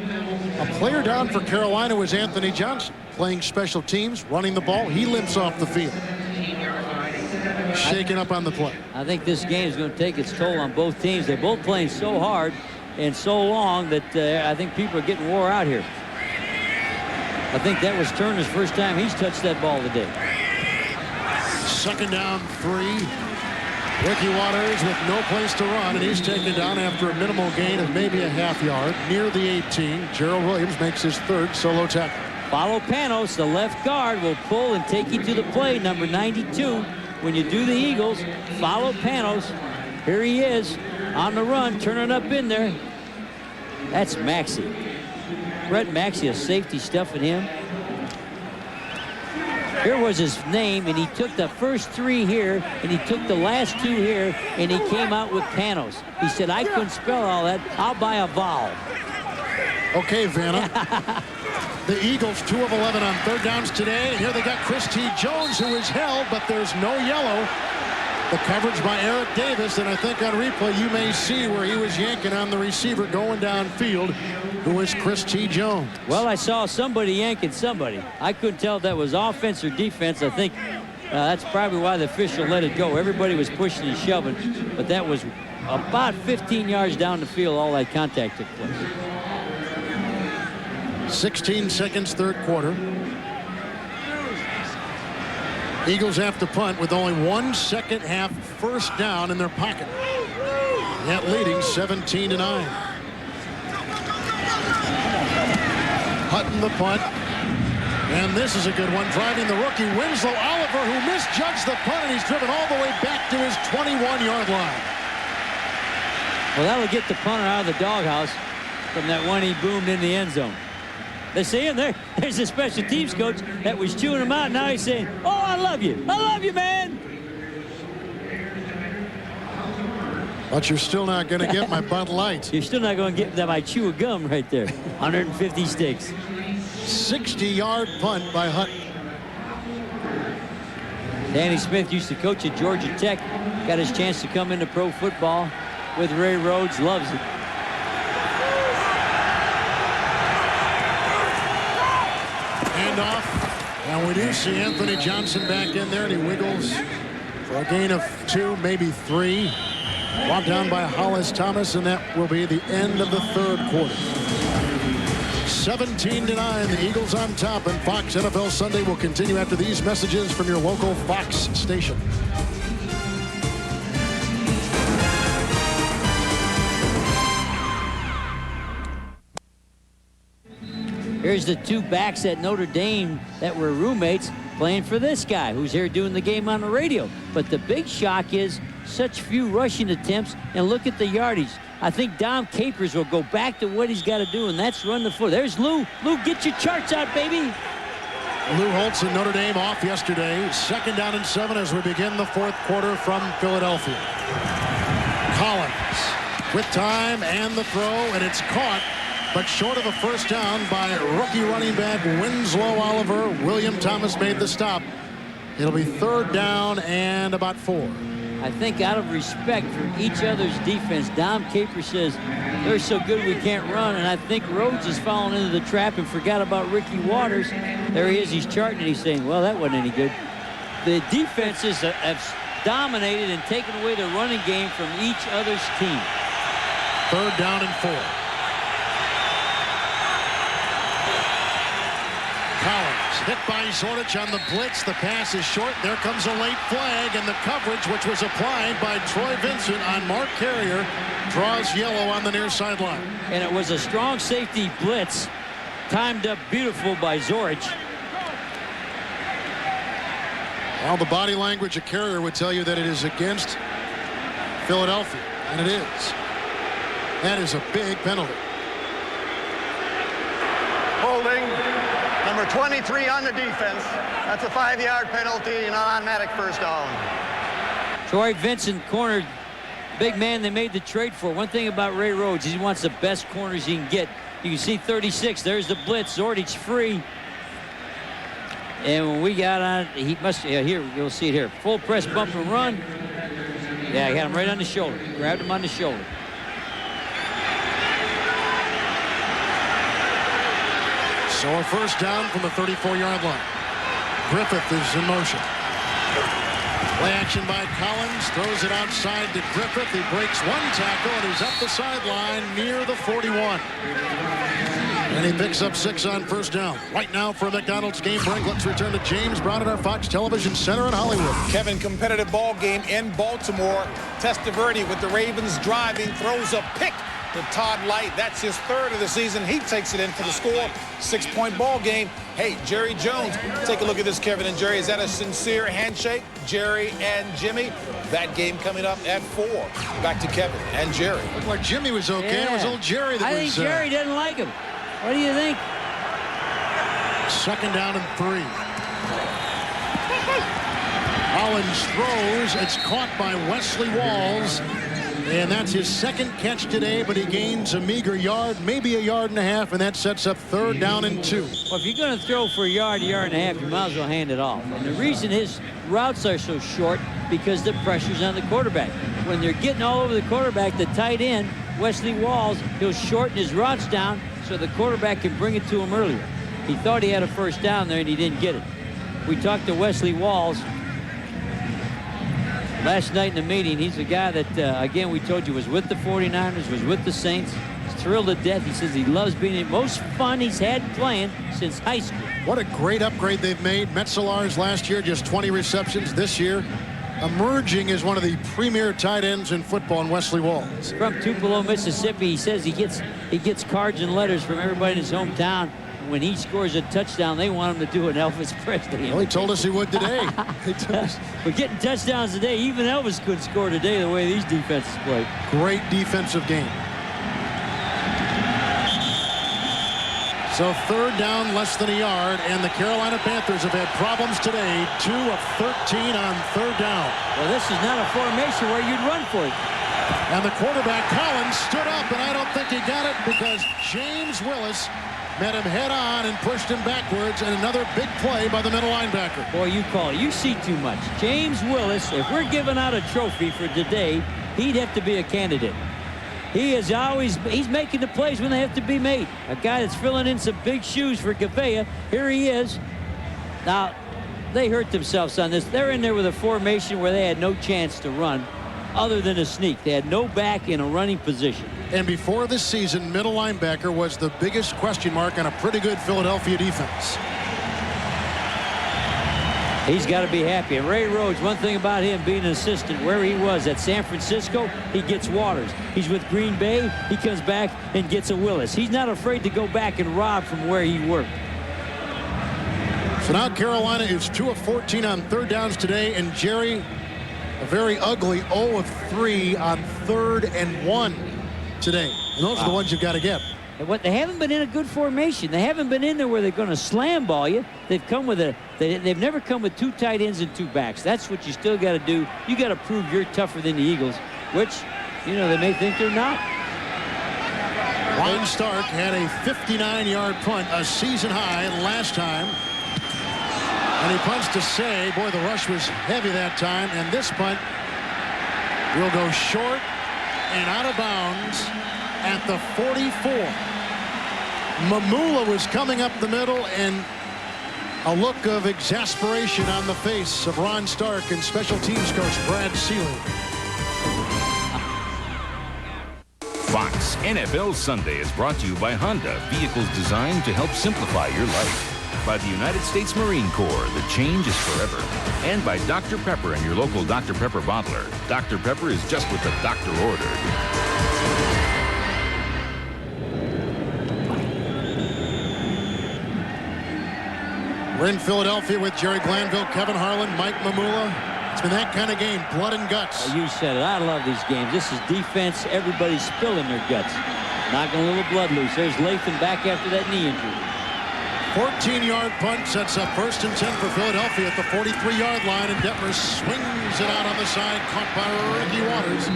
a player down for Carolina was Anthony Johnson, playing special teams, running the ball. He limps off the field. Shaken up on the play. I think this game is going to take its toll on both teams. They're both playing so hard and so long that I think people are getting wore out here. I think that was Turner's first time he's touched that ball today. 2nd down 3. Ricky Watters with no place to run, and he's taken down after a minimal gain of maybe a half yard near the 18. Gerald Williams makes his 3rd solo tackle. Follow Panos, the left guard, will pull and take you to the play, number 92. When you do the Eagles, follow Panos. Here he is on the run, turning up in there. That's Maxey. Brett Maxey, a safety stuffing him. Here was his name, and he took the first 3 here, and he took the last 2 here, and he came out with Panos. He said, I couldn't spell all that. I'll buy a vowel. Okay, Vanna. The Eagles 2 of 11 on 3rd downs today. And here they got Chris T. Jones, who is held, but there's no yellow. The coverage by Eric Davis, and I think on replay you may see where he was yanking on the receiver going downfield, who is Chris T. Jones. Well, I saw somebody yanking somebody. I couldn't tell if that was offense or defense. I think that's probably why the official let it go. Everybody was pushing and shoving, but that was about 15 yards down the field, all that contact took place. 16 seconds, 3rd quarter. Eagles have to punt with only 1 second half first down in their pocket. Yet leading 17-9. Hutton the punt. And this is a good one. Driving the rookie Winslow Oliver, who misjudged the punt, and he's driven all the way back to his 21-yard line. Well, that'll get the punter out of the doghouse from that one he boomed in the end zone. They see him there. There's a special teams coach that was chewing him out. Now he's saying, oh, I love you. I love you, man. But you're still not going to get my Bud Light. You're still not going to get that my chew of gum right there. 150 sticks. 60-yard punt by Hutton. Danny Smith used to coach at Georgia Tech. Got his chance to come into pro football with Ray Rhodes. Loves it. Off, and we do see Anthony Johnson back in there, and he wiggles for a gain of 2, maybe 3. Brought down by Hollis Thomas, and that will be the end of the 3rd quarter. 17-9, the Eagles on top, and Fox NFL Sunday will continue after these messages from your local Fox station. Here's the 2 backs at Notre Dame that were roommates playing for this guy who's here doing the game on the radio. But the big shock is such few rushing attempts, and look at the yardage. I think Dom Capers will go back to what he's got to do, and that's run the floor. There's Lou. Lou, get your charts out, baby. Lou Holtz and Notre Dame off yesterday. 2nd down and 7 as we begin the 4th quarter from Philadelphia. Collins with time and the throw, and it's caught, but short of a first down by rookie running back Winslow Oliver. William Thomas made the stop. It'll be 3rd down and about 4. I think out of respect for each other's defense, Dom Capers says, they're so good we can't run. And I think Rhodes has fallen into the trap and forgot about Ricky Waters. There he is. He's charting it. He's saying, well, that wasn't any good. The defenses have dominated and taken away the running game from each other's team. 3rd down and 4. Collins hit by Zorich on the blitz. The pass is short. There comes a late flag, and the coverage, which was applied by Troy Vincent on Mark Carrier, draws yellow on the near sideline. And it was a strong safety blitz, timed up beautiful by Zorich. Well, the body language of Carrier would tell you that it is against Philadelphia, and it is. That is a big penalty. Holding. Number 23 on the defense. That's a 5-yard penalty and an automatic first down. Troy Vincent cornered big man they made the trade for. One thing about Ray Rhodes, he wants the best corners he can get. You can see 36. There's the blitz. Zorich free. And when we got on, he must, here, you'll see it here. Full press bump and run. Yeah, I got him right on the shoulder. Grabbed him on the shoulder. So a first down from the 34-yard line. Griffith is in motion. Play action by Collins. Throws it outside to Griffith. He breaks one tackle and he's up the sideline near the 41. And he picks up 6 on first down. Right now for a McDonald's game break. Let's return to James Brown at our Fox Television Center in Hollywood. Kevin, competitive ball game in Baltimore. Testaverde with the Ravens driving, throws a pick to Todd Light. That's his 3rd of the season. He takes it in for the score. 6-point ball game. Hey, Jerry Jones, take a look at this, Kevin and Jerry. Is that a sincere handshake? Jerry and Jimmy. That game coming up at 4. Back to Kevin and Jerry. Looked like Jimmy was okay. Yeah. It was old Jerry that I think Jerry doesn't like him. What do you think? 2nd down and 3. Collins throws. It's caught by Wesley Walls. And that's his 2nd catch today, but he gains a meager yard, maybe a yard and a half, and that sets up 3rd down and 2. Well, if you're going to throw for a yard and a half, you might as well hand it off. And the reason his routes are so short, because the pressure's on the quarterback. When they're getting all over the quarterback, the tight end, Wesley Walls, he'll shorten his routes down so the quarterback can bring it to him earlier. He thought he had a first down there, and he didn't get it. We talked to Wesley Walls last night in the meeting. He's a guy that, again, we told you was with the 49ers, was with the Saints. He's thrilled to death. He says he loves being the most fun he's had playing since high school. What a great upgrade they've made. Metzelaars last year, just 20 receptions. This year, emerging as one of the premier tight ends in football in Wesley Walls. From Tupelo, Mississippi. He says he gets cards and letters from everybody in his hometown. When he scores a touchdown, they want him to do an Elvis Presley. Well, he told us he would today. We're getting touchdowns today. Even Elvis could score today the way these defenses play. Great defensive game. So 3rd down, less than a yard, and the Carolina Panthers have had problems today. 2 of 13 on 3rd down. Well, this is not a formation where you'd run for it. And the quarterback, Collins, stood up, and I don't think he got it because James Willis met him head on and pushed him backwards, and another big play by the middle linebacker. Boy, you call it. You see too much. James Willis, if we're giving out a trophy for today, he'd have to be a candidate. He's making the plays when they have to be made. A guy that's filling in some big shoes for Gavea. Here he is. Now, they hurt themselves on this. They're in there with a formation where they had no chance to run other than a sneak. They had no back in a running position. And before this season, middle linebacker was the biggest question mark on a pretty good Philadelphia defense. He's got to be happy. And Ray Rhodes, one thing about him being an assistant, where he was at San Francisco, he gets Waters. He's with Green Bay, he comes back and gets a Willis. He's not afraid to go back and rob from where he worked. So now Carolina is 2 of 14 on 3rd downs today, and Jerry, a very ugly 0 of 3 on 3rd and 1 today. And those are the ones you've got to get. They haven't been in a good formation. They haven't been in there where they're going to slam ball you. They've come with they've never come with 2 tight ends and 2 backs. That's what you still got to do. You got to prove you're tougher than the Eagles, which, you know, they may think they're not. Ron Stark had a 59-yard punt, a season high last time. And he punts to say, boy, the rush was heavy that time. And this punt will go short and out of bounds at the 44. Mamula was coming up the middle, and a look of exasperation on the face of Ron Stark and special teams coach Brad Seeley. Fox NFL Sunday is brought to you by Honda, vehicles designed to help simplify your life. By the United States Marine Corps, the change is forever. And by Dr. Pepper and your local Dr. Pepper bottler. Dr. Pepper is just what the doctor ordered. We're in Philadelphia with Jerry Glanville, Kevin Harlan, Mike Mamula. It's been that kind of game, blood and guts. You said it. I love these games. This is defense. Everybody's spilling their guts. Knocking a little blood loose. There's Lathan back after that knee injury. 14-yard punt sets up 1st and 10 for Philadelphia at the 43-yard line, and Detmer swings it out on the side, caught by Ricky Waters.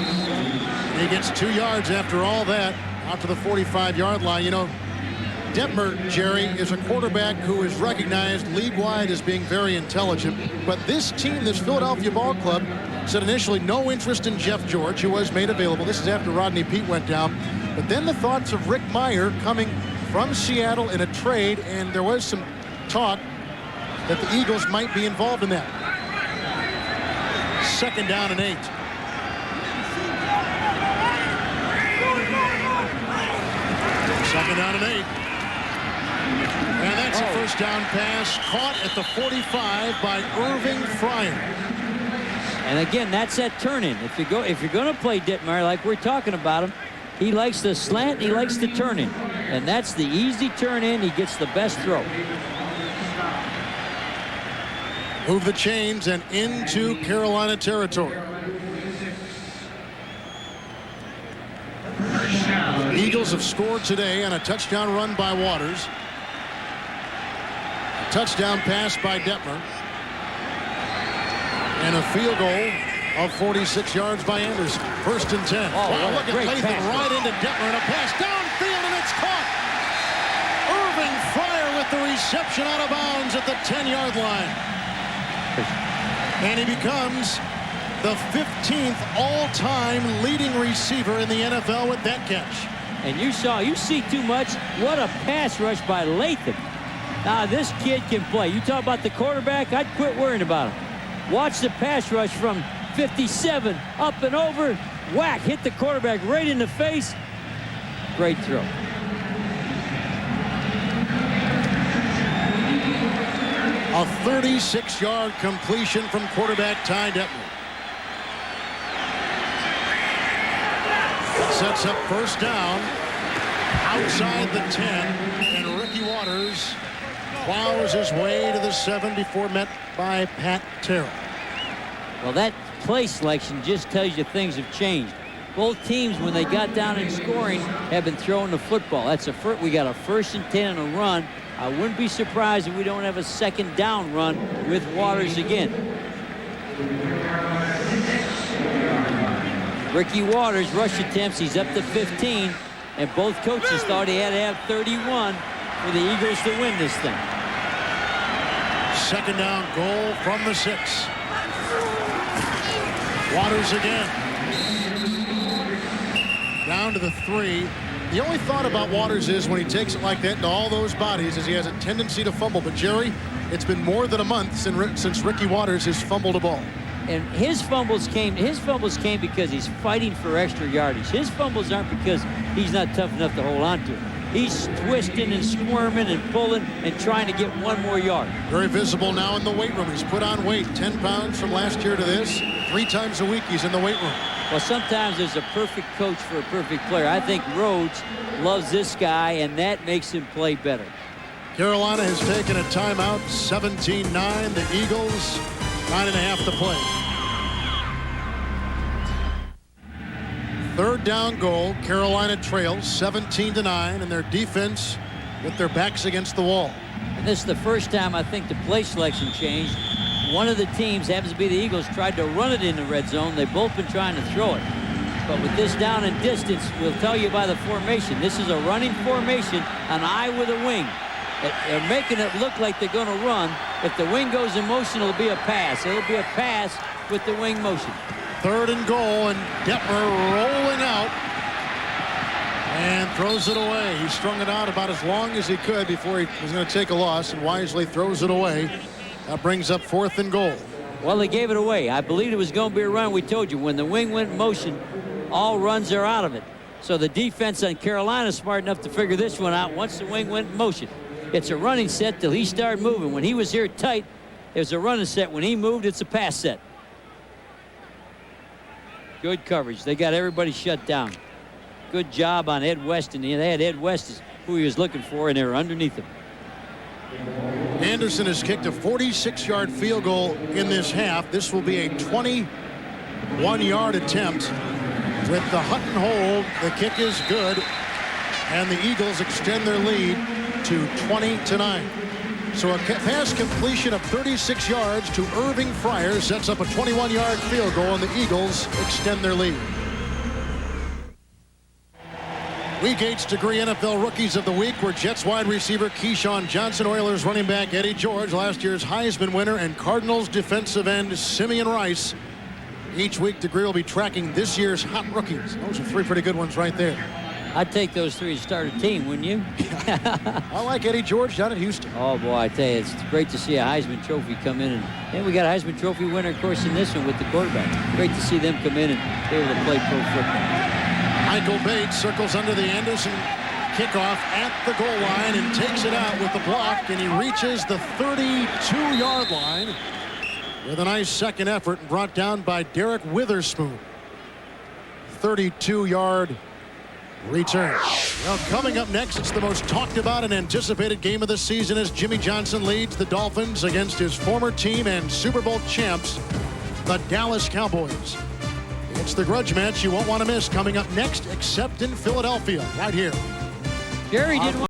He gets 2 yards after all that, out to the 45-yard line. You know, Detmer, Jerry, is a quarterback who is recognized league-wide as being very intelligent. But this team, this Philadelphia ball club, said initially no interest in Jeff George, who was made available. This is after Rodney Peete went down. But then the thoughts of Rick Meyer coming from Seattle in a trade, and there was some talk that the Eagles might be involved in that. 2nd down and 8. Second down and 8. And that's a 1st down pass caught at the 45 by Irving Fryer. And again, that's that turn-in. If you're going to play Detmer like we're talking about him, he likes the slant, he likes the turn-in. And that's the easy turn-in. He gets the best throw. Move the chains and into Carolina territory. The Eagles have scored today on a touchdown run by Waters. A touchdown pass by Detmer. And a field goal of 46 yards by Anderson. 1st and 10. Wow, look at Lathan right into Detmer, and a pass downfield, and it's caught. Irving Fryer with the reception out of bounds at the 10-yard line. And he becomes the 15th all-time leading receiver in the NFL with that catch. And you see too much. What a pass rush by Lathan. Now, this kid can play. You talk about the quarterback, I'd quit worrying about him. Watch the pass rush from 57, up and over, whack, hit the quarterback right in the face. Great throw. A 36-yard completion from quarterback Ty Detmer. Sets up 1st down outside the 10, and Ricky Waters plows his way to the 7 before met by Pat Terrell. Well, that play selection just tells you things have changed. Both teams, when they got down in scoring, have been throwing the football. We got a 1st and 10 and a run. I wouldn't be surprised if we don't have a 2nd down run with Waters again. Ricky Waters rush attempts. He's up to 15, and both coaches thought he had to have 31 for the Eagles to win this thing. 2nd down, goal from the 6. Waters again. Down to the 3. The only thought about Waters is when he takes it like that into all those bodies is he has a tendency to fumble. But, Jerry, it's been more than a month since Ricky Waters has fumbled a ball. And his fumbles came because he's fighting for extra yardage. His fumbles aren't because he's not tough enough to hold on to it. He's twisting and squirming and pulling and trying to get 1 more yard. Very visible now in the weight room. He's put on weight, 10 pounds from last year to this. 3 times a week he's in the weight room. Well, sometimes there's a perfect coach for a perfect player. I think Rhodes loves this guy, and that makes him play better. Carolina has taken a timeout, 17-9. The Eagles, 9.5 to play. 3rd down goal. Carolina trails 17-9, and their defense with their backs against the wall. And this is the first time I think the play selection changed. One of the teams, happens to be the Eagles, tried to run it in the red zone. They've both been trying to throw it. But with this down and distance, we'll tell you by the formation. This is a running formation, an eye with a wing. They're making it look like they're going to run. If the wing goes in motion, it'll be a pass. It'll be a pass with the wing motion. 3rd and goal, and Detmer rolling out and throws it away. He strung it out about as long as he could before he was going to take a loss, and wisely throws it away. That brings up 4th and goal. Well, they gave it away. I believed it was going to be a run. We told you when the wing went in motion, all runs are out of it. So the defense on Carolina is smart enough to figure this one out once the wing went in motion. It's a running set till he started moving. When he was here tight, it was a running set. When he moved, it's a pass set. Good coverage. They got everybody shut down. Good job on Ed West, and they had Ed West is who he was looking for, and they were underneath him. Anderson has kicked a 46-yard field goal in this half. This will be a 21-yard attempt. With the Hutton hold, the kick is good, and the Eagles extend their lead to 20-9. So a pass completion of 36 yards to Irving Fryer sets up a 21-yard field goal, and the Eagles extend their lead. Week 8's Degree NFL Rookies of the Week were Jets wide receiver Keyshawn Johnson, Oilers running back Eddie George, last year's Heisman winner, and Cardinals defensive end Simeon Rice. Each week, Degree will be tracking this year's hot rookies. Those are 3 pretty good ones right there. I'd take those 3 to start a team, wouldn't you? I like Eddie George down at Houston. Oh, boy, I tell you, it's great to see a Heisman Trophy come in. And we got a Heisman Trophy winner, of course, in this one with the quarterback. Great to see them come in and be able to play pro football. Michael Bates circles under the Anderson kickoff at the goal line and takes it out with the block, and he reaches the 32-yard line with a nice second effort and brought down by Derek Witherspoon. 32-yard return. Well, coming up next, it's the most talked about and anticipated game of the season as Jimmy Johnson leads the Dolphins against his former team and Super Bowl champs, the Dallas Cowboys. It's the grudge match you won't want to miss coming up next, except in Philadelphia, right here. Jerry didn't